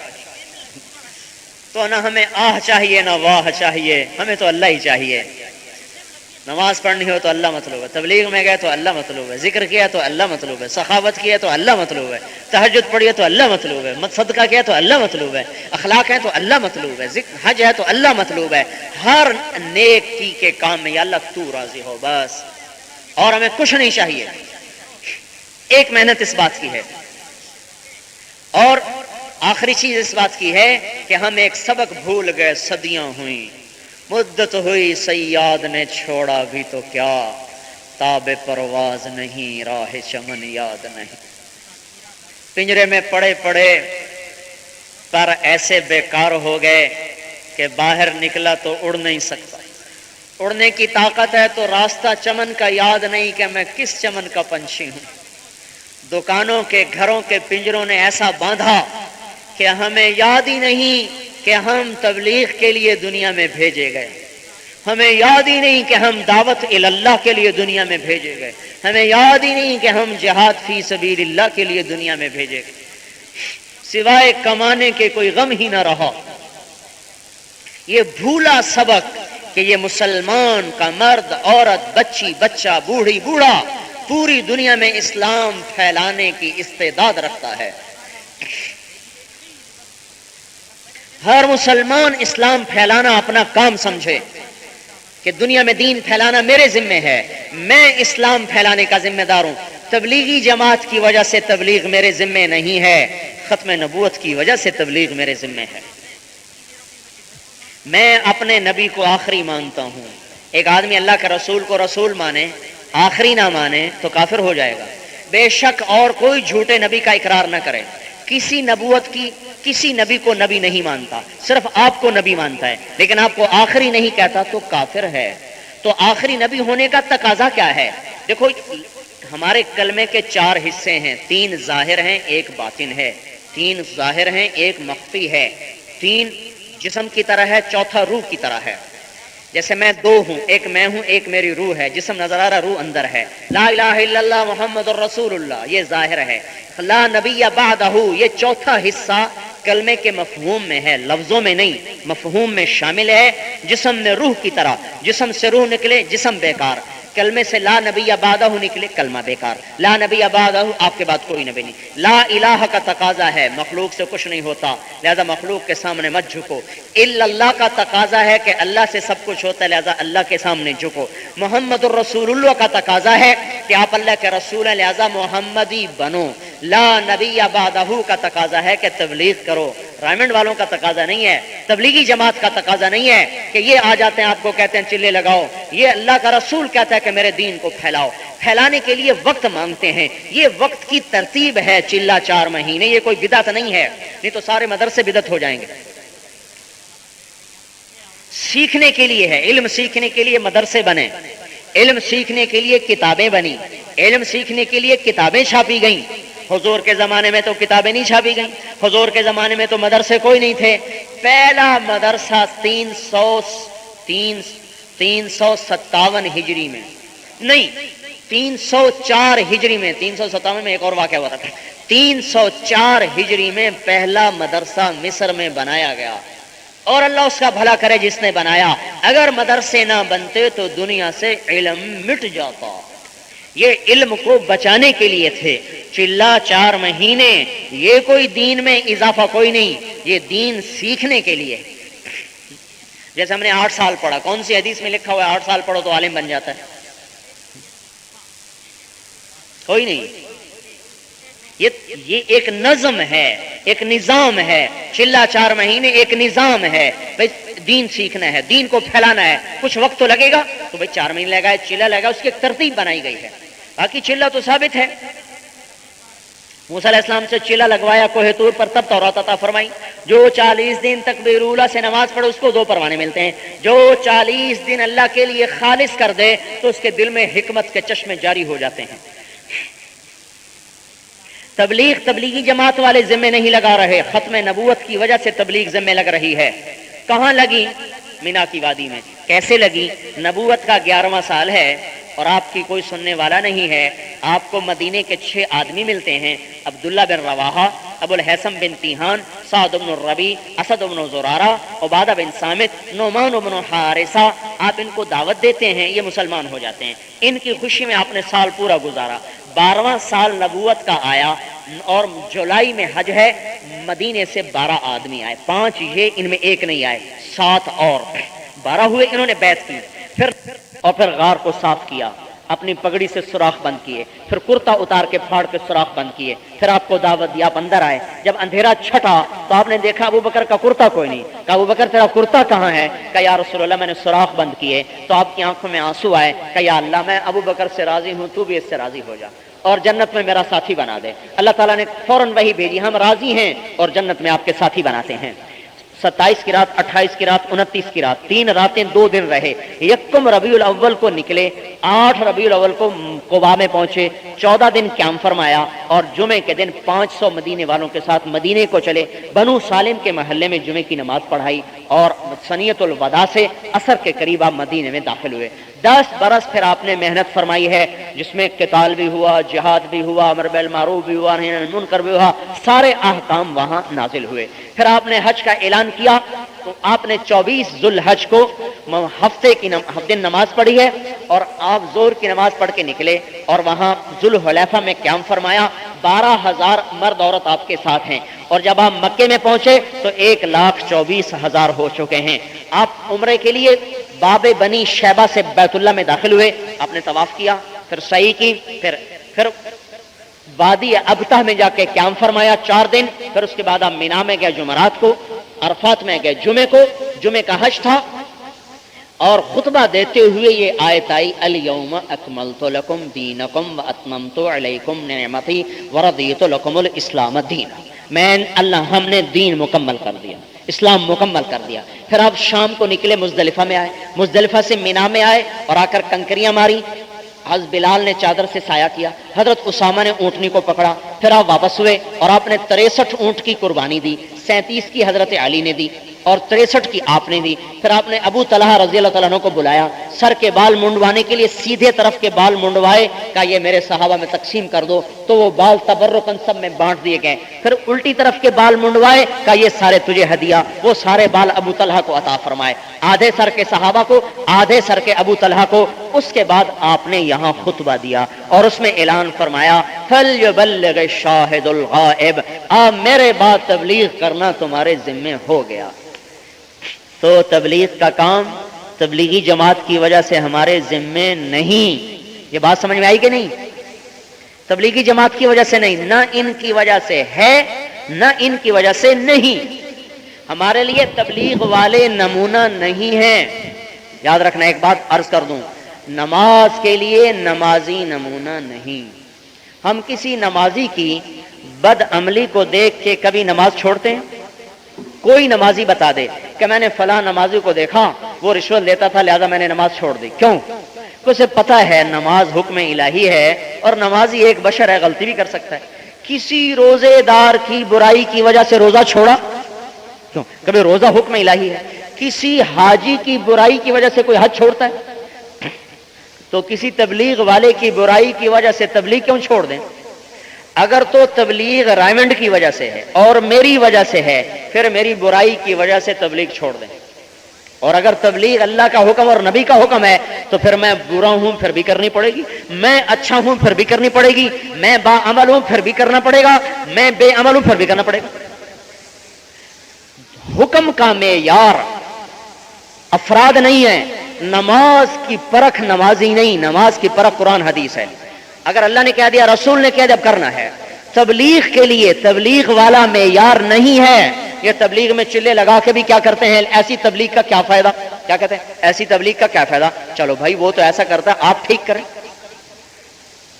تو نہ ہمیں آہ چاہیے نہ واہ چاہیے، ہمیں تو اللہ ہی چاہیے۔ نماز پڑھنی ہو تو اللہ مطلوب ہے، تبلیغ میں گئے تو اللہ مطلوب ہے، ذکر کیا تو اللہ مطلوب ہے، سخاوت کیا تو اللہ مطلوب ہے، تہجد پڑھی تو اللہ مطلوب ہے، صدقہ کیا تو اللہ مطلوب ہے، اخلاق ہے تو اللہ مطلوب ہے، حج ہے تو اللہ مطلوب ہے۔ ہر نیکی کے کام میں یا اللہ تو راضی ہو بس، اور ہمیں کچھ نہیں چاہیے۔ ایک محنت اس بات کی ہے، اور آخری چیز اس بات کی ہے کہ ہم ایک سبق بھول گئے، صدیاں ہوئیں، مدت ہوئی صیاد نے چھوڑا بھی تو کیا، تاب پرواز نہیں راہ چمن یاد نہیں۔ پنجرے میں پڑے پڑے پر ایسے بیکار ہو گئے کہ باہر نکلا تو اڑ نہیں سکتا، اڑنے کی طاقت ہے تو راستہ چمن کا یاد نہیں کہ میں کس چمن کا پنچھی ہوں۔ دکانوں کے گھروں کے پنجروں نے ایسا باندھا کہ ہمیں یاد ہی نہیں کہ ہم تبلیغ کے لیے دنیا میں بھیجے گئے، ہمیں یاد ہی نہیں کہ ہم دعوت اللہ کے لیے دنیا میں بھیجے گئے، ہمیں یاد ہی نہیں کہ ہم جہاد فی سبیل اللہ کے لیے دنیا میں بھیجے گئے، سوائے کمانے کے کوئی غم ہی نہ رہا۔ یہ بھولا سبق کہ یہ مسلمان کا مرد، عورت، بچی، بچہ، بوڑھی، بوڑھا پوری دنیا میں اسلام پھیلانے کی استعداد رکھتا ہے۔ ہر مسلمان اسلام پھیلانا اپنا کام سمجھے کہ دنیا میں دین پھیلانا میرے ذمہ ہے، میں اسلام پھیلانے کا ذمہ دار ہوں۔ تبلیغی جماعت کی وجہ سے تبلیغ میرے ذمہ نہیں ہے، ختم نبوت کی وجہ سے تبلیغ میرے ذمہ ہے۔ میں اپنے نبی کو آخری مانتا ہوں۔ ایک آدمی اللہ کے رسول کو رسول مانے، آخری نہ مانے تو کافر ہو جائے گا۔ بے شک اور کوئی جھوٹے نبی کا اقرار نہ کرے، کسی نبوت کی کسی نبی کو نبی نہیں مانتا، صرف آپ کو نبی مانتا ہے، لیکن آپ کو آخری نہیں کہتا تو کافر ہے۔ تو آخری نبی ہونے کا تقاضا کیا ہے؟ دیکھو ہمارے کلمے کے 4 حصے ہیں، 3 ظاہر ہیں، 1 باطن ہے، 3 ظاہر ہیں، 1 مخفی ہے، 3 جسم کی طرح ہے، 4 روح کی طرح ہے۔ جیسے میں 2 ہوں، ایک میں ہوں، ایک میری روح ہے، جسم نظر آ رہا، روح اندر ہے۔ لا الہ الا اللہ محمد الرسول اللہ، یہ ظاہر ہے۔ لا نبی بعدہ، یہ 4تھا حصہ کلمے کے مفہوم میں ہے، لفظوں میں نہیں، مفہوم میں شامل ہے۔ جسم میں روح کی طرح، جسم سے روح نکلے جسم بیکار، کلمے سے لا نبی بعدہ نکلے کلمہ بیکار، لا نبی بعدہ آپ کے بعد کوئی نبی نہیں۔ لا الہ کا تقاضا ہے، مخلوق سے کچھ نہیں ہوتا لہذا مخلوق کے سامنے مت جھکو۔ الا اللہ کا تقاضا ہے کہ اللہ سے سب کچھ ہوتا ہے لہذا اللہ کے سامنے جھکو۔ محمد الرسول اللہ کا تقاضا ہے کہ آپ اللہ کے رسول ہیں لہذا محمدی بنو۔ لا نبی بعدہ کا تقاضا ہے کہ تبلیغ کرو۔ رائمنڈ والوں کا تقاضا نہیں ہے، تبلیغی جماعت کا تقاضا نہیں ہے کہ یہ آ جاتے ہیں آپ کو کہتے ہیں چلے لگاؤ، یہ اللہ کا رسول کہتا ہے کہ میرے دین کو پھیلاؤ۔ پھیلانے کے لیے وقت مانگتے ہیں، یہ وقت کی ترتیب ہے، چلہ 4 مہینے، یہ کوئی بدعت نہیں ہے، نہیں تو سارے مدرسے بدعت ہو جائیں گے۔ سیکھنے کے لیے ہے، علم سیکھنے کے لیے مدرسے بنے، علم سیکھنے کے لیے کتابیں بنی، علم سیکھنے کے لیے کتابیں چھاپی گئیں۔ حضور کے زمانے میں تو کتابیں نہیں چھاپی گئیں، حضور کے زمانے میں تو مدرسے کوئی نہیں تھے۔ پہلا مدرسہ 357 ہجری میں نہیں، 304 ہجری میں، 357 میں ایک اور واقعہ ہوا تھا، 304 ہجری میں پہلا مدرسہ مصر میں بنایا گیا، اور اللہ اس کا بھلا کرے جس نے بنایا۔ اگر مدرسے نہ بنتے تو دنیا سے علم مٹ جاتا۔ یہ علم کو بچانے کے لیے تھے، چلہ 4 مہینے، یہ کوئی دین میں اضافہ کوئی نہیں، یہ دین سیکھنے کے لیے۔ جیسے ہم نے 8 سال پڑھا، کون سی حدیث میں لکھا ہوا ہے 8 سال پڑھو تو عالم بن جاتا ہے؟ کوئی نہیں۔ یہ ایک نظم ہے، ایک نظام ہے، چلہ 4 مہینے ایک نظام ہے۔ بھائی دین سیکھنا ہے، دین کو پھیلانا ہے، کچھ وقت تو لگے گا، تو بھائی 4 مہینے لگا ہے، چلہ لگا، اس کی ایک ترتیب بنائی گئی ہے۔ باقی چلہ تو ثابت ہے، موسیٰ علیہ السلام سے چلہ لگوایا کوہ طور پر، تب تورات عطا فرمائی۔ جو 40 دن تکبیر اولیٰ سے نماز پڑھے اس کو 2 پروانے ملتے ہیں۔ جو 40 دن اللہ کے لیے خالص کر دے تو اس کے دل میں حکمت کے چشمے جاری ہو جاتے ہیں۔ تبلیغی جماعت والے ذمہ نہیں لگا رہے، ختم نبوت کی وجہ سے تبلیغ ذمہ لگ رہی ہے۔ کہاں لگی؟ مینا کی وادی میں۔ کیسے لگی؟ نبوت کا 11واں سال ہے، اور آپ کی کوئی سننے والا نہیں ہے، آپ کو مدینے کے 6 آدمی ملتے ہیں، عبداللہ بن رواحہ، ابو الحسن بن تیہان، سعد بن الربیع، اسد بن زرارہ، عبادہ بن صامت، نعمان بن حارثہ، آپ ان کو دعوت دیتے ہیں، یہ مسلمان ہو جاتے ہیں۔ ان کی خوشی میں آپ نے سال پورا گزارا۔ 12واں سال نبوت کا آیا اور جولائی میں حج ہے، مدینے سے 12 آدمی آئے، 5 یہ، ان میں ایک نہیں آئے، 7 اور 12 ہوئے، انہوں نے بیعت کی۔ پھر غار کو صاف کیا، اپنی پگڑی سے سوراخ بند کیے، پھر کرتا اتار کے پھاڑ کے سوراخ بند کیے، پھر آپ کو دعوت دیا، آپ اندر آئے۔ جب اندھیرا چھٹا تو آپ نے دیکھا ابو بکر کا کرتا کوئی نہیں، کہا ابو بکر تیرا کرتا کہاں ہے؟ کہا یا رسول اللہ میں نے سوراخ بند کیے۔ تو آپ کی آنکھوں میں آنسو آئے، کہا یا اللہ میں ابو بکر سے راضی ہوں، تو بھی اس سے راضی ہو جا اور جنت میں میرا ساتھی بنا دے۔ اللہ تعالیٰ نے فوراً وحی بھیجی، ہم راضی ہیں اور جنت میں آپ کے ساتھی بناتے ہیں۔ 27 کی رات، 28 کی رات، 29 کی رات، 3 راتیں 2 دن رہے۔ یکم ربیع الاول کو نکلے، 8 ربیع الاول کو قباء میں پہنچے، 14 دن قیام فرمایا اور جمعے کے دن 500 مدینے والوں کے ساتھ مدینے کو چلے، بنو سالم کے محلے میں جمعے کی نماز پڑھائی اور سنیت الوداع سے عصر کے قریب آپ مدینے میں داخل ہوئے۔ 10 برس پھر آپ نے محنت فرمائی ہے، جس میں قتال بھی ہوا، جہاد بھی ہوا، امر بالمعروف بھی ہوا، نہی عن المنکر بھی ہوا، سارے احکام وہاں نازل ہوئے۔ پھر آپ نے حج کا اعلان کیا تو آپ نے 24 ذو الحج کو ہفتے دن نماز پڑھی ہے اور آپ ظہر کی نماز پڑھ کے نکلے اور وہاں ذو الحلیفہ میں قیام فرمایا۔ 12,000 مرد عورت آپ کے ساتھ ہیں اور جب آپ مکے میں پہنچے تو 1,24,000 ہو چکے ہیں۔ آپ عمرے کے لیے باب بنی شیبہ سے بیت اللہ میں داخل ہوئے، آپ نے طواف کیا، پھر سعی کی، پھر وادی ابتہ میں جا کے قیام فرمایا 4 دن، پھر اس کے بعد آپ مینا میں گئے جمعرات کو، عرفات میں گئے جمعے کو، جمعے کا حج تھا اور خطبہ دیتے ہوئے یہ آیت آئی الیوم اکملت لکم دینکم واتممت علیکم نعمتی ورضیت لکم الاسلام دینا۔ میں اللہ ہم نے دین مکمل کر دیا، اسلام مکمل کر دیا۔ پھر آپ شام کو نکلے، مزدلفہ میں آئے، مزدلفہ سے مینا میں آئے اور آ کر کنکریاں ماری۔ حضرت بلال نے چادر سے سایہ کیا، حضرت اسامہ نے اونٹنی کو پکڑا، پھر آپ واپس ہوئے اور آپ نے 63 اونٹ کی قربانی دی، 37 کی حضرت علی نے دی اور 63 کی آپ نے دی۔ پھر آپ نے ابو طلحہ رضی اللہ تعالیٰ عنہ کو بلایا، سر کے بال منڈوانے کے لیے سیدھے طرف کے بال منڈوائے، کہا یہ میرے صحابہ میں تقسیم کر دو، تو وہ بال تبرکن سب میں بانٹ دیے گئے۔ پھر الٹی طرف کے بال منڈوائے، کہا یہ سارے تجھے ہدیہ، وہ سارے بال ابو طلحہ کو عطا فرمائے، آدھے سر کے صحابہ کو، آدھے سر کے ابو طلحہ کو۔ اس کے بعد آپ نے یہاں خطبہ دیا اور اس میں اعلان فرمایا فَلْيُبَلِّغِ الشَّاهِدُ الْغَائِبُ، آپ میرے بعد تبلیغ کرنا تمہارے ذمے ہو گیا۔ تو تبلیغ کا کام تبلیغی جماعت کی وجہ سے ہمارے ذمے نہیں، یہ بات سمجھ میں آئی کہ نہیں؟ تبلیغی جماعت کی وجہ سے نہیں، نہ ان کی وجہ سے ہے، نہ ان کی وجہ سے نہیں۔ ہمارے لیے تبلیغ والے نمونہ نہیں ہیں۔ یاد رکھنا، ایک بات عرض کر دوں، نماز کے لیے نمازی نمونہ نہیں۔ ہم کسی نمازی کی بد عملی کو دیکھ کے کبھی نماز چھوڑتے ہیں؟ کوئی نمازی بتا دے کہ میں نے فلاں نمازی کو دیکھا وہ رشوت لیتا تھا لہذا میں نے نماز چھوڑ دی، کیوں؟ اسے پتا ہے نماز حکم الہی ہے اور نمازی ایک بشر ہے، غلطی بھی کر سکتا ہے۔ کسی روزے دار کی برائی کی وجہ سے روزہ چھوڑا؟ کیوں؟ کبھی روزہ حکم الہی ہے۔ کسی حاجی کی برائی کی وجہ سے کوئی حج چھوڑتا ہے؟ تو کسی تبلیغ والے کی برائی کی وجہ سے تبلیغ کیوں چھوڑ دیں؟ اگر تو تبلیغ رائمنڈ کی وجہ سے ہے اور میری وجہ سے ہے، پھر میری برائی کی وجہ سے تبلیغ چھوڑ دیں۔ اور اگر تبلیغ اللہ کا حکم اور نبی کا حکم ہے تو پھر میں برا ہوں پھر بھی کرنی پڑے گی، میں اچھا ہوں پھر بھی کرنی پڑے گی، میں با عمل ہوں پھر بھی کرنا پڑے گا، میں بے عمل ہوں پھر بھی کرنا پڑے گا۔ حکم کا معیار افراد نہیں ہے، نماز کی پرکھ نمازی نہیں، نماز کی پرکھ قرآن حدیث ہے۔ اگر اللہ نے کہہ دیا، رسول نے کہہ دیا، اب کرنا ہے۔ تبلیغ کے لیے تبلیغ والا معیار نہیں ہے۔ یہ تبلیغ میں چلے لگا کے بھی کیا کرتے ہیں، ایسی تبلیغ کا کیا فائدہ؟ کیا کہتے ہیں ایسی تبلیغ کا کیا فائدہ؟ چلو بھائی وہ تو ایسا کرتا ہے، آپ ٹھیک کریں۔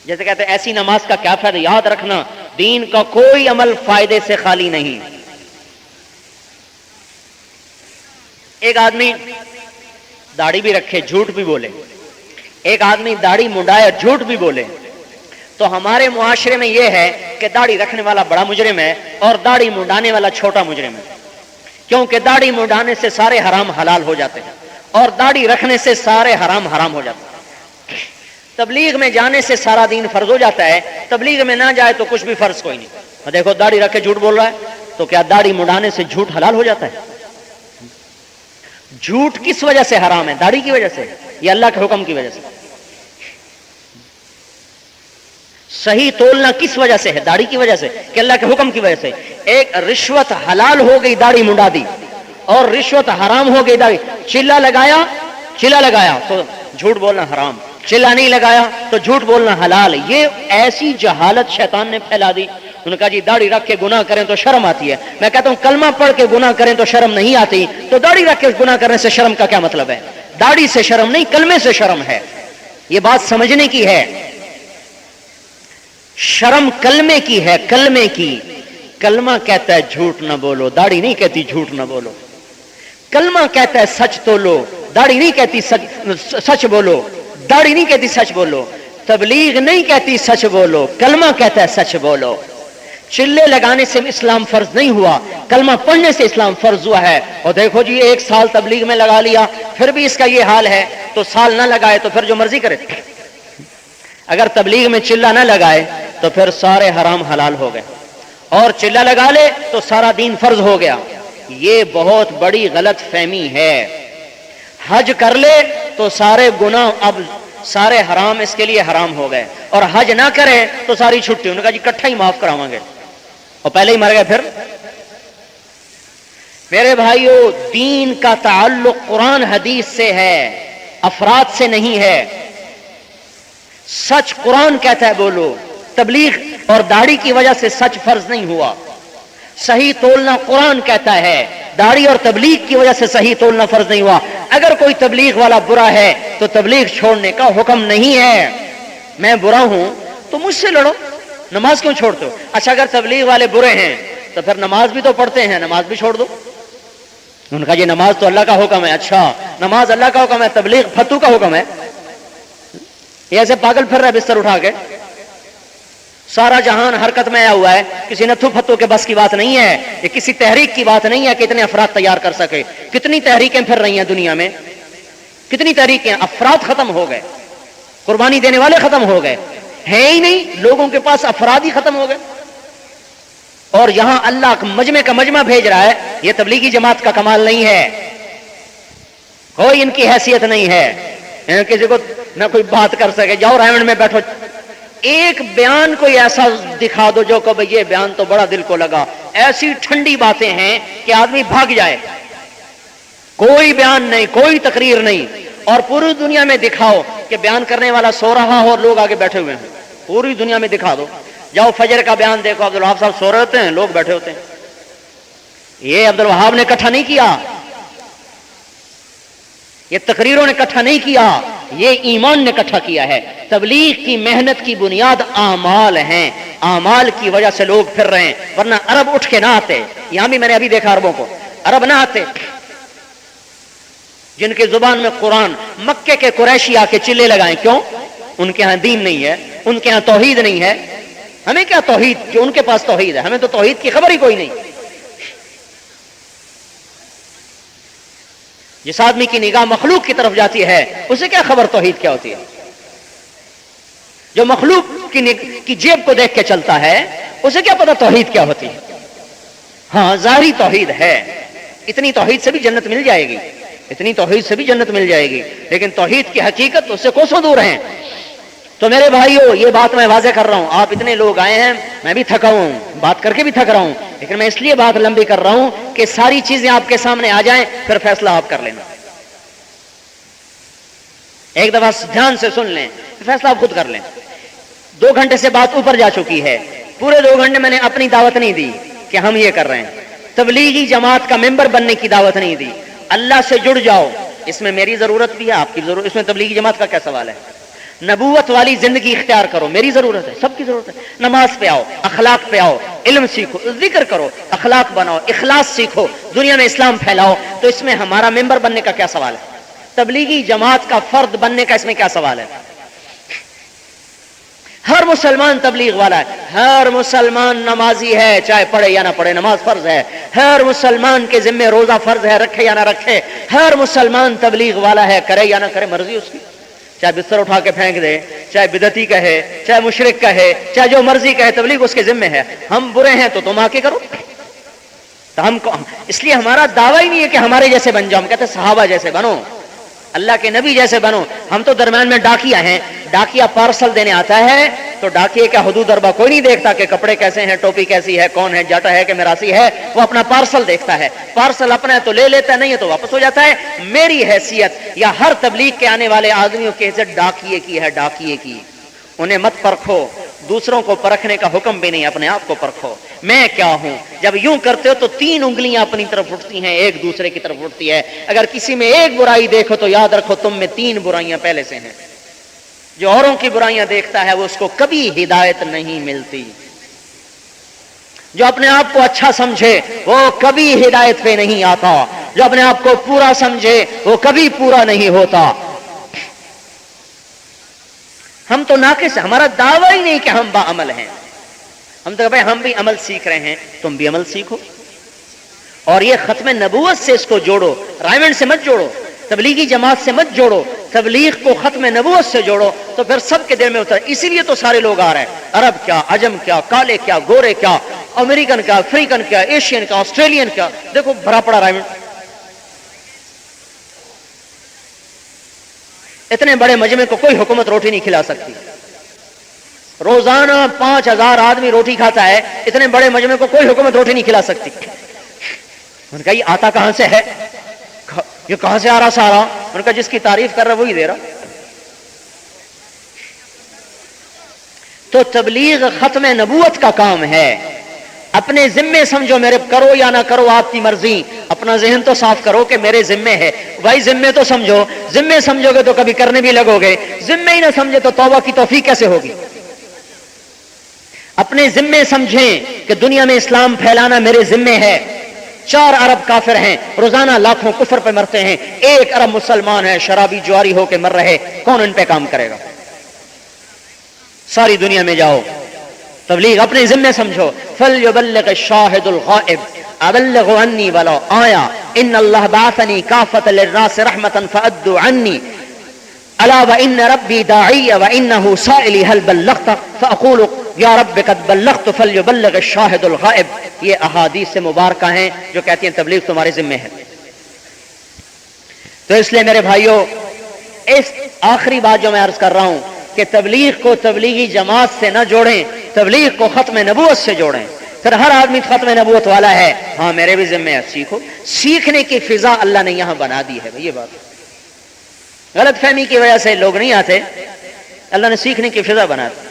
جیسے کہتے ہیں ایسی نماز کا کیا فائدہ؟ یاد رکھنا، دین کا کوئی عمل فائدے سے خالی نہیں۔ ایک آدمی داڑھی بھی رکھے جھوٹ بھی بولے، ایک آدمی داڑھی منڈائے جھوٹ بھی بولے، تو ہمارے معاشرے میں یہ ہے کہ داڑھی رکھنے والا بڑا مجرم ہے اور داڑھی منڈانے والا چھوٹا مجرم ہے، کیونکہ داڑھی منڈانے سے سارے حرام حلال ہو جاتے ہیں اور داڑھی رکھنے سے سارے حرام حرام ہو جاتے ہیں۔ تبلیغ میں جانے سے سارا دین فرض ہو جاتا ہے، تبلیغ میں نہ جائے تو کچھ بھی فرض کوئی نہیں۔ دیکھو داڑھی رکھ کے جھوٹ بول رہا ہے، تو کیا داڑھی مڈانے سے جھوٹ حلال ہو جاتا ہے؟ جھوٹ کس وجہ سے حرام ہے؟ داڑھی کی وجہ سے یا اللہ کے حکم کی وجہ سے؟ صحیح تولنا کس وجہ سے ہے؟ داڑھی کی وجہ سے کہ اللہ کے حکم کی وجہ سے؟ ایک رشوت حلال ہو گئی، داڑھی منڈا دی، اور رشوت حرام ہو گئی، داڑھی۔ چلا لگایا تو جھوٹ بولنا حرام، چلا نہیں لگایا تو جھوٹ بولنا حلال۔ یہ ایسی جہالت شیطان نے پھیلا دی۔ انہوں نے کہا جی داڑھی رکھ کے گناہ کریں تو شرم آتی ہے۔ میں کہتا ہوں کلمہ پڑھ کے گناہ کریں تو شرم نہیں آتی، تو داڑھی رکھ کے گناہ کرنے سے شرم کا کیا مطلب ہے؟ داڑھی سے شرم نہیں، کلمے سے شرم ہے۔ یہ بات سمجھنے کی ہے۔ شرم کلمے کی ہے، کلمے کی۔ کلمہ کہتا ہے جھوٹ نہ بولو، داڑھی نہیں کہتی جھوٹ نہ بولو۔ کلمہ کہتا ہے سچ تولو، داڑھی نہیں کہتی سچ بولو، داڑھی نہیں کہتی سچ بولو۔ تبلیغ نہیں کہتی سچ بولو، کلمہ کہتا ہے سچ بولو۔ چلے لگانے سے اسلام فرض نہیں ہوا، کلمہ پڑھنے سے اسلام فرض ہوا ہے۔ اور دیکھو جی 1 سال تبلیغ میں لگا لیا، پھر بھی اس کا یہ حال ہے، تو سال نہ لگائے تو پھر جو مرضی کرے۔ اگر تبلیغ میں چلہ نہ لگائے تو پھر سارے حرام حلال ہو گئے، اور چلہ لگا لے تو سارا دین فرض ہو گیا۔ یہ بہت بڑی غلط فہمی ہے۔ حج کر لے تو سارے گناہ اب سارے حرام اس کے لیے حرام ہو گئے، اور حج نہ کرے تو ساری چھٹی۔ انہوں نے کہا جی اکٹھا ہی معاف کراواں گے، اور پہلے ہی مر گئے۔ پھر میرے بھائیو، دین کا تعلق قرآن حدیث سے ہے، افراد سے نہیں ہے۔ سچ قرآن کہتا ہے بولو، تبلیغ اور داڑھی کی وجہ سے سچ فرض نہیں ہوا۔ صحیح تولنا قرآن کہتا ہے، داڑھی اور تبلیغ کی وجہ سے صحیح تولنا فرض نہیں ہوا۔ اگر کوئی تبلیغ والا برا ہے تو تبلیغ چھوڑنے کا حکم نہیں ہے۔ میں برا ہوں تو مجھ سے لڑو، نماز کیوں چھوڑتے ہو؟ اچھا اگر تبلیغ والے برے ہیں تو پھر نماز بھی تو پڑھتے ہیں، نماز بھی چھوڑ دو۔ انہوں نے کہا یہ نماز تو اللہ کا حکم ہے۔ اچھا نماز اللہ کا حکم ہے، تبلیغ فتو کا حکم ہے؟ یہ ایسے پاگل پھر رہا ہے بستر اٹھا کے۔ سارا جہان حرکت میں آیا ہوا ہے، کسی نتھو پھتو کے بس کی بات نہیں ہے، یہ کسی تحریک کی بات نہیں ہے کہ اتنے افراد تیار کر سکے۔ کتنی تحریکیں پھر رہی ہیں دنیا میں، کتنی تحریکیں، افراد ختم ہو گئے، قربانی دینے والے ختم ہو گئے، ہیں ہی نہیں، لوگوں کے پاس افراد ہی ختم ہو گئے۔ اور یہاں اللہ کا مجمع بھیج رہا ہے۔ یہ تبلیغی جماعت کا کمال نہیں ہے، کوئی ان کی حیثیت نہیں ہے، کسی کو نہ کوئی بات کر سکے۔ جاؤ رائمنڈ میں بیٹھو، ایک بیان کوئی ایسا دکھا دو جو کہ یہ بیان تو بڑا دل کو لگا، ایسی ٹھنڈی باتیں ہیں کہ آدمی بھاگ جائے۔ کوئی بیان نہیں، کوئی تقریر نہیں، اور پوری دنیا میں دکھاؤ کہ بیان کرنے والا سو رہا ہو اور لوگ آگے بیٹھے ہوئے ہیں، پوری دنیا میں دکھا دو۔ جاؤ فجر کا بیان دیکھو، عبدالوہاب صاحب سو رہے ہوتے ہیں، لوگ بیٹھے ہوتے ہیں۔ یہ عبدالوہاب نے اکٹھا نہیں کیا، یہ تقریروں نے اکٹھا نہیں کیا، یہ ایمان نے اکٹھا کیا ہے۔ تبلیغ کی محنت کی بنیاد اعمال ہیں، اعمال کی وجہ سے لوگ پھر رہے ہیں، ورنہ عرب اٹھ کے نہ آتے۔ یہاں بھی میں نے ابھی دیکھا عربوں کو، عرب نہ آتے جن کی زبان میں قرآن۔ مکے کے قریشی آ کے چلے لگائیں، کیوں؟ ان کے ہاں دین نہیں ہے، ان کے ہاں توحید نہیں ہے۔ ہمیں کیا توحید کہ ان کے پاس توحید ہے، ہمیں تو توحید کی خبر ہی کوئی نہیں۔ جس آدمی کی نگاہ مخلوق کی طرف جاتی ہے اسے کیا خبر توحید کیا ہوتی ہے؟ جو مخلوق کی جیب کو دیکھ کے چلتا ہے اسے کیا پتا توحید کیا ہوتی ہے؟ ہاں ظاہری توحید ہے، اتنی توحید سے بھی جنت مل جائے گی، اتنی توحید سے بھی جنت مل جائے گی، لیکن توحید کی حقیقت اس سے کوسوں دور ہیں۔ تو میرے بھائیو، یہ بات میں واضح کر رہا ہوں، آپ اتنے لوگ آئے ہیں، میں بھی تھکا ہوں، بات کر کے بھی تھک رہا ہوں، لیکن میں اس لیے بات لمبی کر رہا ہوں کہ ساری چیزیں آپ کے سامنے آ جائیں، پھر فیصلہ آپ کر لینا۔ ایک دفعہ دھیان سے سن لیں، فیصلہ آپ خود کر لیں۔ 2 گھنٹے سے بات اوپر جا چکی ہے، پورے 2 گھنٹے میں نے اپنی دعوت نہیں دی کہ ہم یہ کر رہے ہیں، تبلیغی جماعت کا ممبر بننے کی دعوت نہیں دی۔ اللہ سے جڑ جاؤ، اس میں میری ضرورت بھی ہے، آپ کی ضرورت، اس میں تبلیغی جماعت کا کیا سوال ہے؟ نبوت والی زندگی اختیار کرو، میری ضرورت ہے، سب کی ضرورت ہے۔ نماز پہ آؤ، اخلاق پہ آؤ، علم سیکھو، ذکر کرو، اخلاق بناؤ، اخلاص سیکھو، دنیا میں اسلام پھیلاؤ، تو اس میں ہمارا ممبر بننے کا کیا سوال ہے؟ تبلیغی جماعت کا فرد بننے کا اس میں کیا سوال ہے؟ ہر مسلمان تبلیغ والا ہے، ہر مسلمان نمازی ہے، چاہے پڑھے یا نہ پڑھے، نماز فرض ہے، ہر مسلمان کے ذمہ روزہ فرض ہے، رکھے یا نہ رکھے، ہر مسلمان تبلیغ والا ہے، کرے یا نہ کرے، مرضی اس کی۔ چاہے بستر اٹھا کے پھینک دے، چاہے بدعتی کہے، چاہے مشرک کہے، چاہے جو مرضی کہے، تبلیغ اس کے ذمہ ہے. ہم برے ہیں تو تم آ کے کرو. تو ہم کو اس لیے ہمارا دعویٰ ہی نہیں ہے کہ ہمارے جیسے بن جاؤ. ہم کہتے ہیں صحابہ جیسے بنو، اللہ کے نبی جیسے بنو. ہم تو درمیان میں ڈاکیا ہیں. ڈاکیا پارسل دینے آتا ہے تو ڈاکیے کا حدود اربا کوئی نہیں دیکھتا کہ کپڑے کیسے ہیں، ٹوپی کیسی ہے، کون ہے، جاٹا ہے کہ میراثی ہے. وہ اپنا پارسل دیکھتا ہے. پارسل اپنا ہے تو لے لیتا ہے، نہیں ہے تو واپس ہو جاتا ہے. میری حیثیت یا ہر تبلیغ کے آنے والے آدمیوں کی حیثیت ڈاکیے کی ہے، ڈاکیے کی. انہیں مت پرکھو، دوسروں کو پرکھنے کا حکم بھی نہیں، اپنے آپ کو پرکھو. میں کیا ہوں؟ جب یوں کرتے ہو تو 3 انگلیاں اپنی طرف اٹھتی ہیں، ایک دوسرے کی طرف اٹھتی ہے. اگر کسی میں ایک برائی دیکھو تو یاد رکھو تم میں 3 برائیاں پہلے سے ہیں. جو اوروں کی برائیاں دیکھتا ہے وہ اس کو کبھی ہدایت نہیں ملتی. جو اپنے آپ کو اچھا سمجھے وہ کبھی ہدایت پہ نہیں آتا. جو اپنے آپ کو پورا سمجھے وہ کبھی پورا نہیں ہوتا. ہم تو ناقص ہیں، ہمارا دعویٰ ہی نہیں کہ ہم باعمل ہیں. ہم تو بھائی ہم بھی عمل سیکھ رہے ہیں، تم بھی عمل سیکھو. اور یہ ختم نبوت سے اس کو جوڑو، رائمنڈ سے مت جوڑو، تبلیغی جماعت سے مت جوڑو. تبلیغ کو ختم نبوت سے جوڑو تو پھر سب کے دل میں اتر. اسی لیے تو سارے لوگ آ رہے ہیں، عرب کیا، عجم کیا، کالے کیا، گورے کیا، امریکن کیا، افریقن کیا، ایشین کیا، آسٹریلین کیا. دیکھو بھرا پڑا رائمنڈ. اتنے بڑے مجمع کو کوئی حکومت روٹی نہیں کھلا سکتی. روزانہ 5000 آدمی روٹی کھاتا ہے، اتنے بڑے مجمع کو کوئی حکومت روٹی نہیں کھلا سکتی. ان کا یہ آتا کہاں سے ہے، یہ کہاں سے آ رہا سارا؟ ان کا جس کی تعریف کر رہا وہی دے رہا. تو تبلیغ ختم نبوت کا کام ہے. اپنے ذمے سمجھو، میرے کرو یا نہ کرو آپ کی مرضی. اپنا ذہن تو صاف کرو کہ میرے ذمے ہے. بھائی ذمے تو سمجھو، ذمے سمجھو گے تو کبھی کرنے بھی لگو گے. ذمے ہی نہ سمجھے تو توبہ کی توفیق کیسے ہوگی؟ اپنے ذمے سمجھیں کہ دنیا میں اسلام پھیلانا میرے ذمے ہے. 4 ارب کافر ہیں، روزانہ لاکھوں کفر پہ مرتے ہیں. 1 ارب مسلمان ہے، شرابی جواری ہو کے مر رہے. کون ان پہ کام کرے گا؟ ساری دنیا میں جاؤ، تبلیغ اپنے ذمے سمجھو. فَلْيُبَلِّغِ الشَّاهِدُ الْغَائِبُ أَبَلِّغُ عَنِّي وَلَوْ آيَةً إِنَّ اللَّهَ بَعَثَنِي كَافَةً لِلنَّاسِ رَحْمَةً فَأَدُّوا عَنِّي أَلَا وَإِنَّ رَبِّي دَاعِيَ وَإِنَّهُ سَائِلِي هَلْ بَلَّغْتَ فَأَقُولُ يَا رَبِّ قَدْ بَلَّغْتُ فَلْيُبَلِّغِ الشَّاهِدُ الْغَائِبُ. یہ احادیث مبارکہ ہیں جو کہتی ہیں تبلیغ تمہارے ذمے ہے. تو اس لیے میرے بھائیوں، اس آخری بات جو میں عرض کر رہا ہوں کہ تبلیغ کو تبلیغی جماعت سے نہ جوڑیں، تبلیغ کو ختم نبوت سے جوڑیں. پھر ہر آدمی ختم نبوت والا ہے، ہاں میرے بھی ذمہ ہے، سیکھو. سیکھنے کی فضا اللہ نے یہاں بنا دی ہے. یہ بات غلط فہمی کی وجہ سے لوگ نہیں آتے. اللہ نے سیکھنے کی فضا بنا دی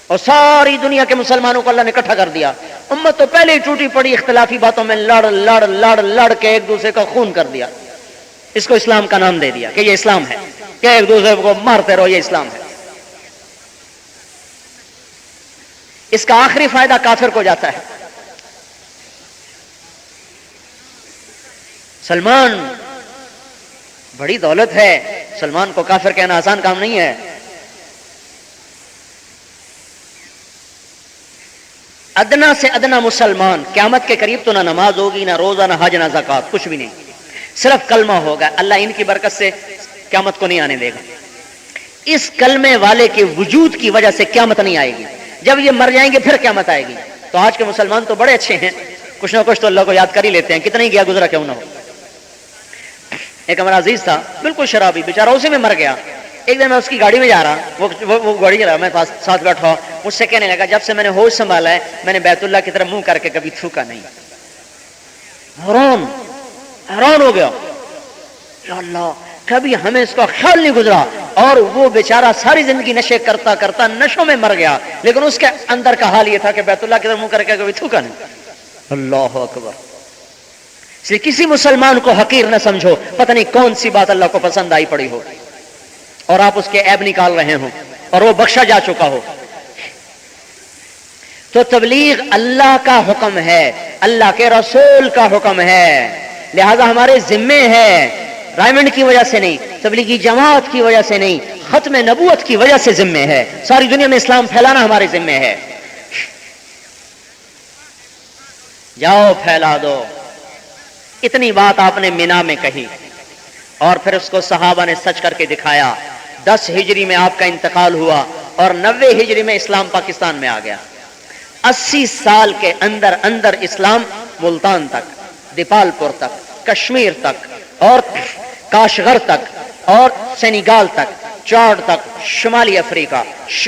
اور ساری دنیا کے مسلمانوں کو اللہ نے اکٹھا کر دیا. امت تو پہلے ہی ٹوٹی پڑی اختلافی باتوں میں لڑ لڑ لڑ لڑ کے ایک دوسرے کا خون کر دیا. اس کو اسلام کا نام دے دیا کہ یہ اسلام ہے، کہ ایک دوسرے کو مارتے رہو، یہ اسلام ہے. اس کا آخری فائدہ کافر کو جاتا ہے. سلمان بڑی دولت ہے، سلمان کو کافر کہنا آسان کام نہیں ہے. ادنا سے ادنا مسلمان قیامت کے قریب تو نہ نماز ہوگی، نہ روزہ، نہ حج، نہ زکات، کچھ بھی نہیں، صرف کلمہ ہوگا. اللہ ان کی برکت سے قیامت کو نہیں آنے دے گا. اس کلمے والے کے وجود کی وجہ سے قیامت نہیں آئے گی. جب یہ مر جائیں گے پھر قیامت آئے گی. تو آج کے مسلمان تو بڑے اچھے ہیں، کچھ نہ کچھ تو اللہ کو یاد کر ہی لیتے ہیں، کتنا ہی گیا گزرا کیوں نہ ہو. ایک ہمارا عزیز تھا، بالکل شرابی، بیچارہ اسی میں مر گیا. ایک دن میں اس کی گاڑی میں جا رہا، وہ گاڑی چلا، میں ساتھ بیٹھا، مجھ سے کہنے لگا جب سے میں نے ہوش سنبھالا ہے میں نے بیت اللہ کی طرف منہ کر کے کبھی تھوکا نہیں. حیران ہو گیا، یا اللہ کبھی ہمیں اس کا خیال نہیں گزرا. اور وہ بیچارہ ساری زندگی نشے کرتا کرتا نشوں میں مر گیا، لیکن اس کے اندر کا حال یہ تھا کہ بیت اللہ کی طرف منہ کر کے کبھی تھوکا نہیں. اللہ اکبر. اس لیے کسی مسلمان کو حقیر نہ سمجھو، پتہ نہیں کون سی بات اللہ کو پسند آئی پڑی ہو اور آپ اس کے عیب نکال رہے ہوں اور وہ بخشا جا چکا ہو. تو تبلیغ اللہ کا حکم ہے، اللہ کے رسول کا حکم ہے، لہذا ہمارے ذمے ہے. رائمنڈ کی وجہ سے نہیں، تبلیغی جماعت کی وجہ سے نہیں، ختم نبوت کی وجہ سے ذمے ہے. ساری دنیا میں اسلام پھیلانا ہمارے ذمے ہے. جاؤ پھیلا دو. اتنی بات آپ نے مینا میں کہی اور پھر اس کو صحابہ نے سچ کر کے دکھایا. 10 ہجری میں آپ کا انتقال ہوا اور 90 ہجری میں اسلام پاکستان میں آ گیا. 80 سال کے اندر اندر اسلام ملتان تک، دیپال پور تک، کشمیر تک اور کاشغر تک اور سینیگال تک، چاڈ تک، شمالی افریقہ،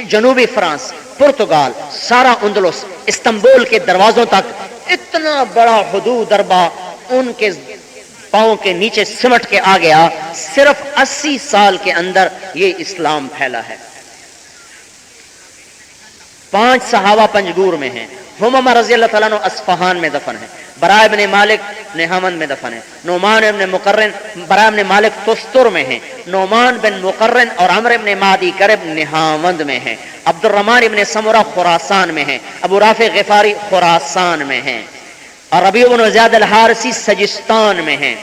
جنوبی فرانس، پرتگال، سارا اندلس، استنبول کے دروازوں تک اتنا بڑا حدود دربا ان کے پاؤں کے نیچے سمٹ کے آ گیا. صرف 80 سال کے اندر یہ اسلام پھیلا ہے. 5 صحابہ پنجگور میں ہیں. حمامہ رضی اللہ تعالیٰ عنہ اصفہان میں دفن ہے. براء ابن مالک نہامند میں دفن ہے. نعمان ابن مقرن، براء ابن مالک تستر میں ہیں. نعمان بن مقرن اور عمرو ابن مادی کرب نہامند میں ہیں. عبد الرحمن ابن سمرہ خراسان میں ہیں. ابو رافع غفاری خراسان میں ہیں. اور ربیع بن زیاد الحارثی سجستان میں ہیں.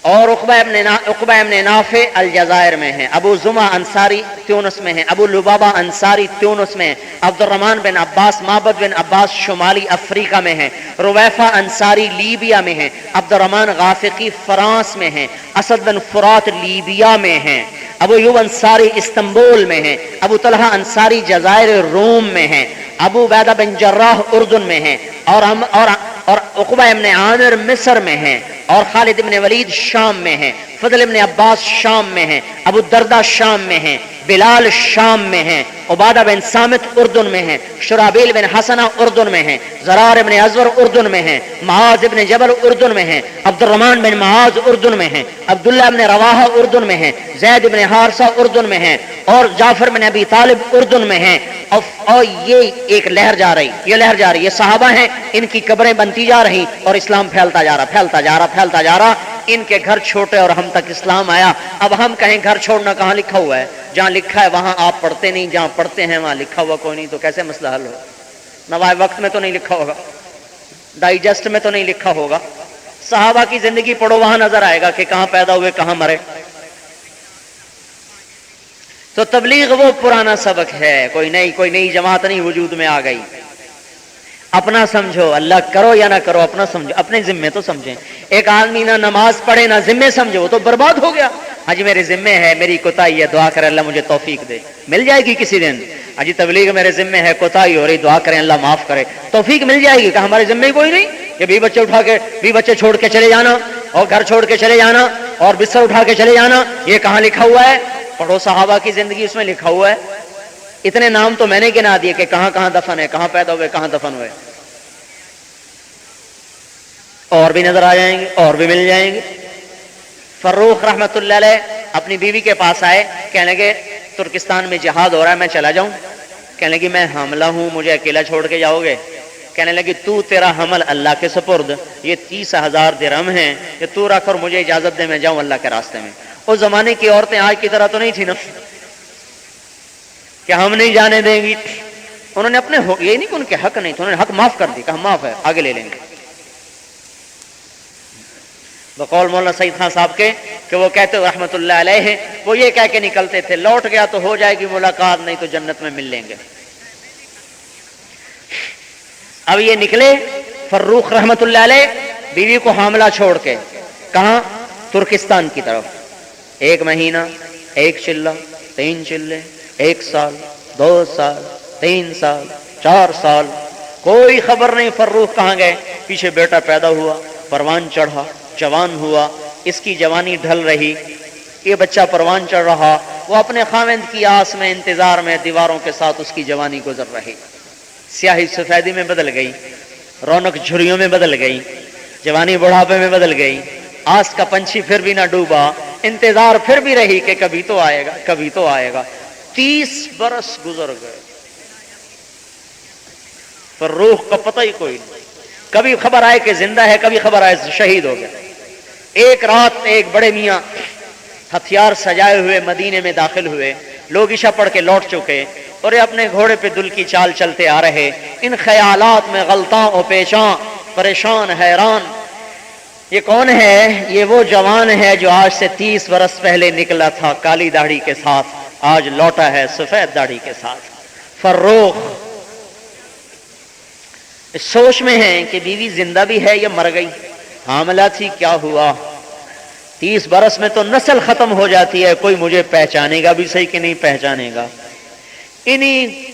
اور عقبہ ابن نافع الجزائر میں ہیں. ابو زمع انصاری تیونس میں ہیں. ابو لبابہ انصاری تیونس میں ہیں. عبد الرحمن بن عباس معبد بن عباس شمالی افریقہ میں ہیں. رویفہ انصاری لیبیا میں ہیں. عبد الرحمن غافقی فرانس میں ہیں. اسد بن فرات لیبیا میں ہیں. ابو ایوب انصاری استنبول میں ہیں. ابو طلحہ انصاری جزائر روم میں ہیں. ابو عبیدہ بن جراح اردن میں ہیں. اور عقبہ ابن عامر مصر میں ہیں. اور خالد ابن ولید شام میں ہیں. فضل ابن عباس شام میں ہیں. ابو الدرداء شام میں ہیں. بلال شام میں ہیں. عبادہ بن صامت اردن میں ہیں. شرابیل بن حسنہ اردن میں ہیں. زرار ابن ازور اردن میں ہیں. معاذ ابن جبل اردن میں ہیں. عبد الرحمن بن معاذ اردن میں ہیں. عبداللہ ابن رواحہ اردن میں ہیں. زید ابن حارثہ اردن میں ہیں. اور جعفر بن ابی طالب اردن میں ہیں. اور یہ ایک لہر جا رہی، یہ صحابہ ہیں، ان کی قبریں بنتی جا رہی اور اسلام پھیلتا جا رہا. ان کے گھر چھوٹے اور ہم تک اسلام آیا. اب ہم کہیں گھر چھوڑنا کہاں لکھا ہوا ہے؟ جہاں لکھا ہے وہاں آپ پڑھتے نہیں، جہاں پڑھتے ہیں وہاں لکھا ہوا کوئی نہیں، تو کیسے مسئلہ حل ہو؟ نوائے وقت میں تو نہیں لکھا ہوگا، ڈائجسٹ میں تو نہیں لکھا ہوگا. صحابہ کی زندگی پڑھو، وہاں نظر آئے گا کہ کہاں پیدا ہوئے کہاں مرے. تو تبلیغ وہ پرانا سبق ہے، کوئی نئی جماعت نہیں وجود میں آ گئی. اپنا سمجھو، اللہ کرو یا نہ کرو اپنا سمجھو، اپنے ذمے تو سمجھیں. ایک آدمی نہ نماز پڑھے نہ ذمے سمجھے، وہ تو برباد ہو گیا. حجی میرے ذمے ہے، میری کوتاہی ہے، دعا کرے اللہ مجھے توفیق دے. مل جائے گی کسی دن. حجی تبلیغ میرے ذمے ہے، کوتاہی ہو رہی، دعا کریں اللہ معاف کرے، توفیق مل جائے گی. کہ ہمارے ذمے کوئی نہیں کہ 20 بچے چھوڑ کے چلے جانا اور گھر چھوڑ کے چلے جانا اور بستر اٹھا کے چلے جانا، یہ کہاں لکھا ہوا ہے؟ پڑھو صحابہ کی زندگی، اس میں لکھا ہوا ہے. اتنے نام تو میں نے گنا دیے کہ کہاں کہاں دفن ہے، کہاں پیدا ہوئے، کہاں دفن ہوئے. اور بھی نظر آ جائیں گے، اور بھی مل جائیں گے. فروخ رحمت اللہ علیہ اپنی بیوی کے پاس آئے، کہنے لگے ترکستان میں جہاد ہو رہا ہے، میں چلا جاؤں؟ کہنے لگی میں حاملہ ہوں، مجھے اکیلا چھوڑ کے جاؤ گے؟ کہنے لگی تو تیرا حمل اللہ کے سپرد، یہ 30,000 درہم ہیں، یہ تو رکھ اور مجھے اجازت دے میں جاؤں اللہ کے راستے میں. اس زمانے کی عورتیں آج کی طرح تو نہیں تھی نا کہ ہم نہیں جانے دیں گی. انہوں نے اپنے یہ نہیں کہ ان کے حق نہیں تھے، انہوں نے حق معاف کر دی، کہا معاف ہے آگے لے لیں گے. بقول مولانا سعید خان صاحب کے کہ وہ کہتے رحمت اللہ علیہ، وہ یہ کہہ کے نکلتے تھے لوٹ گیا تو ہو جائے گی ملاقات، نہیں تو جنت میں مل لیں گے. اب یہ نکلے فروخ رحمت اللہ علیہ بیوی کو حاملہ چھوڑ کے، کہاں؟ ترکستان کی طرف. 1 مہینہ، 1 چلہ، 3 چلے، 1 سال، 2 سال، 3 سال، 4 سال، کوئی خبر نہیں فروخ کہاں گئے. پیچھے بیٹا پیدا ہوا، پروان چڑھا، جوان ہوا، اس کی جوانی ڈھل رہی، یہ بچہ پروان چڑھ رہا، وہ اپنے خاوند کی آس میں انتظار میں دیواروں کے ساتھ اس کی جوانی گزر رہی. سیاہی سفیدی میں بدل گئی، رونق جھریوں میں بدل گئی، جوانی بڑھاپے میں بدل گئی. آس کا پنچھی پھر بھی نہ ڈوبا، انتظار پھر بھی رہی کہ کبھی تو آئے گا، کبھی تو آئے گا. 30 برس گزر گئے، فروخ کا پتہ ہی کوئی نہیں. کبھی خبر آئے کہ زندہ ہے، کبھی خبر آئے شہید ہو گیا. ایک رات ایک بڑے میاں ہتھیار سجائے ہوئے مدینے میں داخل ہوئے. لوگ عشاء پڑھ کے لوٹ چکے اور یہ اپنے گھوڑے پہ دل کی چال چلتے آ رہے. ان خیالات میں غلطاں و پیشاں، پریشان حیران. یہ کون ہے؟ یہ وہ جوان ہے جو آج سے 30 برس پہلے نکلا تھا کالی داڑھی کے ساتھ، آج لوٹا ہے سفید داڑھی کے ساتھ. فروخ سوچ میں ہیں کہ بیوی زندہ بھی ہے یا مر گئی، حاملہ تھی کیا ہوا. 30 برس میں تو نسل ختم ہو جاتی ہے، کوئی مجھے پہچانے گا بھی صحیح کہ نہیں پہچانے گا۔ انہی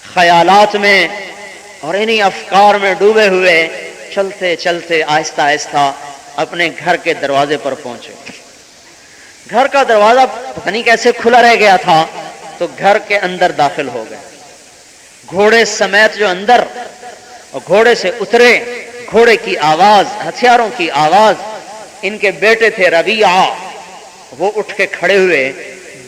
خیالات میں اور انہی افکار میں ڈوبے ہوئے چلتے چلتے آہستہ آہستہ اپنے گھر کے دروازے پر پہنچے۔ گھر کا دروازہ پتہ نہیں کیسے کھلا رہ گیا تھا، تو گھر کے اندر داخل ہو گئے۔ گھوڑے سمیت جو اندر اور گھوڑے سے اترے، گھوڑے کی آواز، ہتھیاروں کی آواز، ان کے بیٹے تھے ربیعہ، وہ اٹھ کے کھڑے ہوئے،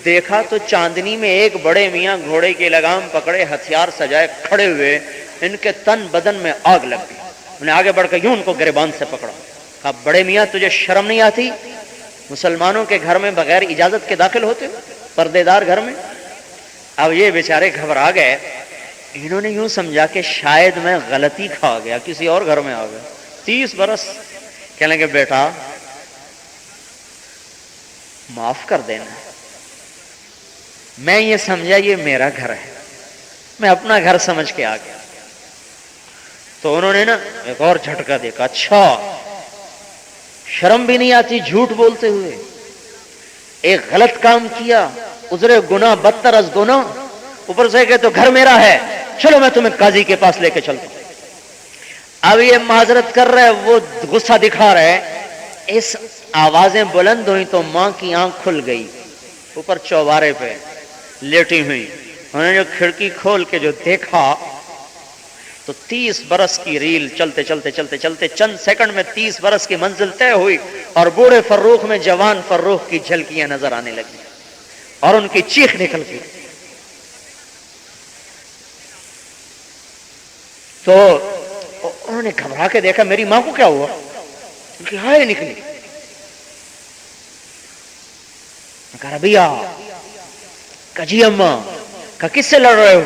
دیکھا تو چاندنی میں ایک بڑے میاں گھوڑے کی لگام پکڑے، ہتھیار سجائے کھڑے ہوئے، ان کے تن بدن میں آگ لگ گئی۔ انہوں نے آگے بڑھ کے یوں ان کو گریبان سے پکڑا، کہا بڑے میاں تجھے شرم نہیں آتی؟ مسلمانوں کے گھر میں بغیر اجازت کے داخل ہوتے ہو، پردے دار گھر میں؟ اب یہ بیچارے گھبرا گئے، انہوں نے یوں سمجھا کہ شاید میں غلطی کھا گیا، کسی اور گھر میں آ گیا۔ 30 برس کہنے لگے بیٹا معاف کر دینا، میں یہ سمجھا یہ میرا گھر ہے، میں اپنا گھر سمجھ کے آ گیا۔ تو انہوں نے نا ایک اور جھٹکا دیکھا، اچھا شرم بھی نہیں آتی جھوٹ بولتے ہوئے، ایک غلط کام کیا، عذر گناہ بدتر از گناہ، اوپر سے کہ تو گھر میرا ہے، چلو میں تمہیں قاضی کے پاس لے کے چلتا ہوں۔ اب یہ معذرت کر رہے، وہ غصہ دکھا رہے، اس آوازیں بلند ہوئی تو ماں کی آنکھ کھل گئی، اوپر چوبارے پہ لیٹی ہوئی، انہوں نے جو کھڑکی کھول کے جو دیکھا تو 30 برس کی ریل چلتے چلتے چلتے چلتے چند سیکنڈ میں 30 برس کی منزل طے ہوئی، اور بوڑھے فروخ میں جوان فروخ کی جھلکیاں نظر آنے لگی اور ان کی چیخ نکل گئی۔ تو انہوں نے گھبرا کے دیکھا میری ماں کو کیا ہوا، ان کی ہائے نکلی۔ کہا ربیعہ، کہا جی اماں، کہا کس سے لڑ رہے ہو؟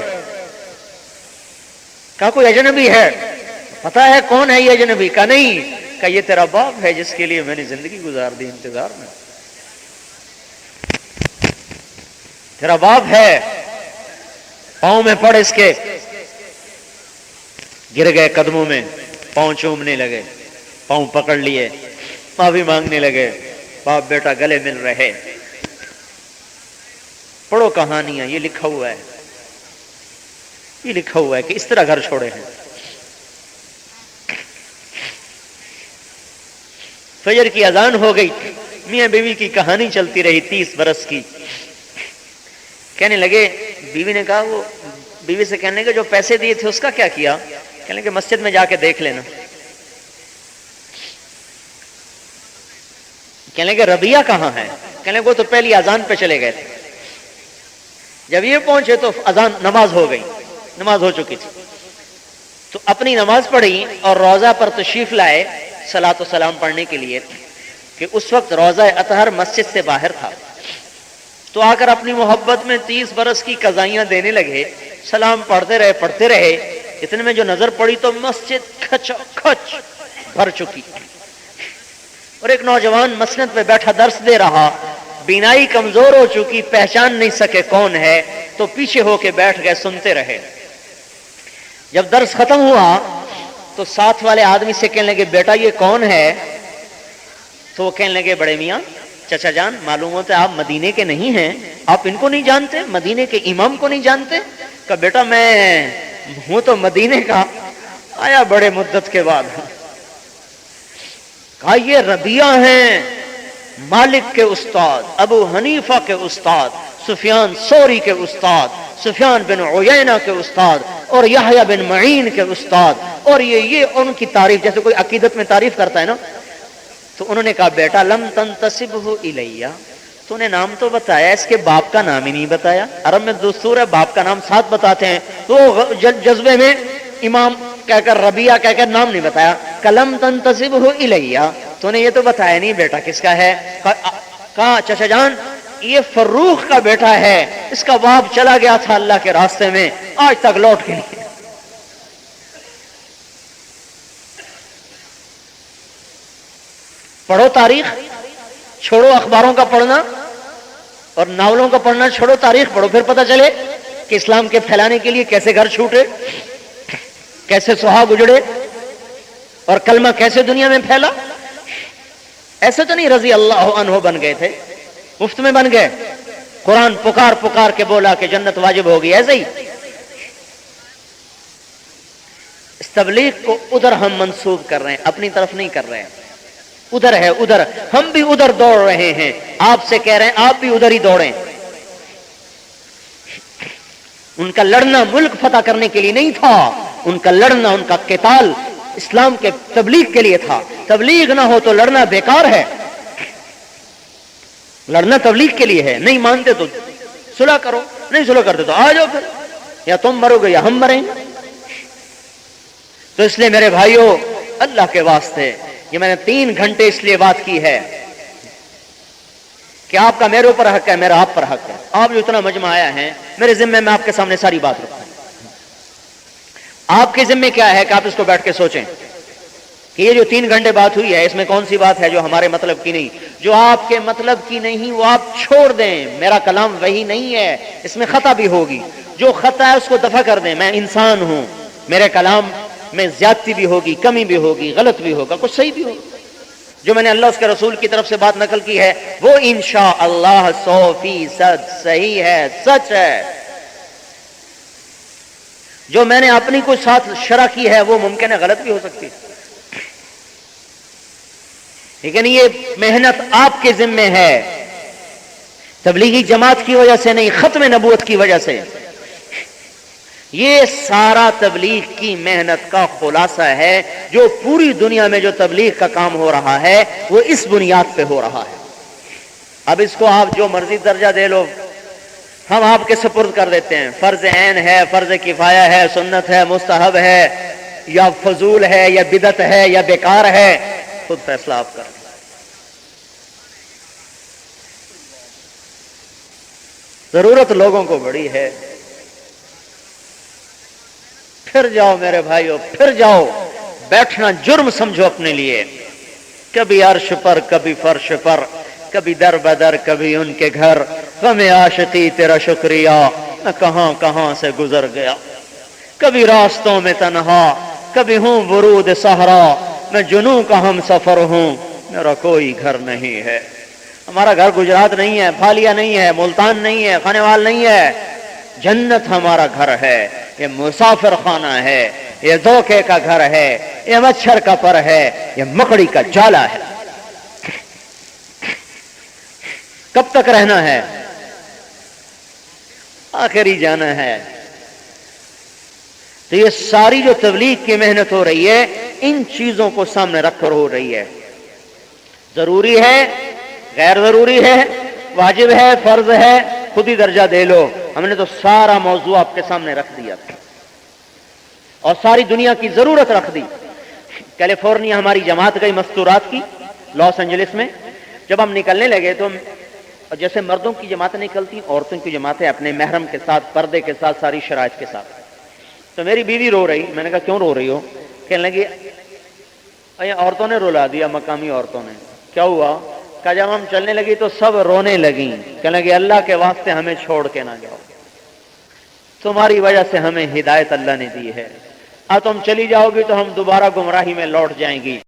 کہا کوئی اجنبی ہے، پتا ہے کون ہے یہ اجنبی؟ کہا نہیں۔ کہا یہ تیرا باپ ہے جس کے لیے میں نے زندگی گزار دی انتظار میں، تیرا باپ ہے۔ پاؤں میں پڑ اس کے، گر گئے قدموں میں، پاؤں چومنے لگے، پاؤں پکڑ لیے، معافی مانگنے لگے، باپ بیٹا گلے مل رہے۔ پڑھو کہانیاں، یہ لکھا ہوا ہے، یہ لکھا ہوا ہے کہ اس طرح گھر چھوڑے ہیں۔ فجر کی اذان ہو گئی، میاں بیوی کی کہانی چلتی رہی 30 برس کی۔ کہنے لگے، بیوی نے کہا، وہ بیوی سے کہنے لگے جو پیسے دیے تھے اس کا کیا کیا؟ کہنے لگے مسجد میں جا کے دیکھ لینا۔ کہنے لگے ربیعہ کہاں ہے؟ کہنے لگے وہ تو پہلی اذان پہ چلے گئے تھے۔ جب یہ پہنچے تو اذان، نماز ہو گئی، نماز ہو چکی تھی، تو اپنی نماز پڑھی اور روضہ پر تشریف لائے صلاۃ و سلام پڑھنے کے لیے، کہ اس وقت روضہ اطہر مسجد سے باہر تھا۔ تو آ کر اپنی محبت میں 30 برس کی قضائیاں دینے لگے، سلام پڑھتے رہے، اتنے میں جو نظر پڑی تو مسجد کھچا کھچ بھر چکی، اور ایک نوجوان مسند پہ بیٹھا درس دے رہا، بینائی کمزور ہو چکی، پہچان نہیں سکے کون ہے، تو پیچھے ہو کے بیٹھ گئے، سنتے رہے۔ جب درس ختم ہوا تو ساتھ والے آدمی سے کہنے لگے بیٹا یہ کون ہے؟ تو وہ کہنے لگے بڑے میاں، چچا جان، معلوم ہوتا ہے آپ مدینے کے نہیں ہیں، آپ ان کو نہیں جانتے، مدینے کے امام کو نہیں جانتے؟ کہ بیٹا میں ہوں تو مدینے کا، آیا بڑے مدت کے بعد۔ کہا یہ ربیعہ ہیں، مالک کے استاد، ابو حنیفہ کے استاد، سفیان ثوری کے استاد، سفیان بن عیینہ کے استاد، اور یحییٰ بن معین کے استاد، اور یہ ان کی تعریف جیسے کوئی عقیدت میں تعریف کرتا ہے نا۔ تو انہوں نے کہا بیٹا لم تنتسبہ الیہ، تو نے نام تو بتایا، اس کے باپ کا نام ہی نہیں بتایا۔ عرب میں دستور ہے باپ کا نام ساتھ بتاتے ہیں، تو جذبے میں امام کہہ کر ربیعہ کہہ کر نام نہیں بتایا۔ کلم تنتسبہ الیہ، تو نے یہ تو بتایا نہیں بیٹا کس کا ہے۔ کہا چچا جان یہ فروخ کا بیٹا ہے، اس کا باپ چلا گیا تھا اللہ کے راستے میں، آج تک لوٹ کے نہیں۔ پڑھو تاریخ، چھوڑو اخباروں کا پڑھنا اور ناولوں کا پڑھنا، چھوڑو تاریخ پڑھو، پھر پتہ چلے کہ اسلام کے پھیلانے کے لیے کیسے گھر چھوٹے، کیسے سہاگ اجڑے، اور کلمہ کیسے دنیا میں پھیلا۔ ایسے تو نہیں رضی اللہ عنہ بن گئے تھے، مفت میں بن گئے، قرآن پکار پکار کے بولا کہ جنت واجب ہوگی، ایسے ہی اس تبلیغ کو ادھر ہم منسوب کر رہے ہیں، اپنی طرف نہیں کر رہے ہیں، ادھر ہے، ادھر ہم بھی ادھر دوڑ رہے ہیں، آپ سے کہہ رہے ہیں آپ بھی ادھر ہی دوڑیں۔ ان کا لڑنا ملک فتح کرنے کے لیے نہیں تھا، ان کا لڑنا، ان کا قتال اسلام کے تبلیغ کے لیے تھا۔ تبلیغ نہ ہو تو لڑنا بیکار ہے، لڑنا تبلیغ کے لیے ہے۔ نہیں مانتے تو صلح کرو، نہیں صلح کرتے تو آ جاؤ، پھر یا تم مرو گے یا ہم مریں گے۔ تو اس لیے میرے بھائیوں، اللہ کے واسطے یہ میں نے 3 گھنٹے اس لیے بات کی ہے کہ آپ کا میرے اوپر حق ہے، میرا آپ پر حق ہے۔ آپ جو اتنا مجمع آیا ہے، میرے ذمے میں آپ کے سامنے ساری بات رکھوں۔ آپ کے ذمے کیا ہے کہ آپ اس کو بیٹھ کے سوچیں کہ یہ جو 3 گھنٹے بات ہوئی ہے، اس میں کون سی بات ہے جو ہمارے مطلب کی نہیں، جو آپ کے مطلب کی نہیں وہ آپ چھوڑ دیں۔ میرا کلام وہی نہیں ہے، اس میں خطا بھی ہوگی، جو خطا ہے اس کو دفع کر دیں۔ میں انسان ہوں، میرے کلام میں زیادتی بھی ہوگی، کمی بھی ہوگی، غلط بھی ہوگا، کچھ صحیح بھی ہوگا۔ جو میں نے اللہ اس کے رسول کی طرف سے بات نقل کی ہے وہ انشاءاللہ 100% صحیح ہے، سچ ہے۔ جو میں نے اپنی کوئی ساتھ شرح کی ہے وہ ممکن ہے غلط بھی ہو سکتی، لیکن یہ محنت آپ کے ذمے ہے، تبلیغی جماعت کی وجہ سے نہیں، ختم نبوت کی وجہ سے۔ یہ سارا تبلیغ کی محنت کا خلاصہ ہے، جو پوری دنیا میں جو تبلیغ کا کام ہو رہا ہے وہ اس بنیاد پہ ہو رہا ہے۔ اب اس کو آپ جو مرضی درجہ دے لو، ہم آپ کے سپرد کر دیتے ہیں، فرض عین ہے، فرض کفایہ ہے، سنت ہے، مستحب ہے، یا فضول ہے، یا بدعت ہے، یا بیکار ہے، خود فیصلہ آپ کریں۔ ضرورت لوگوں کو بڑی ہے، پھر جاؤ میرے بھائیو، پھر جاؤ، بیٹھنا جرم سمجھو اپنے لیے، کبھی عرش پر، کبھی فرش پر، کبھی در بدر، کبھی ان کے گھر، غم عاشقی تیرا شکریہ، میں کہاں کہاں سے گزر گیا، کبھی راستوں میں تنہا، کبھی ہوں ورود صحرا، میں جنوں کا ہم سفر ہوں، میرا کوئی گھر نہیں ہے۔ ہمارا گھر گجرات نہیں ہے، پھالیا نہیں ہے، ملتان نہیں ہے، خانیوال نہیں ہے، جنت ہمارا گھر ہے، یہ مسافر خانہ ہے، یہ دھوکے کا گھر ہے، یہ مچھر کا پر ہے، یہ مکڑی کا جالا ہے۔ کب تک رہنا ہے؟ آخر ہی جانا ہے۔ تو یہ ساری جو تبلیغ کی محنت ہو رہی ہے ان چیزوں کو سامنے رکھ کر ہو رہی ہے۔ ضروری ہے، غیر ضروری ہے، واجب ہے، فرض ہے، خود ہی درجہ دے لو۔ ہم نے تو سارا موضوع آپ کے سامنے رکھ دیا اور ساری دنیا کی ضرورت رکھ دی۔ کیلیفورنیا ہماری جماعت گئی مستورات کی، لاس اینجلس میں۔ جب ہم نکلنے لگے تو جیسے مردوں کی جماعتیں نکلتی، عورتوں کی جماعتیں اپنے محرم کے ساتھ، پردے کے ساتھ، ساری شرائط کے ساتھ۔ تو میری بیوی رو رہی، میں نے کہا کیوں رو رہی ہو؟ کہنے لگی عورتوں نے رلا دیا، مقامی عورتوں نے۔ کیا ہوا؟ کہا جب ہم چلنے لگی تو سب رونے لگیں، کہنے لگی اللہ کے واسطے ہمیں چھوڑ کے نہ جاؤ، تمہاری وجہ سے ہمیں ہدایت اللہ نے دی ہے، اب تم چلی جاؤ گی تو ہم دوبارہ گمراہی میں لوٹ جائیں گی۔